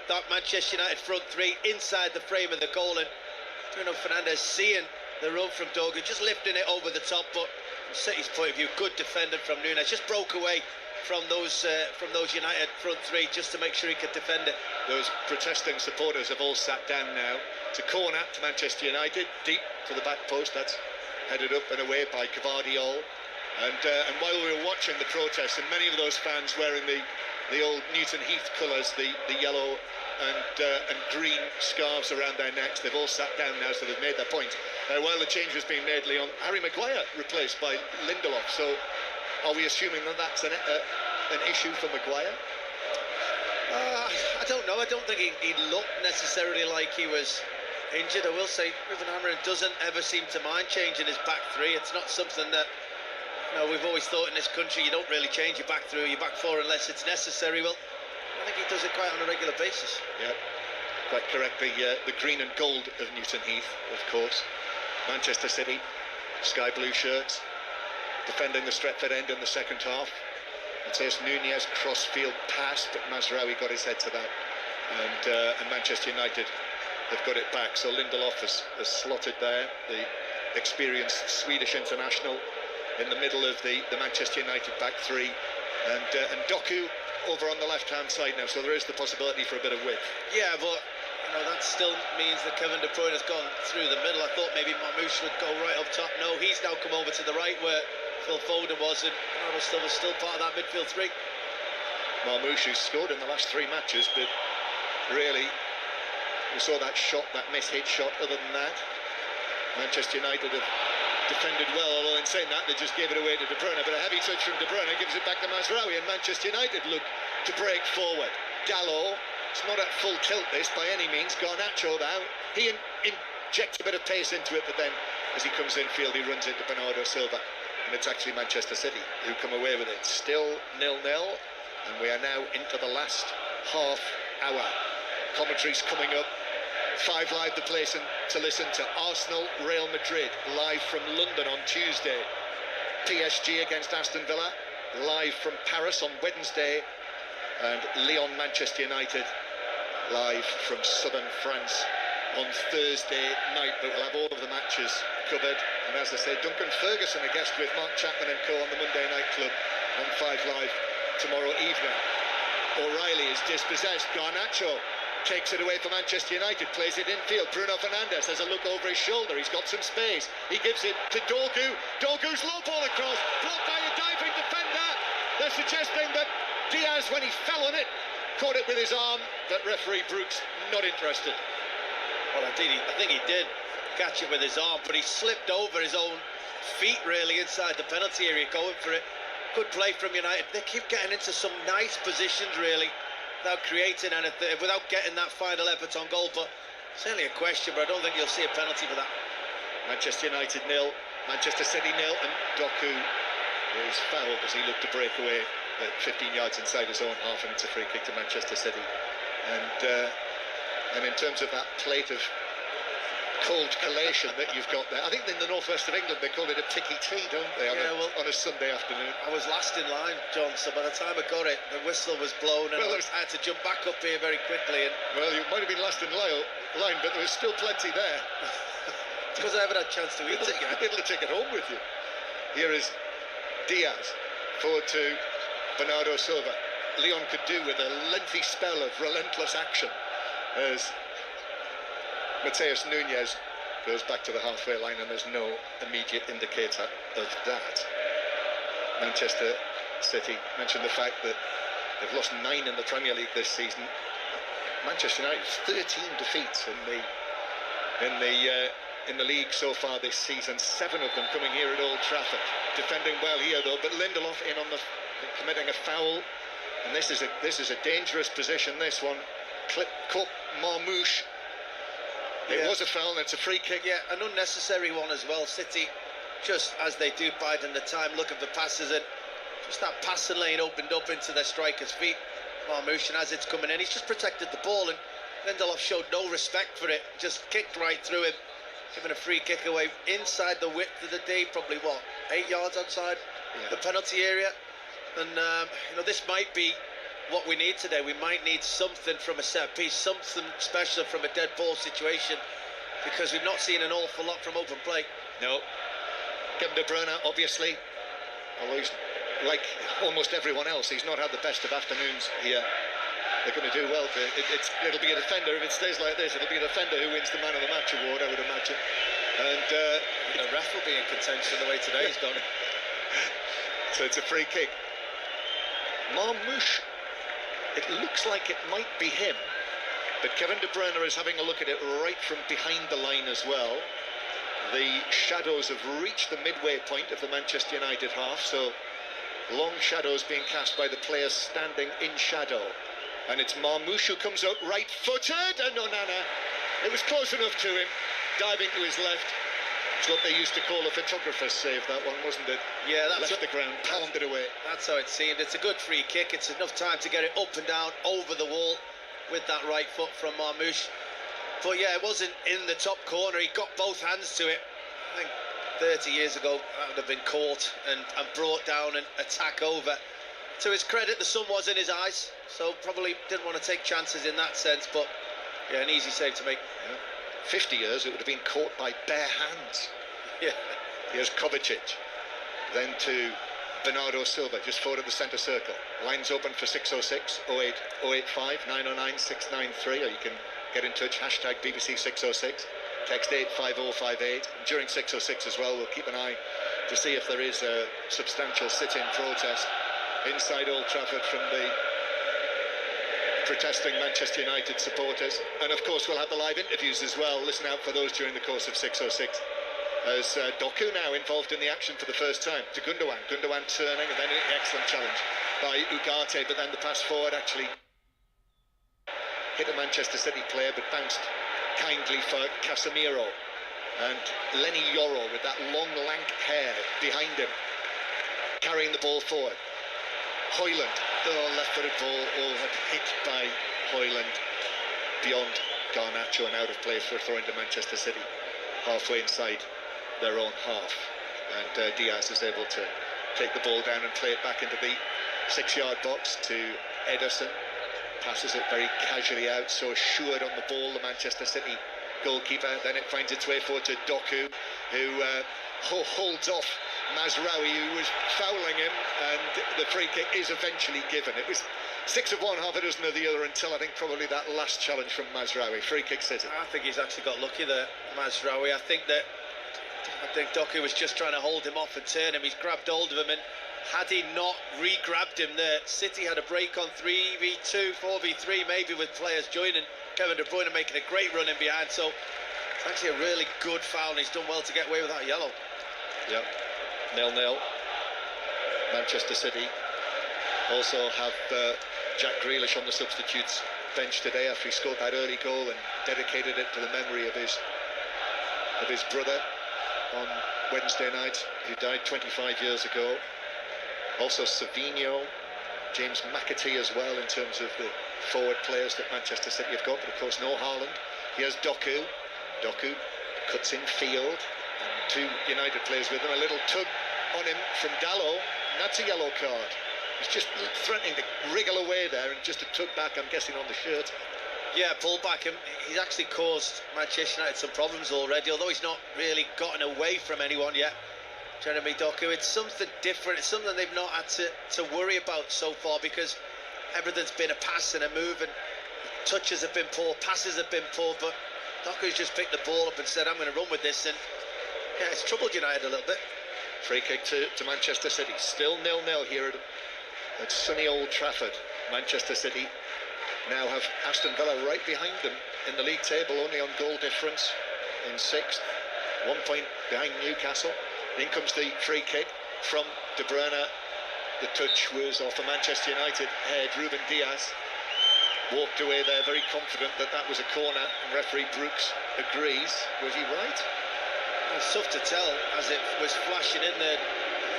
that Manchester United front three inside the frame of the goal, and Bruno Fernandes seeing the run from Dorgu, just lifting it over the top, but from City's point of view, good defending from Nunes, just broke away from those United front three just to make sure he could defend it. Those protesting supporters have all sat down now. To corner to Manchester United, deep to the back post. That's headed up and away by Gvardiol. And while we were watching the protests, and many of those fans wearing the old Newton Heath colours, the yellow and green scarves around their necks, they've all sat down now, so they've made their point. While the change was being made, Leon, Harry Maguire replaced by Lindelof. So are we assuming that that's an issue for Maguire? I don't know. I don't think he looked necessarily like he was injured. I will say Ruben Amorim doesn't ever seem to mind changing his back three. It's not something that, you know, we've always thought in this country you don't really change your back three or your back four unless it's necessary. Well, I think he does it quite on a regular basis. Yeah, quite correct. The green and gold of Newton Heath, of course. Manchester City, sky blue shirts, defending the Stretford end in the second half. Matheus Nunes cross-field pass, but Mazraoui got his head to that, and Manchester United have got it back. So Lindelof has slotted there, the experienced Swedish international, in the middle of the Manchester United back three, and Doku over on the left-hand side now. So there is the possibility for a bit of width. Yeah, but you know that still means that Kevin De Bruyne has gone through the middle. I thought maybe Marmoush would go right up top. No, he's now come over to the right where Phil Foden was, and Bernardo Silva's still part of that midfield three. Marmoush, who's scored in the last 3 matches, but really, we saw that shot, that mishit shot. Other than that, Manchester United have defended well, although in saying that, they just gave it away to De Bruyne. But a heavy touch from De Bruyne gives it back to Mazraoui, and Manchester United look to break forward. Dalot, it's not at full tilt this by any means. Garnacho now, he injects a bit of pace into it, but then as he comes infield, he runs into Bernardo Silva. And it's actually Manchester City who come away with it. Still 0-0, and we are now into the last half hour. Commentary's coming up. 5 Live, the place to listen to. Arsenal, Real Madrid, live from London on Tuesday. PSG against Aston Villa, live from Paris on Wednesday. And Lyon, Manchester United, live from southern France on Thursday night. But we'll have all of the matches covered. And as I say, Duncan Ferguson, a guest with Mark Chapman and co on the Monday Night Club on 5 Live tomorrow evening. O'Reilly is dispossessed. Garnacho takes it away for Manchester United, plays it infield. Bruno Fernandes has a look over his shoulder. He's got some space. He gives it to Dogu. Dogu's low ball across, blocked by a diving defender. They're suggesting that Diaz, when he fell on it, caught it with his arm, but referee Brooks not interested. Well, I think he did catch it with his arm, but he slipped over his own feet really inside the penalty area going for it. Good play from United. They keep getting into some nice positions really without creating anything, without getting that final effort on goal, but certainly a question, but I don't think you'll see a penalty for that. Manchester United 0, Manchester City 0, and Doku is fouled as he looked to break away at 15 yards inside his own half, and it's a free kick to Manchester City. And in terms of that plate of cold collation that you've got there, I think in the northwest of England they call it a picky tea, don't they, on a Sunday afternoon? I was last in line, John, so by the time I got it, the whistle was blown, and I had to jump back up here very quickly. And well, you might have been last in line, but there was still plenty there. It's because I haven't had a chance to eat it yet. You'll be able to take it home with you. Here is Diaz, forward to Bernardo Silva. Leon could do with a lengthy spell of relentless action as Matheus Nunes goes back to the halfway line, and there's no immediate indicator of that. Manchester City mentioned the fact that they've lost 9 in the Premier League this season. Manchester United 13 defeats in the league so far this season, 7 of them coming here at Old Trafford. Defending well here though, but Lindelof in on committing a foul, and this is a dangerous position. This one, caught Marmoush. It was a foul, and it's a free kick. Yeah, an unnecessary one as well. City, just as they do, biding the time, looking for passes, and just that passing lane opened up into their striker's feet. Marmoush, and as it's coming in, he's just protected the ball, and Lindelof showed no respect for it. Just kicked right through him, giving a free kick away inside the width of the D, probably 8 yards outside the penalty area. And this might be what we need today. We might need something from a set piece, something special from a dead ball situation, because we've not seen an awful lot from open play. No. Kevin De Bruyne, obviously, although he's like almost everyone else, he's not had the best of afternoons here. They're going to do well. It'll be a defender, if it stays like this, it'll be a defender who wins the Man of the Match award, I would imagine. And the ref will be in contention the way today's gone. So it's a free kick. Marmoush, it looks like it might be him, but Kevin De Bruyne is having a look at it right from behind the line as well. The shadows have reached the midway point of the Manchester United half, so long shadows being cast by the players standing in shadow. And it's Marmoush who comes out right-footed, and Onana. It was close enough to him, diving to his left. It's what they used to call a photographer's save, that one, wasn't it? Yeah, that's left the ground, palmed it away. That's how it seemed. It's a good free kick. It's enough time to get it up and down over the wall with that right foot from Marmoush. But yeah, it wasn't in the top corner. He got both hands to it. I think 30 years ago, that would have been caught and brought down and attack over. To his credit, the sun was in his eyes, so probably didn't want to take chances in that sense, but yeah, an easy save to make. Yeah. 50 years, it would have been caught by bare hands. Yeah. Here's Kovacic. Then to Bernardo Silva, just forward of the centre circle. Lines open for 606 08 085 909 693, or you can get in touch, hashtag BBC 606. Text 85058. During 606 as well, we'll keep an eye to see if there is a substantial sit-in protest inside Old Trafford from the protesting Manchester United supporters. And of course we'll have the live interviews as well. Listen out for those during the course of 606. As Doku now involved in the action for the first time to Gundogan. Gundogan turning, and then an excellent challenge by Ugarte, but then the pass forward actually hit a Manchester City player but bounced kindly for Casemiro. And Lenny Yoro with that long lank hair behind him carrying the ball forward. Højlund, left-footed ball, hit by Højlund beyond Garnacho and out of place for a throw into Manchester City halfway inside their own half, and Diaz is able to take the ball down and play it back into the 6-yard box to Ederson. Passes it very casually out, so assured on the ball, the Manchester City goalkeeper. Then it finds its way forward to Doku, who holds off Mazraoui, who was fouling him, and the free kick is eventually given. It was 6 of one, half a dozen of the other, until I think probably that last challenge from Mazraoui. Free kick City. I think he's actually got lucky there, Mazraoui. I think Doku was just trying to hold him off and turn him. He's grabbed hold of him, and had he not re-grabbed him there, City had a break on 3v2, 4v3 maybe, with players joining. Kevin De Bruyne making a great run in behind, so it's actually a really good foul, and he's done well to get away with that yellow. Yep. 0-0. Manchester City also have Jack Grealish on the substitutes bench today after he scored that early goal and dedicated it to the memory of his brother on Wednesday night, who died 25 years ago. Also Savinho, James McAtee as well, in terms of the forward players that Manchester City have got, but of course no Haaland. Here's Doku. Doku cuts in field, and 2 United players with him. A little tug on him from Dalot, and that's a yellow card. He's just threatening to wriggle away there, and just a tug back, I'm guessing, on the shirt. Yeah, pull back him. He's actually caused Manchester United some problems already, although he's not really gotten away from anyone yet. Jeremy Doku, it's something different. It's something they've not had to worry about so far, because everything's been a pass and a move, and touches have been poor, passes have been poor, but Doku's just picked the ball up and said, I'm going to run with this, and yeah, it's troubled United a little bit. Free kick to Manchester City. Still 0-0 here at sunny Old Trafford. Manchester City now have Aston Villa right behind them in the league table, only on goal difference in 6th. 1 point behind Newcastle. In comes the free kick from De Bruyne. The touch was off a Manchester United head. Ruben Diaz walked away there very confident that that was a corner, and referee Brooks agrees. Was he right? It's tough to tell, as it was flashing in there.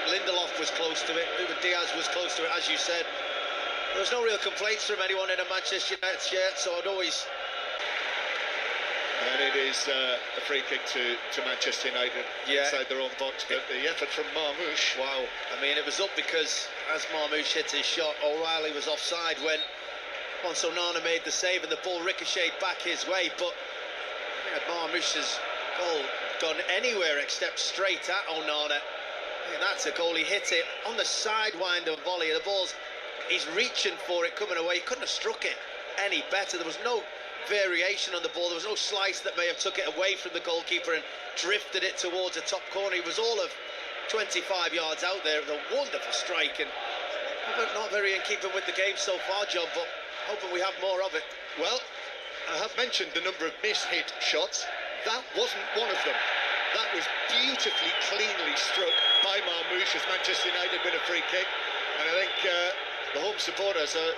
Lindelof was close to it, Ruben Diaz was close to it, as you said. There was no real complaints from anyone in a Manchester United shirt, so I'd always... And it is a free kick to Manchester United inside their own box, but the effort from Marmoush. Wow, I mean, it was up because as Marmoush hit his shot, O'Reilly was offside when once Onana made the save and the ball ricocheted back his way, but Marmoush's goal gone anywhere except straight at Onana. And that's a goal. He hit it on the sidewinder volley. The ball's, he's reaching for it, coming away. He couldn't have struck it any better. There was no variation on the ball. There was no slice that may have took it away from the goalkeeper and drifted it towards the top corner. He was all of 25 yards out there. It was a wonderful strike, and not very in keeping with the game so far, John, but hoping we have more of it. Well, I have mentioned the number of mishit shots. That wasn't one of them. That was beautifully, cleanly struck by Marmoush as Manchester United win a free kick. And I think the home supporters are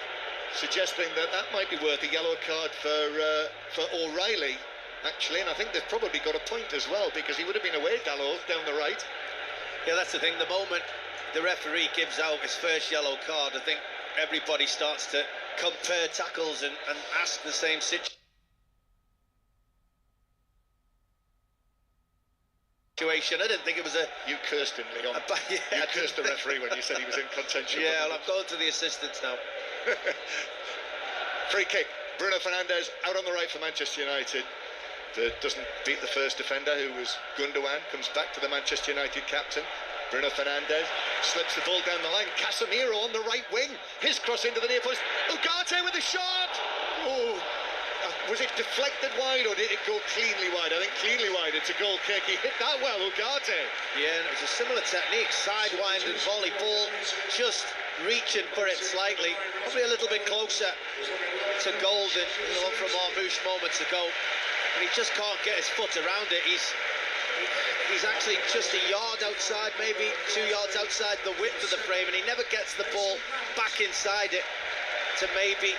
suggesting that that might be worth a yellow card for O'Reilly, actually. And I think they've probably got a point as well, because he would have been away, Dalot, down the right. Yeah, that's the thing. The moment the referee gives out his first yellow card, I think everybody starts to compare tackles and ask the same situation. I didn't think it was a... You cursed him, Leon. Yeah, you cursed the referee when you said he was in contention. Yeah, well, I'm going to the assistants now. Free kick. Bruno Fernandes out on the right for Manchester United. That doesn't beat the first defender, who was Gundogan. Comes back to the Manchester United captain. Bruno Fernandes slips the ball down the line. Casemiro on the right wing. His cross into the near post. Ugarte with a shot. Oh, was it deflected wide or did it go cleanly wide? I think cleanly wide. It's a goal kick. He hit that well, Ugarte. Yeah, and it was a similar technique. Sidewind and volley ball, just reaching for it slightly. Probably a little bit closer to goal than the one from Marmoush moments ago. And he just can't get his foot around it. He's actually just a yard outside, maybe 2 yards outside the width of the frame, and he never gets the ball back inside it to maybe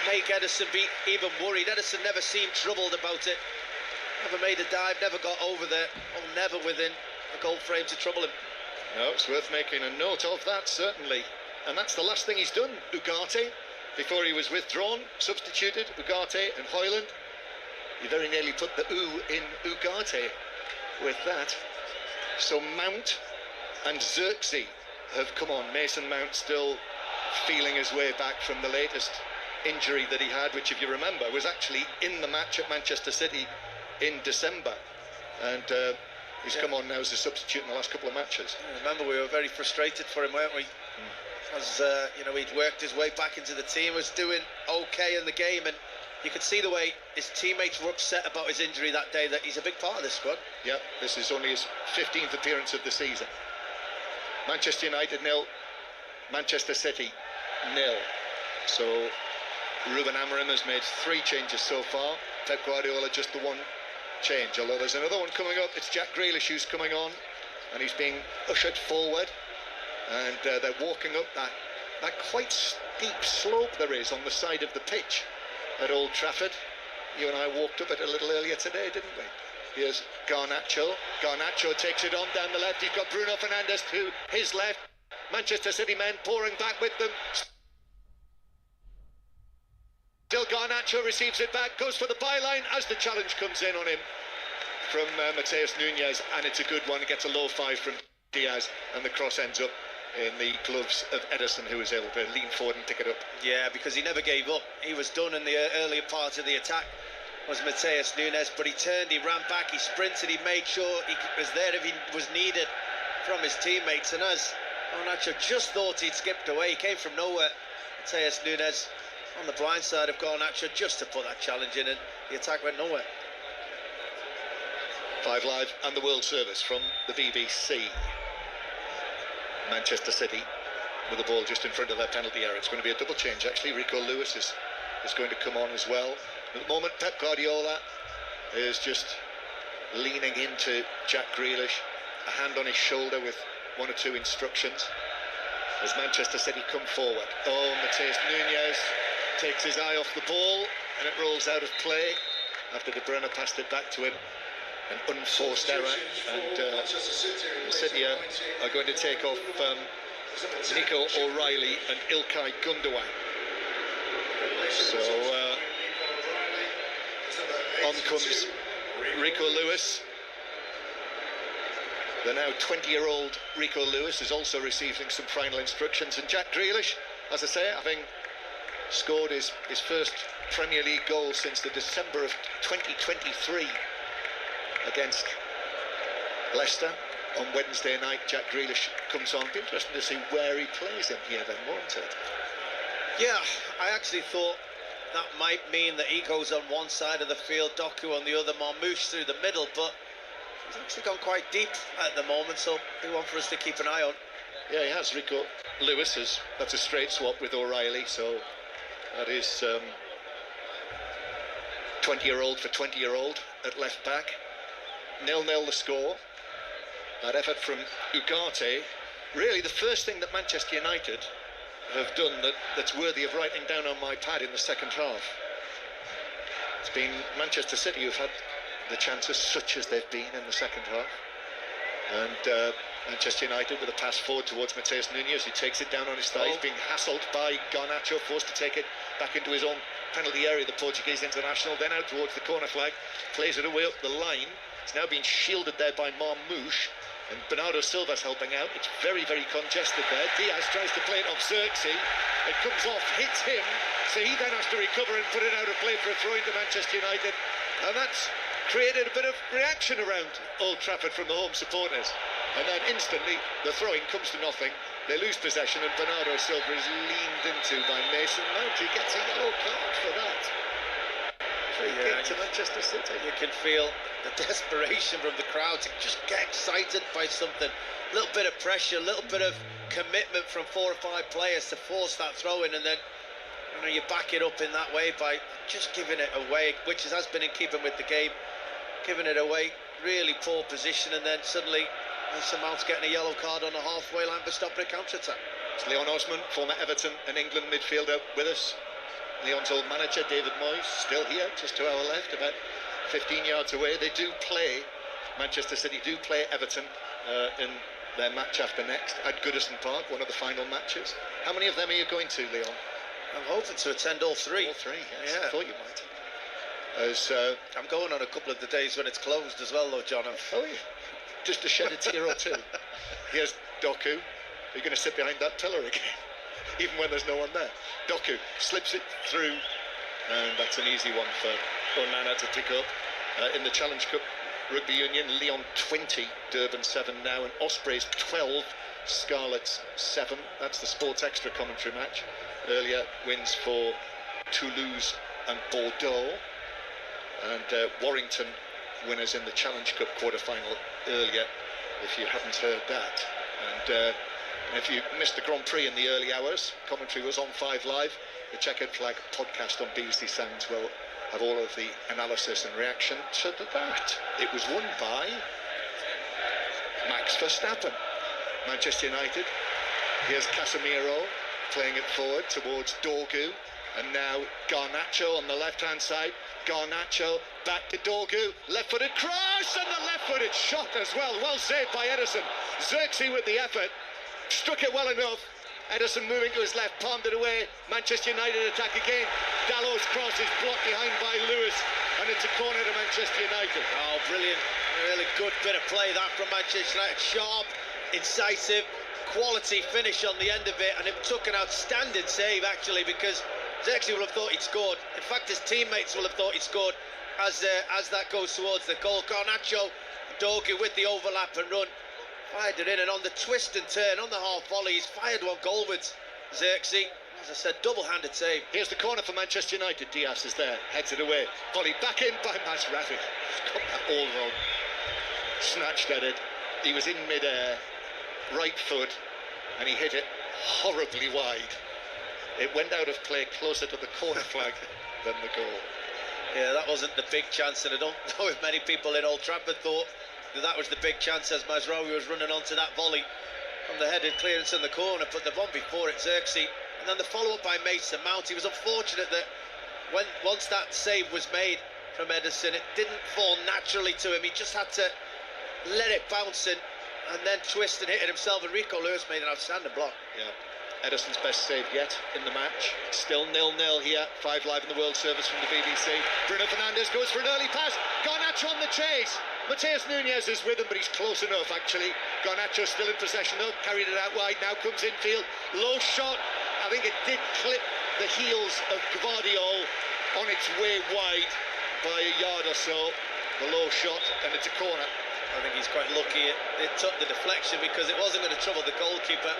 make Ederson be even worried. Ederson never seemed troubled about it. Never made a dive, never got over there, or never within a goal frame to trouble him. No, it's worth making a note of that, certainly. And that's the last thing he's done, Ugarte, before he was withdrawn, substituted, Ugarte and Highlig. He very nearly put the ooh in Ugarte with that. So Mount and Xerxes have come on. Mason Mount still feeling his way back from the latest injury that he had, which, if you remember, was actually in the match at Manchester City in December. And he's come on now as a substitute in the last couple of matches. Remember, we were very frustrated for him, weren't we? As you know, he'd worked his way back into the team, was doing okay in the game, and you could see the way his teammates were upset about his injury that day, that he's a big part of this squad. Yeah, this is only his 15th appearance of the season. Manchester United 0, Manchester City 0. So Ruben Amorim has made 3 changes so far. Pep Guardiola just the 1 change, although there's another one coming up. It's Jack Grealish who's coming on, and he's being ushered forward, and they're walking up that quite steep slope there is on the side of the pitch at Old Trafford. You and I walked up it a little earlier today, didn't we? Here's Garnacho. Garnacho takes it on down the left. He's got Bruno Fernandes to his left. Manchester City men pouring back with them. Still Garnacho receives it back, goes for the byline as the challenge comes in on him from Mateus Nunes, and it's a good one. It gets a low 5 from Diaz, and the cross ends up in the gloves of Ederson, who was able to lean forward and pick it up. Yeah, because he never gave up. He was done in the earlier part of the attack, was Mateus Nunes, but he turned, he ran back, he sprinted, he made sure he was there if he was needed from his teammates. And as Garnacho just thought he'd skipped away, he came from nowhere. Mateus Nunes on the blind side of Garnacho just to put that challenge in, and the attack went nowhere. 5 Live and the World Service from the BBC. Manchester City with the ball just in front of their penalty area. It's going to be a double change, actually. Rico Lewis is going to come on as well. At the moment, Pep Guardiola is just leaning into Jack Grealish, a hand on his shoulder with 1 or 2 instructions as Manchester City come forward. Oh, Mateus Nunes takes his eye off the ball, and it rolls out of play after De Bruyne passed it back to him. An unforced error, and City are going to take off Nico O'Reilly and Ilkay Gundogan. So on comes Rico Lewis. The now 20-year-old Rico Lewis is also receiving some final instructions, and Jack Grealish, as I say, having scored his first Premier League goal since the December of 2023 against Leicester on Wednesday night. Jack Grealish comes on. Be interesting to see where he plays in here then, won't it? Yeah, I actually thought that might mean that he goes on one side of the field, Doku on the other, Marmoush through the middle, but he's actually gone quite deep at the moment, so be one for us to keep an eye on. Yeah, he has. Rico Lewis, that's a straight swap with O'Reilly, so that is 20-year-old for 20-year-old at left back. 0-0 the score. That effort from Ugarte. Really, the first thing that Manchester United have done that's worthy of writing down on my pad in the second half. It's been Manchester City who've had the chances, such as they've been in the second half. And Manchester United with a pass forward towards Mateus Nunes, who takes it down on his thighs, being hassled by Garnacho, forced to take it back into his own penalty area, the Portuguese international, then out towards the corner flag, plays it away up the line. It's now been shielded there by Marmouche, and Bernardo Silva's helping out. It's very, very congested there. Diaz tries to play it off Xerxes. It comes off, hits him, so he then has to recover and put it out of play for a throw into Manchester United. And that's created a bit of reaction around Old Trafford from the home supporters. And then instantly, the throwing comes to nothing. They lose possession, and Bernardo Silva is leaned into by Mason Mount. He gets a yellow card for that. Free kick to Manchester City. You can feel the desperation from the crowd to just get excited by something. A little bit of pressure, a little bit of commitment from 4 or 5 players to force that throw in, and then you back it up in that way by just giving it away, which has been in keeping with the game. Giving it away, really poor position, and then suddenly Mason Mount's getting a yellow card on the halfway line for stopping a counter-attack. It's Leon Osman, former Everton and England midfielder, with us. Leon's old manager, David Moyes, still here, just to our left, about 15 yards away. They do play, Manchester City do play Everton in their match after next at Goodison Park, one of the final matches. How many of them are you going to, Leon? I'm hoping to attend all 3. All 3, yes. Yeah. I thought you might. I'm going on a couple of the days when it's closed as well, though, John. Oh, yeah. Just to shed a tear or two. Here's Doku. Are you going to sit behind that pillar again? Even when there's no one there. Doku slips it through, and that's an easy one for Onana to pick up. In the Challenge Cup Rugby Union, Lyon 20, Durban 7 now, and Ospreys 12, Scarlets 7. That's the Sports Extra commentary match. Earlier wins for Toulouse and Bordeaux, and Warrington winners in the Challenge Cup quarter-final earlier, if you haven't heard that. And if you missed the Grand Prix in the early hours, commentary was on 5 Live. The Checkered Flag podcast on BBC Sounds will have all of the analysis and reaction to that. It was won by Max Verstappen. Manchester United. Here's Casemiro playing it forward towards Dorgu, and now Garnacho on the left-hand side. Garnacho back to Dorgu, left-footed cross, and the left-footed shot as well. Well saved by Ederson. Xerxes with the effort, struck it well enough. Ederson moving to his left, palmed it away. Manchester United attack again. Dallow's cross is blocked behind by Lewis, and it's a corner to Manchester United. Oh, brilliant. Really good bit of play that from Manchester United. Sharp, incisive, quality finish on the end of it, and it took an outstanding save, actually, because Xerxes will have thought he'd scored. In fact, his teammates will have thought he'd scored as that goes towards the goal. Garnacho, Dorgu with the overlap and run. Fired it in, and on the twist and turn, on the half volley, he's fired one goalwards. Xerxes, as I said, double-handed save. Here's the corner for Manchester United. Diaz is there, heads it away. Volley back in by Masrafi. He's got that all wrong. Snatched at it. He was in mid-air, right foot, and he hit it horribly wide. It went out of play closer to the corner flag than the goal. Yeah, that wasn't the big chance, and I don't know if many people in Old Trafford thought that was the big chance as Mazraoui was running onto that volley from the headed clearance in the corner, but the one before it, Xerxes, and then the follow-up by Mason Mount. He was unfortunate that once that save was made from Ederson, it didn't fall naturally to him. He just had to let it bounce in and then twist and hit it himself, and Rico Lewis made an outstanding block. Yeah. Ederson's best save yet in the match. Still 0-0 here. 5 Live in the World Service from the BBC. Bruno Fernandes goes for an early pass. Garnacho on the chase. Mateus Nunes is with him, but he's close enough, actually. Garnacho still in possession, though. Carried it out wide. Now comes infield. Low shot. I think it did clip the heels of Gvardiol on its way wide by a yard or so. The low shot, and it's a corner. I think he's quite lucky it took the deflection, because it wasn't going to trouble the goalkeeper.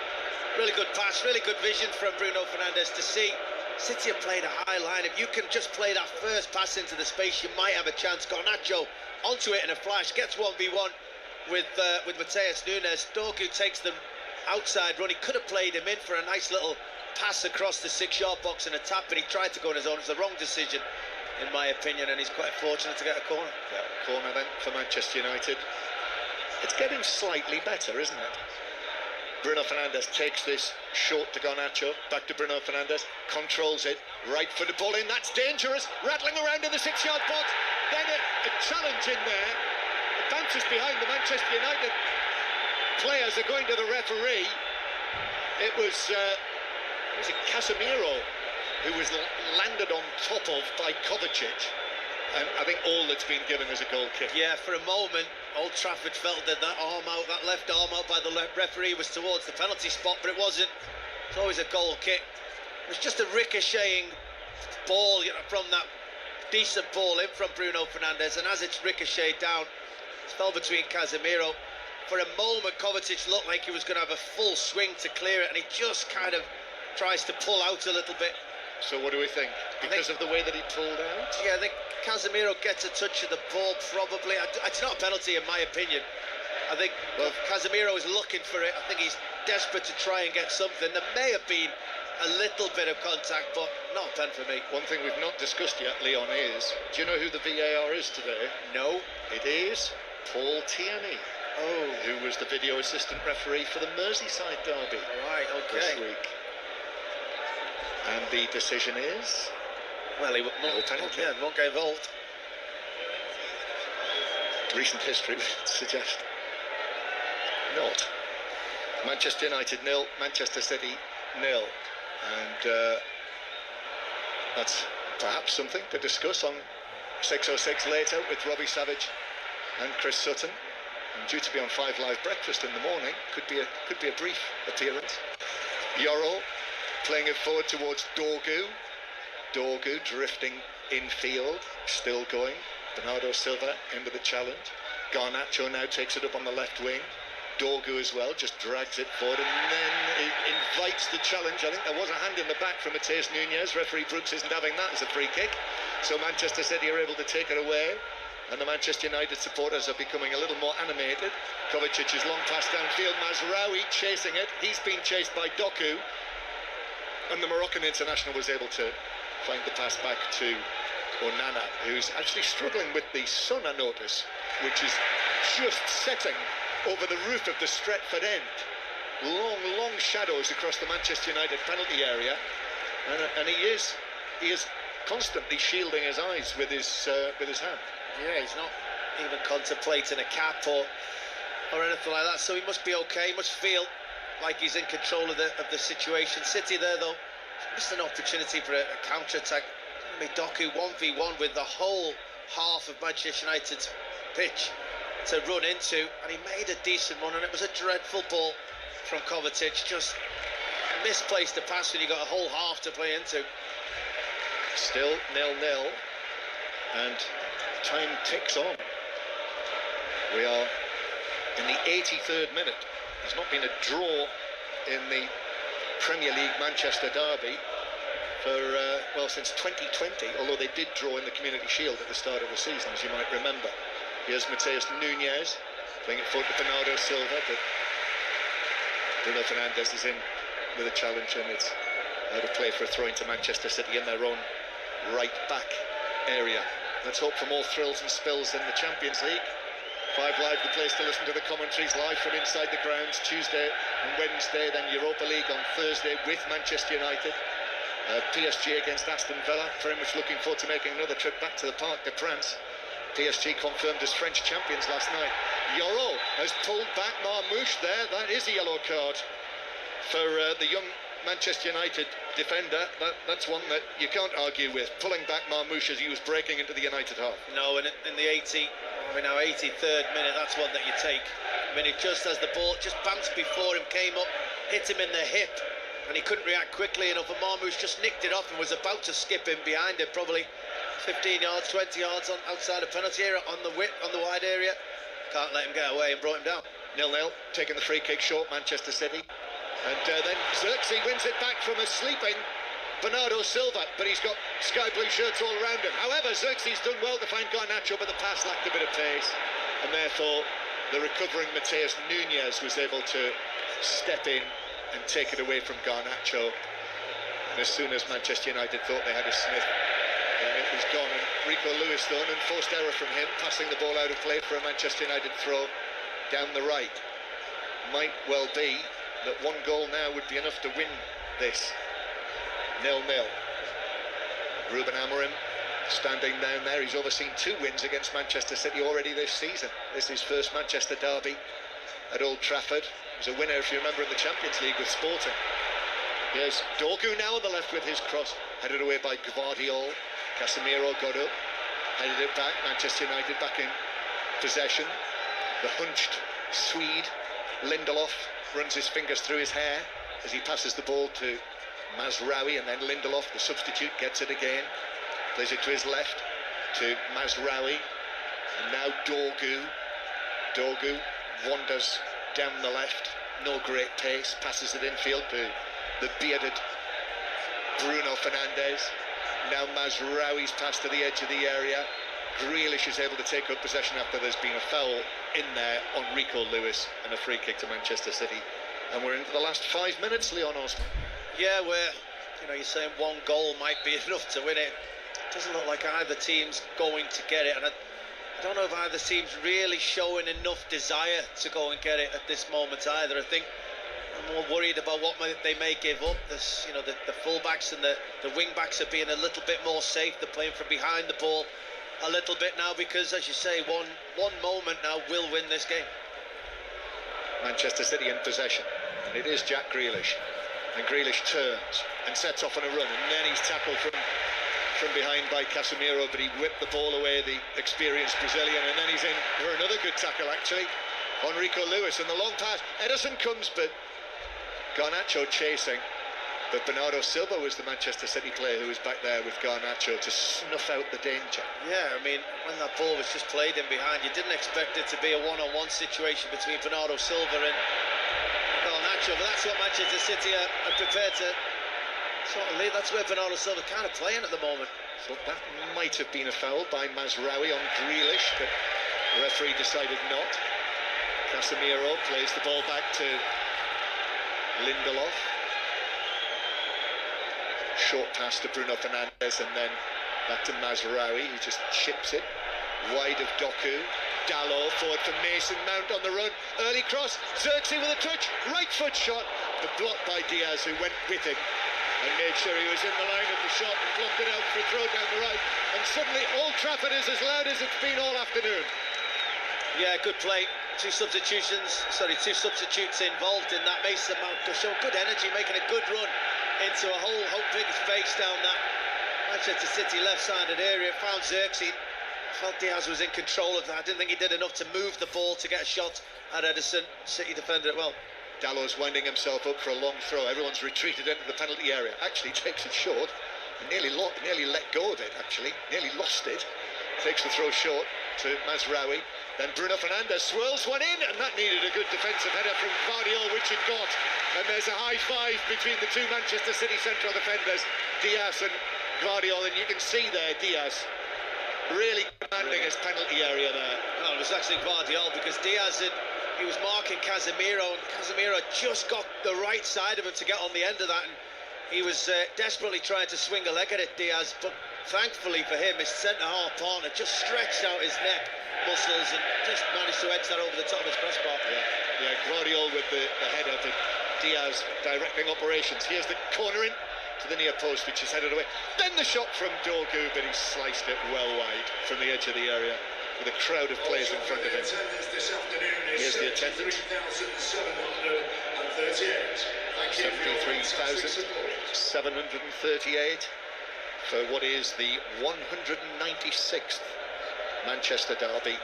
Really good pass, really good vision from Bruno Fernandes to see City have played a high line. If you can just play that first pass into the space, you might have a chance. Garnacho onto it in a flash, gets 1v1 with Mateus Nunes. Dorgu takes the outside run. He could have played him in for a nice little pass across the 6-yard box and a tap, but he tried to go on his own. It's the wrong decision. in my opinion, and he's quite fortunate to get a corner. Yeah, corner then for Manchester United. It's getting slightly better, isn't it? Bruno Fernandes takes this short to Garnacho, back to Bruno Fernandes, controls it, right-footed ball in, that's dangerous, rattling around in the 6-yard box, then a challenge in there, it bounces behind the Manchester United players are going to the referee. It was it Casemiro who was landed on top of by Kovacic, and I think all that's been given is a goal kick. Yeah, for a moment Old Trafford felt that arm out, that left arm out by the referee was towards the penalty spot, but it wasn't. It's always a goal kick. It was just a ricocheting ball, you know, from that decent ball in from Bruno Fernandes, and as it's ricocheted down, it fell between Casemiro. For a moment, Kovacic looked like he was going to have a full swing to clear it, and he just kind of tries to pull out a little bit. So what do we think? Because of the way that he pulled out? Yeah, I think Casemiro gets a touch of the ball, probably. It's not a penalty, in my opinion. I think Casemiro is looking for it. I think he's desperate to try and get something. There may have been a little bit of contact, but not a pen for me. One thing we've not discussed yet, Leon, is, do you know who the VAR is today? No. It is Paul Tierney. Oh. Who was the video assistant referee for the Merseyside derby. Right, okay. This week. And the decision is? Well, he won't get involved. Recent history would suggest not. Manchester United 0, Manchester City 0. And that's perhaps something to discuss on 6:06 later with Robbie Savage and Chris Sutton. I'm due to be on 5 Live Breakfast in the morning. Could be a brief appearance. Yoro playing it forward towards Dorgu. Dorgu drifting infield, still going. Bernardo Silva into the challenge. Garnacho now takes it up on the left wing. Dorgu as well, just drags it forward and then he invites the challenge. I think there was a hand in the back from Mateus Nunes. Referee Brooks isn't having that as a free kick. So Manchester City are able to take it away. And the Manchester United supporters are becoming a little more animated. Kovacic's long pass downfield, Mazraoui chasing it. He's been chased by Doku. And the Moroccan international was able to find the pass back to Onana, who's actually struggling with the sun, I notice, which is just setting over the roof of the Stretford end. Long shadows across the Manchester United penalty area. And he is constantly shielding his eyes with his hand. Yeah, he's not even contemplating a cap or anything like that, so he must be okay. He must feel like he's in control of the situation. City there, though, just an opportunity for a counter-attack. I mean, Doku 1v1 with the whole half of Manchester United's pitch to run into, and he made a decent one, and it was a dreadful ball from Kovacic. Just misplaced the pass when you got a whole half to play into. Still 0-0, and time ticks on. We are in the 83rd minute. There's not been a draw in the Premier League Manchester derby for, since 2020, although they did draw in the Community Shield at the start of the season, as you might remember. Here's Mateus Nunes playing it forward to Bernardo Silva, but Bruno Fernandes is in with a challenge, and it's out of play for a throw into Manchester City in their own right back area. Let's hope for more thrills and spills in the Champions League. 5 Live, the place to listen to the commentaries live from inside the grounds, Tuesday and Wednesday, then Europa League on Thursday with Manchester United. PSG against Aston Villa, very much looking forward to making another trip back to the Parc des Princes. PSG confirmed as French champions last night. Yoro has pulled back Marmouche there. That is a yellow card for the young Manchester United defender. That's one that you can't argue with. Pulling back Marmouche as he was breaking into the United half. No, and in the 83rd minute, that's one that you take. I mean, it just as the ball just bounced before him, came up, hit him in the hip, and he couldn't react quickly enough, and Marmouche just nicked it off and was about to skip in behind it, probably 15 yards, 20 yards outside the penalty area, on the wide area. Can't let him get away and brought him down. 0-0, taking the free kick short, Manchester City. And then Xerxes wins it back from a sleeping Bernardo Silva, but he's got sky blue shirts all around him. However, Xerxes done well to find Garnacho, but the pass lacked a bit of pace, and therefore the recovering Mateus Nunes was able to step in and take it away from Garnacho. And as soon as Manchester United thought they had a sniff And it was gone, and Rico Lewis, though, an enforced error from him, passing the ball out of play for a Manchester United throw down the right. Might well be that one goal now would be enough to win this. 0-0. Ruben Amorim standing down there. He's overseen 2 wins against Manchester City already this season. This is his first Manchester derby at Old Trafford. He was a winner, if you remember, in the Champions League with Sporting. Here's Dorgu now on the left with his cross, headed away by Gvardiol. Casemiro got up, headed it back. Manchester United back in possession. The hunched Swede Lindelof runs his fingers through his hair as he passes the ball to Mazraoui, and then Lindelof, the substitute, gets it again, plays it to his left to Mazraoui, and now Dorgu wanders down the left, no great pace, passes it infield to the bearded Bruno Fernandes. Now Mazraoui's pass to the edge of the area. Grealish is able to take up possession after there's been a foul in there on Rico Lewis and a free kick to Manchester City. And we're into the last 5 minutes, Leon Osman. Yeah, you're saying one goal might be enough to win it. It doesn't look like either team's going to get it, and I don't know if either team's really showing enough desire to go and get it at this moment either. I think I'm more worried about what they may give up. There's, the full-backs and the wing-backs are being a little bit more safe. They're playing from behind the ball a little bit now because, as you say, one moment now will win this game. Manchester City in possession, and it is Jack Grealish. And Grealish turns and sets off on a run, and then he's tackled from behind by Casemiro, but he whipped the ball away, the experienced Brazilian, and then he's in for another good tackle, actually, on Rico Lewis, and the long pass. Ederson comes, but Garnacho chasing. But Bernardo Silva was the Manchester City player who was back there with Garnacho to snuff out the danger. Yeah, I mean, when that ball was just played in behind, you didn't expect it to be a one-on-one situation between Bernardo Silva and Garnacho, but that's what Manchester City are prepared to sort of lead. That's where Bernardo Silva kind of playing at the moment. So that might have been a foul by Mazraoui on Grealish, but the referee decided not. Casemiro plays the ball back to Lindelof. Short pass to Bruno Fernandes, and then back to Mazraoui, who just chips it wide of Doku. Dalot forward for Mason Mount on the run. Early cross. Xerxes with a touch. Right foot shot. But blocked by Diaz, who went with him and made sure he was in the line of the shot and blocked it out for a throw down the right. And suddenly Old Trafford is as loud as it's been all afternoon. Yeah, good play. Two substitutes involved in that. Mason Mount showed good energy, making a good run into a hole. Hope his face down that Manchester City left-sided area. Found Xerxes. Felt Diaz was in control of that. I didn't think he did enough to move the ball to get a shot at Ederson. City defended it well. Dalot's winding himself up for a long throw. Everyone's retreated into the penalty area. Actually takes it short. And nearly let go of it, actually. Nearly lost it. Takes the throw short to Mazraoui. Then Bruno Fernandes swirls one in, and that needed a good defensive header from Gvardiol, which it got. And there's a high five between the two Manchester City central defenders, Diaz and Gvardiol, and you can see there Diaz really commanding his penalty area there. No, it was actually Gvardiol, because Diaz he was marking Casemiro, and Casemiro just got the right side of him to get on the end of that, and he was desperately trying to swing a leg at it, Diaz, but thankfully for him, his centre-half partner just stretched out his neck muscles and just managed to edge that over the top of his crossbar. Yeah, Gvardiol with the header, but Diaz directing operations. Here's the corner in to the near post, which is headed away. Then the shot from Dorgu, but he sliced it well wide from the edge of the area with a crowd of players in front of him. Here's the attendance. 73,738 for what is the 196th Manchester derby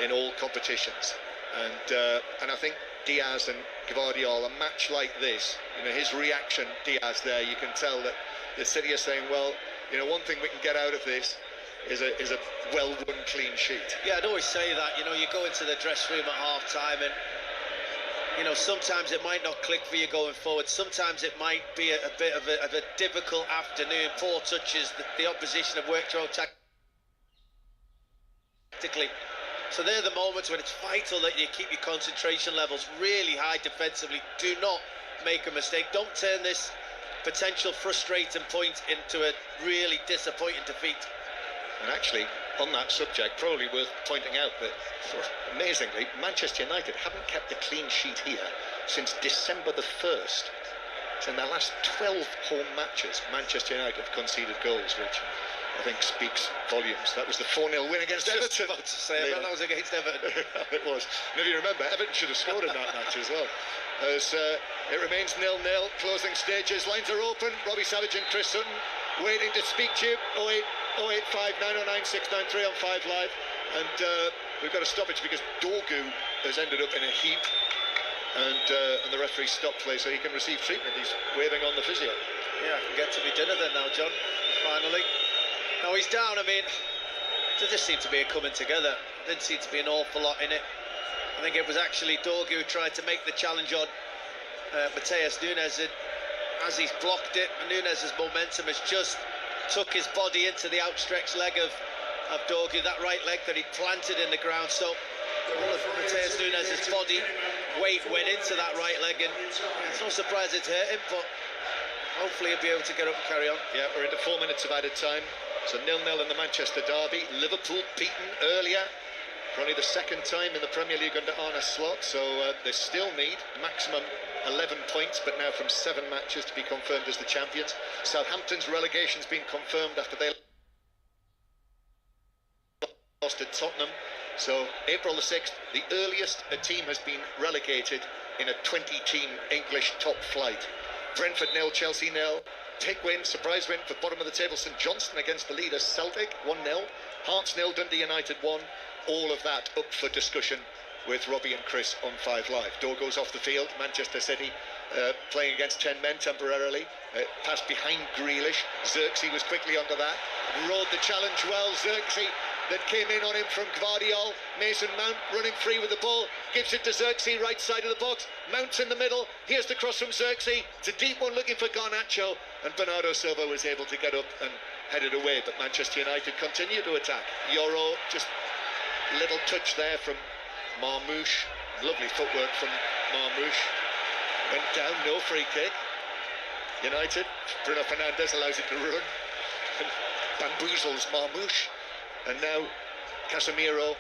in all competitions, and I think Diaz and Gvardiol, a match like this, his reaction, Diaz there, you can tell that the City are saying, well, one thing we can get out of this is a well-won clean sheet. Yeah, I'd always say that. You go into the dressing room at half-time, and sometimes it might not click for you going forward. Sometimes it might be a bit of a difficult afternoon. Poor touches, the opposition have worked out tactically. So they're the moments when it's vital that you keep your concentration levels really high defensively. Do not make a mistake. Don't turn this potential frustrating point into a really disappointing defeat. And actually, on that subject, probably worth pointing out that, amazingly, Manchester United haven't kept a clean sheet here since December the 1st. So in their last 12 home matches, Manchester United have conceded goals, which I think speaks volumes. That was the 4-0 win against Everton. About to say, that was against Everton. It was. And if you remember, Everton should have scored in that match as well. As it remains 0-0, closing stages, lines are open. Robbie Savage and Chris Sutton waiting to speak to you. 0859 909 693 on 5 Live. And we've got a stoppage because Dorgu has ended up in a heap. And the referee stopped play so he can receive treatment. He's waving on the physio. Yeah, I can get to me dinner then now, John. Finally. Now he's down. I mean, there just seemed to be a coming together. Didn't seem to be an awful lot in it. I think it was actually Dorgu who tried to make the challenge on Mateus Nunes. And as he's blocked it, Nunes' momentum has just took his body into the outstretched leg of Dorgu, that right leg that he planted in the ground. So all of Mateus Nunes' body weight went into that right leg, and it's no surprise it's hurt him, but hopefully he'll be able to get up and carry on. Yeah, we're into 4 minutes of added time. So 0-0 in the Manchester derby. Liverpool beaten earlier for only the second time in the Premier League under Arne Slot. So they still need maximum 11 points, but now from 7 matches to be confirmed as the champions. Southampton's relegation's been confirmed after they lost at Tottenham. So April the 6th, the earliest a team has been relegated in a 20-team English top flight. Brentford 0, Chelsea 0. Big win, surprise win for bottom of the table St Johnstone against the leaders Celtic 1-0. Hearts 0, Dundee United 1. All of that up for discussion with Robbie and Chris on 5 Live. Door goes off the field. Manchester City playing against 10 men temporarily. Passed behind Grealish. Xerxes was quickly under that. Rode the challenge well. Xerxes that came in on him from Gvardiol. Mason Mount running free with the ball. Gives it to Xerxes, right side of the box. Mount's in the middle. Here's the cross from Xerxes. It's a deep one looking for Garnacho. And Bernardo Silva was able to get up and head it away. But Manchester United continue to attack. Yoro, just a little touch there from Marmouche. Lovely footwork from Marmouche. Went down, no free kick. United, Bruno Fernandes allows it to run. And bamboozles Marmouche. And now Casemiro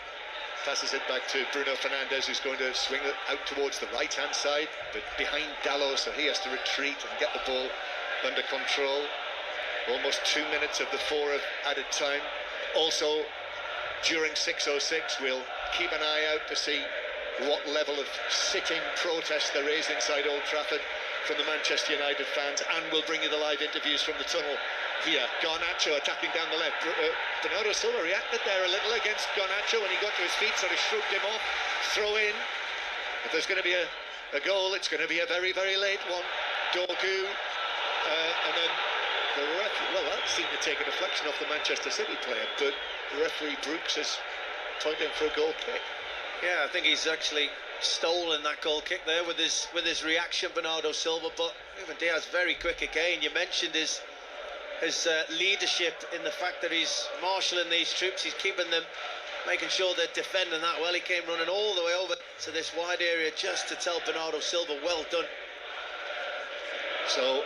passes it back to Bruno Fernandes, who's going to swing it out towards the right-hand side, but behind Dalot, so he has to retreat and get the ball under control. Almost 2 minutes of the 4 of added time. Also, during 6:06, we'll keep an eye out to see what level of sitting protest there is inside Old Trafford from the Manchester United fans, and we'll bring you the live interviews from the tunnel here. Garnacho attacking down the left. Bernardo Silva reacted there a little against Garnacho when he got to his feet, sort of shrugged him off. Throw in. If there's going to be a goal, it's going to be a very, very late one. Dorgu, and then the referee, well, that seemed to take a deflection off the Manchester City player, but referee Brooks is pointing for a goal kick. Yeah, I think he's actually stolen that goal kick there with his reaction, Bernardo Silva. But Ruben Dias very quick again. You mentioned his leadership in the fact that he's marshalling these troops. He's keeping them, making sure they're defending that well. He came running all the way over to this wide area just to tell Bernardo Silva, well done. So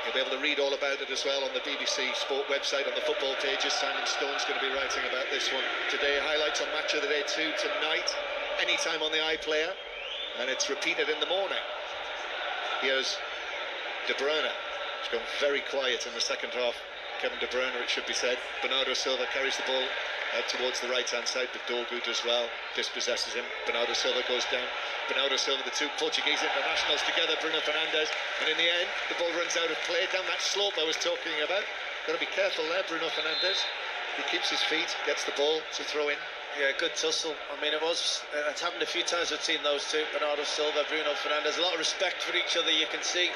you'll be able to read all about it as well on the BBC Sport website, on the football pages. Simon Stone's going to be writing about this one today. Highlights on Match of the Day 2 tonight, anytime on the iPlayer, and it's repeated in the morning. Here's De Bruyne. It's gone very quiet in the second half. Kevin De Bruyne, it should be said. Bernardo Silva carries the ball out towards the right-hand side, but Dorgu does well, dispossesses him. Bernardo Silva goes down. Bernardo Silva, the two Portuguese internationals together, Bruno Fernandes, and in the end, the ball runs out of play down that slope I was talking about. Got to be careful there, Bruno Fernandes. He keeps his feet, gets the ball to throw in. Yeah, good tussle. I mean, it's happened a few times. I've seen those two, Bernardo Silva, Bruno Fernandes. A lot of respect for each other, you can see,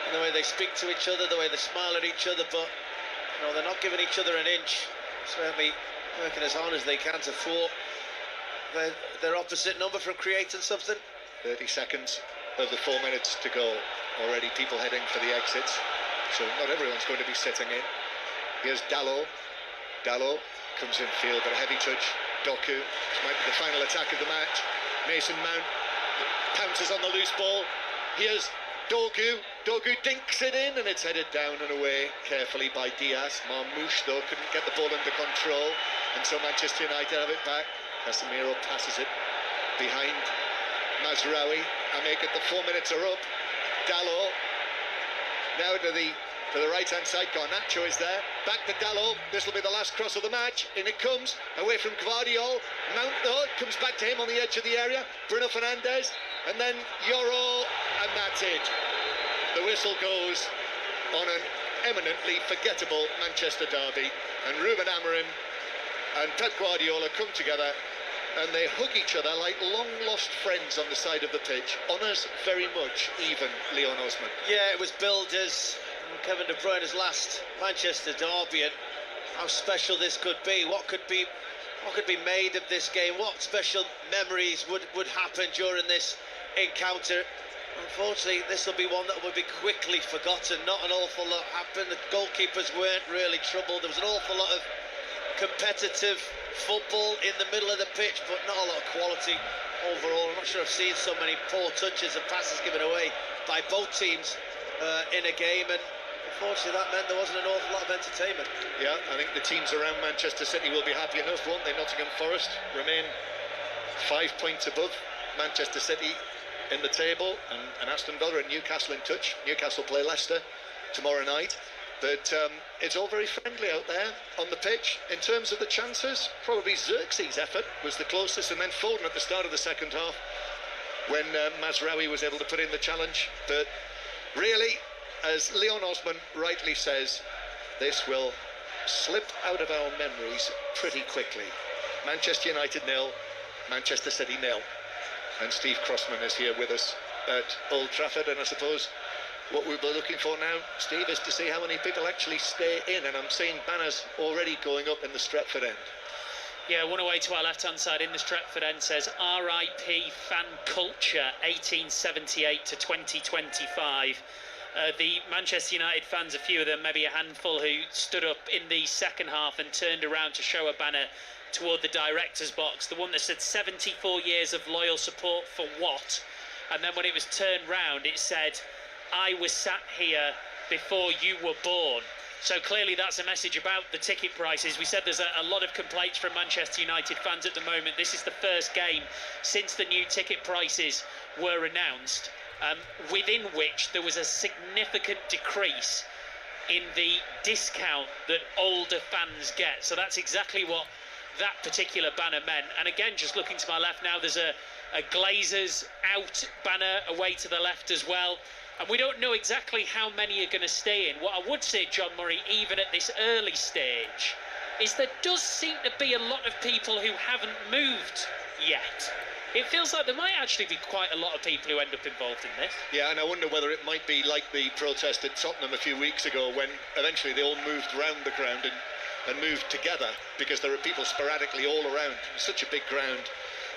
in the way they speak to each other, the way they smile at each other, but you know, they're not giving each other an inch. Certainly working as hard as they can to thwart their opposite number from creating something. 30 seconds of the 4 minutes to go. Already people heading for the exits, so not everyone's going to be sitting in. Here's Dalot. Dalot comes in field, but a heavy touch. Doku, this might be the final attack of the match. Mason Mount pounces on the loose ball. Here's Dorgu. Dogu dinks it in, and it's headed down and away carefully by Diaz. Marmouche, though, couldn't get the ball under control, and so Manchester United have it back. Casemiro passes it behind Mazraoui. I make it the 4 minutes are up. Dalot now to the right-hand side. Garnacho is there. Back to Dalot. This will be the last cross of the match. In it comes, away from Gvardiol. Mount, though, it comes back to him on the edge of the area. Bruno Fernandes, and then Yoro, and that's it. The whistle goes on an eminently forgettable Manchester derby, and Ruben Amorim and Pep Guardiola come together and they hug each other like long-lost friends on the side of the pitch. Honours very much even Leon Osman. Yeah, it was billed as Kevin De Bruyne's last Manchester derby, and how special this could be. What could be made of this game? What special memories would happen during this encounter? Unfortunately, this will be one that will be quickly forgotten. Not an awful lot happened. The goalkeepers weren't really troubled. There was an awful lot of competitive football in the middle of the pitch, but not a lot of quality overall. I'm not sure I've seen so many poor touches and passes given away by both teams in a game, and unfortunately that meant there wasn't an awful lot of entertainment. Yeah, I think the teams around Manchester City will be happy enough, won't they? Nottingham Forest remain 5 points above Manchester City in the table, and Aston Villa and Newcastle in touch. Newcastle play Leicester tomorrow night. But it's all very friendly out there on the pitch. In terms of the chances, probably Xerxes' effort was the closest, and then Foden at the start of the second half when Mazraoui was able to put in the challenge. But really, as Leon Osman rightly says, this will slip out of our memories pretty quickly. Manchester United 0, Manchester City 0. And Steve Crossman is here with us at Old Trafford, and I suppose what we'll be looking for now, Steve, is to see how many people actually stay in, and I'm seeing banners already going up in the Stretford end. Yeah, one away to our left-hand side in the Stretford end says RIP fan culture 1878 to 2025. The Manchester United fans, a few of them, maybe a handful, who stood up in the second half and turned around to show a banner toward the director's box, the one that said 74 years of loyal support for what? And then when it was turned round, it said, I was sat here before you were born. So clearly that's a message about the ticket prices. We said there's a lot of complaints from Manchester United fans at the moment. This is the first game since the new ticket prices were announced, within which there was a significant decrease in the discount that older fans get. So that's exactly what that particular banner meant. And again, just looking to my left now, there's a Glazers out banner away to the left as well. And we don't know exactly how many are going to stay in. What I would say, John Murray, even at this early stage, is there does seem to be a lot of people who haven't moved yet. It feels like there might actually be quite a lot of people who end up involved in this. Yeah, and I wonder whether it might be like the protest at Tottenham a few weeks ago, when eventually they all moved round the ground and moved together, because there are people sporadically all around. It's such a big ground,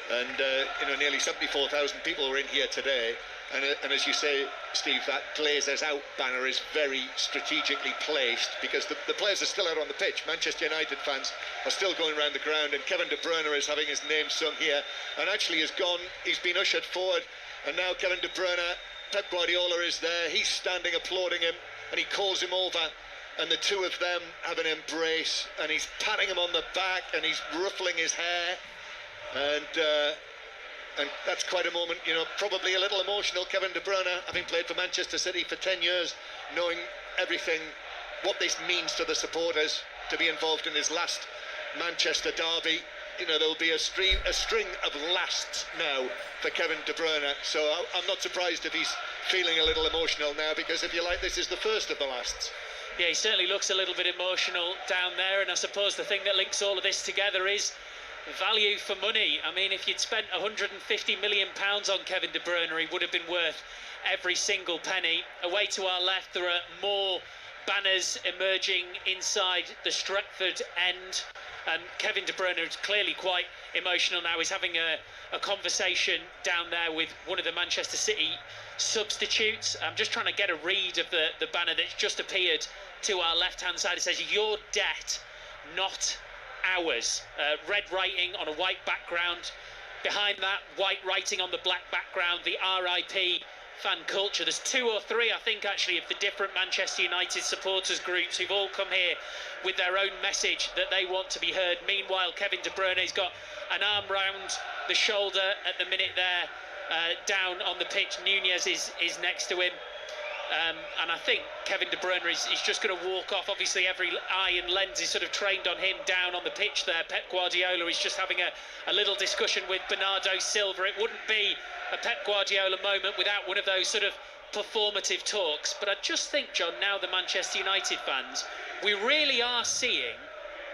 and nearly 74,000 people are in here today. And as you say, Steve, that Glazers out banner is very strategically placed, because the players are still out on the pitch. Manchester United fans are still going around the ground, and Kevin De Bruyne is having his name sung here, and actually has gone. He's been ushered forward, and now Kevin De Bruyne, Pep Guardiola is there. He's standing applauding him, and he calls him over, and the two of them have an embrace, and he's patting him on the back, and he's ruffling his hair, and that's quite a moment, probably a little emotional. Kevin De Bruyne, having played for Manchester City for 10 years, knowing everything, what this means to the supporters, to be involved in his last Manchester derby. There'll be a string of lasts now for Kevin De Bruyne. So I'm not surprised if he's feeling a little emotional now, because if you like, this is the first of the lasts. Yeah, he certainly looks a little bit emotional down there, and I suppose the thing that links all of this together is value for money. I mean, if you'd spent £150 million on Kevin De Bruyne, he would have been worth every single penny. Away to our left, there are more banners emerging inside the Stretford end, and Kevin De Bruyne is clearly quite emotional now. He's having a conversation down there with one of the Manchester City substitutes. I'm just trying to get a read of the banner that's just appeared to our left-hand side. It says, "Your debt, not ours." Red writing on a white background. Behind that, white writing on the black background, the RIP fan culture. There's 2 or 3, I think, actually, of the different Manchester United supporters groups who've all come here with their own message that they want to be heard. Meanwhile, Kevin De Bruyne's got an arm round the shoulder at the minute there, down on the pitch. Nunez is next to him. And I think Kevin De Bruyne is just going to walk off. Obviously, every eye and lens is sort of trained on him down on the pitch there. Pep Guardiola is just having a little discussion with Bernardo Silva. It wouldn't be a Pep Guardiola moment without one of those sort of performative talks. But I just think, John, now the Manchester United fans, we really are seeing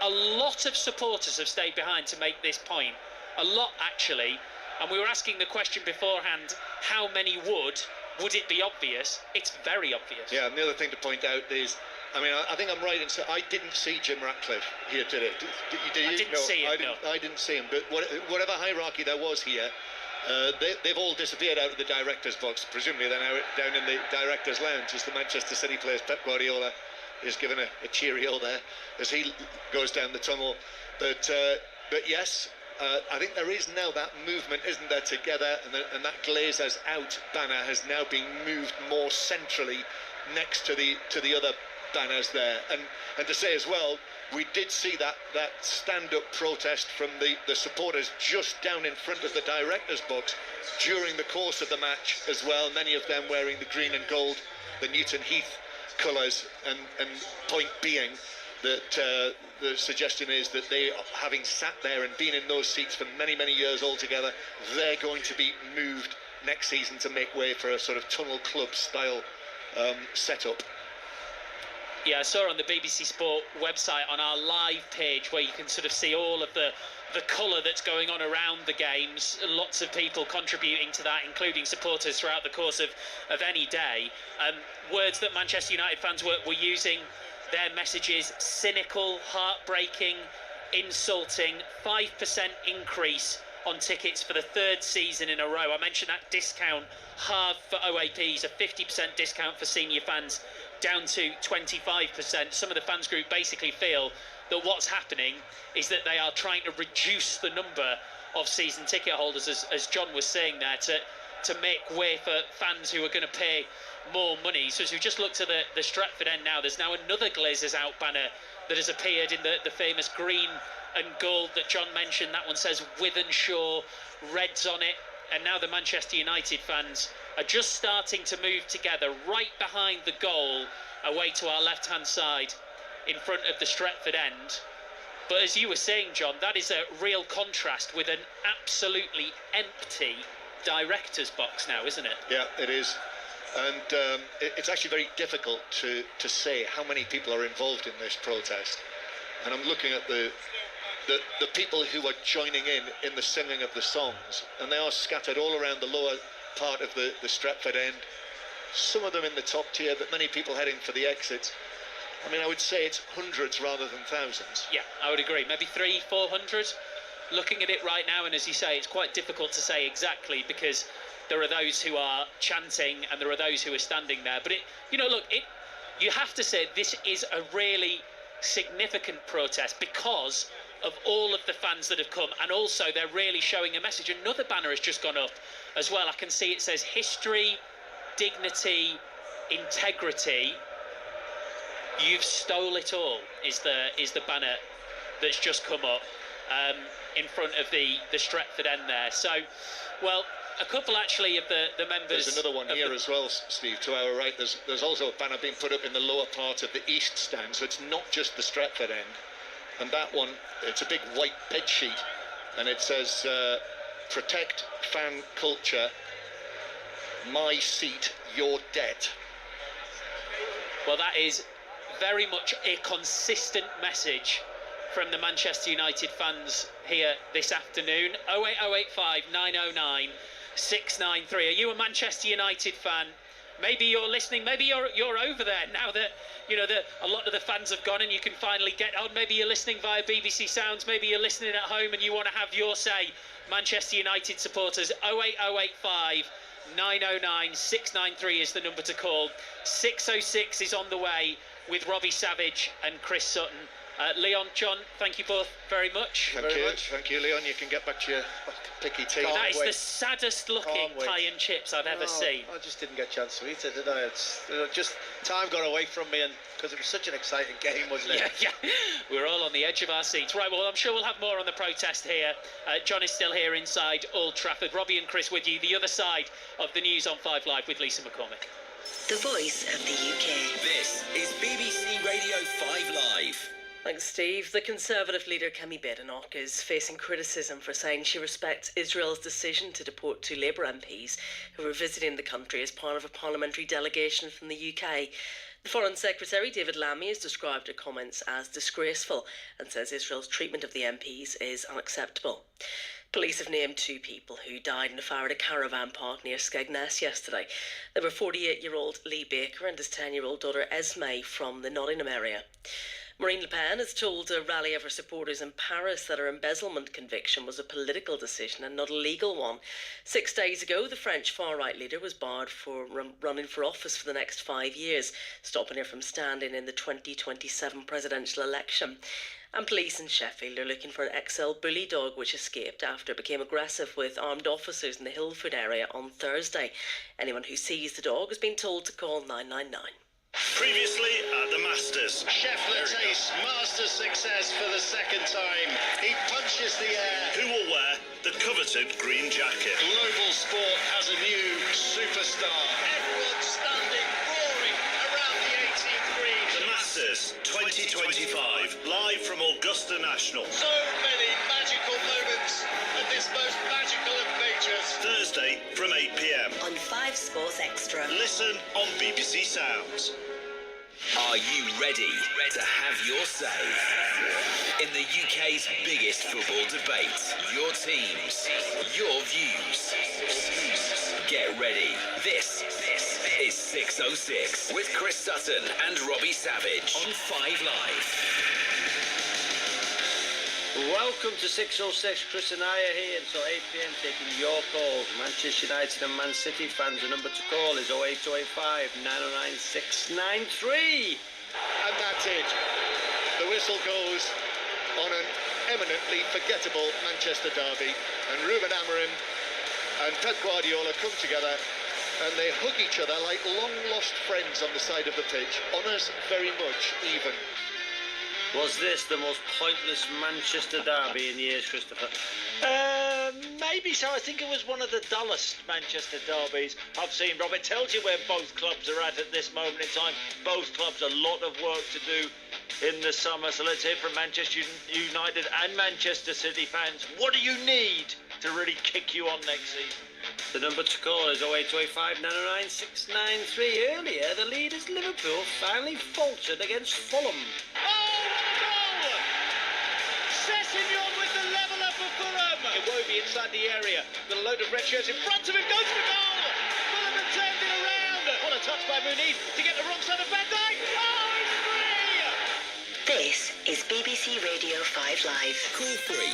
a lot of supporters have stayed behind to make this point. A lot, actually. And we were asking the question beforehand, how many would it be obvious? It's very obvious. Yeah, and the other thing to point out is, I mean, I think I'm right in saying I didn't see Jim Ratcliffe here today. Did you? I didn't see him, I didn't see him. But whatever hierarchy there was here, they've all disappeared out of the director's box. Presumably they're now down in the director's lounge as the Manchester City players. Pep Guardiola is given a cheerio there as he goes down the tunnel. But yes, I think there is now that movement, isn't there, together, and that Glazers out banner has now been moved more centrally next to the other banners there. And to say as well, we did see that stand-up protest from the supporters just down in front of the director's box during the course of the match as well, many of them wearing the green and gold, the Newton Heath colours, and point being that the suggestion is that they, having sat there and been in those seats for many, many years altogether, they're going to be moved next season to make way for a sort of tunnel club style setup. Yeah, I saw on the BBC Sport website on our live page where you can sort of see all of the colour that's going on around the games. Lots of people contributing to that, including supporters throughout the course of any day. Words that Manchester United fans were using, their messages: cynical, heartbreaking, insulting, 5% increase on tickets for the 3rd season in a row. I mentioned that discount halved for OAPs, a 50% discount for senior fans, down to 25%. Some of the fans group basically feel that what's happening is that they are trying to reduce the number of season ticket holders, as John was saying there, to make way for fans who are going to pay more money. So as we just looked at the Stretford end now, there's now another Glazers out banner that has appeared in the famous green and gold that John mentioned. That one says Wythenshawe Reds on it. And now the Manchester United fans are just starting to move together right behind the goal, away to our left-hand side in front of the Stretford end. But as you were saying, John, that is a real contrast with an absolutely empty director's box now, isn't it? Yeah, it is. And it's actually very difficult to say how many people are involved in this protest. And I'm looking at the people who are joining in the singing of the songs, and they are scattered all around the lower part of the Stretford end. Some of them in the top tier, but many people heading for the exits. I mean, I would say it's hundreds rather than thousands. Yeah, I would agree. Maybe 300-400. Looking at it right now, and as you say, it's quite difficult to say exactly because there are those who are chanting and there are those who are standing there. But you have to say this is a really significant protest because of all of the fans that have come, and also they're really showing a message. Another banner has just gone up as well. I can see it says history, dignity, integrity. You've stole it all is the banner that's just come up in front of the Stretford end there. So, well, a couple actually of the members. There's another one here as well, Steve, to our right. There's also a banner being put up in the lower part of the east stand, so it's not just the Stretford end. And that one, it's a big white bed sheet, and it says protect fan culture, my seat, your debt. Well, that is very much a consistent message from the Manchester United fans here this afternoon. 08085 909 693. Are you a Manchester United fan? Maybe you're listening. Maybe you're over there now that a lot of the fans have gone and you can finally get on. Maybe you're listening via BBC Sounds. Maybe you're listening at home and you want to have your say. Manchester United supporters. 08085 909 693 is the number to call. 606 is on the way with Robbie Savage and Chris Sutton. Leon, John, thank you both very much. Thank you, Leon. You can get back to your picky tea. That is the saddest looking pie and chips I've ever seen. I just didn't get a chance to eat it, did I? It's just time got away from me, and because it was such an exciting game, wasn't it? Yeah. We're all on the edge of our seats. Right, well, I'm sure we'll have more on the protest here. John is still here inside Old Trafford. Robbie and Chris with you, the other side of the news on 5 Live with Lisa McCormick. The voice of the UK. This is BBC Radio 5 Live. Thanks, Steve. The Conservative leader Kemi Badenoch is facing criticism for saying she respects Israel's decision to deport 2 Labour MPs who were visiting the country as part of a parliamentary delegation from the UK. The Foreign Secretary, David Lammy, has described her comments as disgraceful and says Israel's treatment of the MPs is unacceptable. Police have named 2 people who died in a fire at a caravan park near Skegness yesterday. They were 48-year-old Lee Baker and his 10-year-old daughter Esme from the Nottingham area. Marine Le Pen has told a rally of her supporters in Paris that her embezzlement conviction was a political decision and not a legal one. 6 days ago, the French far-right leader was barred for running for office for the next 5 years, stopping her from standing in the 2027 presidential election. And police in Sheffield are looking for an XL bully dog which escaped after it became aggressive with armed officers in the Hillfoot area on Thursday. Anyone who sees the dog has been told to call 999. Previously at the Masters. Scheffler tastes Masters success for the second time. He punches the air. Who will wear the coveted green jacket? Global sport has a new superstar. Everyone standing, roaring around the 18th green. The Masters 2025, live from Augusta National. So many magical moments at this most magical of majors. Thursday from 8 p.m. On 5 Sports Extra. Listen on BBC Sounds. Are you ready to have your say? In the UK's biggest football debate, your teams, your views. Get ready. This is 606 with Chris Sutton and Robbie Savage on 5 Live. Welcome to 606. Chris and I are here until 8 p.m. taking your calls. Manchester United and Man City fans, the number to call is 08285 909 693. And that's it. The whistle goes on an eminently forgettable Manchester derby. And Ruben Amorim and Pep Guardiola come together and they hug each other like long-lost friends on the side of the pitch. Honours very much even. Was this the most pointless Manchester derby in years, Christopher? Maybe so. I think it was one of the dullest Manchester derbies I've seen, Rob. It tells you where both clubs are at this moment in time. Both clubs, a lot of work to do in the summer. So let's hear from Manchester United and Manchester City fans. What do you need to really kick you on next season? The number to call is 08285 909 693. Earlier, the leaders Liverpool finally faltered against Fulham. Sessegnon with the level up for Fulham. Iwobi inside the area. Got a load of red shirts in front of him. Goes for goal. Fulham have turned it around. What a touch by Muniz to get the wrong side of Van Dijk. Oh, it's free. This is BBC Radio 5 Live. Call free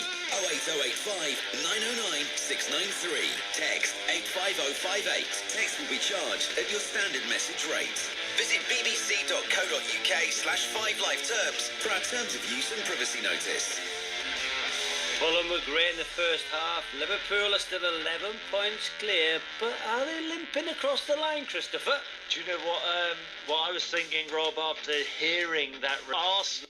08085 909 693. Text 85058. Text will be charged at your standard message rate. Visit bbc.co.uk/5live terms for our terms of use and privacy notice. Fulham were great in the first half. Liverpool are still 11 points clear, but are they limping across the line, Christopher? Do you know what I was thinking, Rob, after hearing that? Arsenal.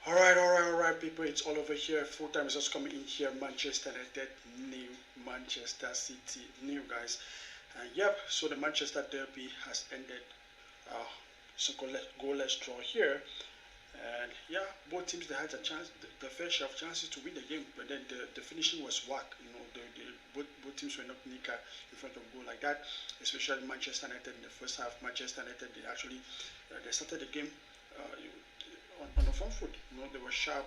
Alright, people, it's all over here. Full time is just coming in here. Manchester United, new Manchester City, new guys. And yep, so the Manchester derby has ended. So goalless draw here. And yeah, both teams they had a chance, the fair share of chances to win the game, but then the finishing was whack. Both teams were not nika in front of goal like that. Especially Manchester United in the first half. Manchester United they actually they started the game on the front foot. They were sharp.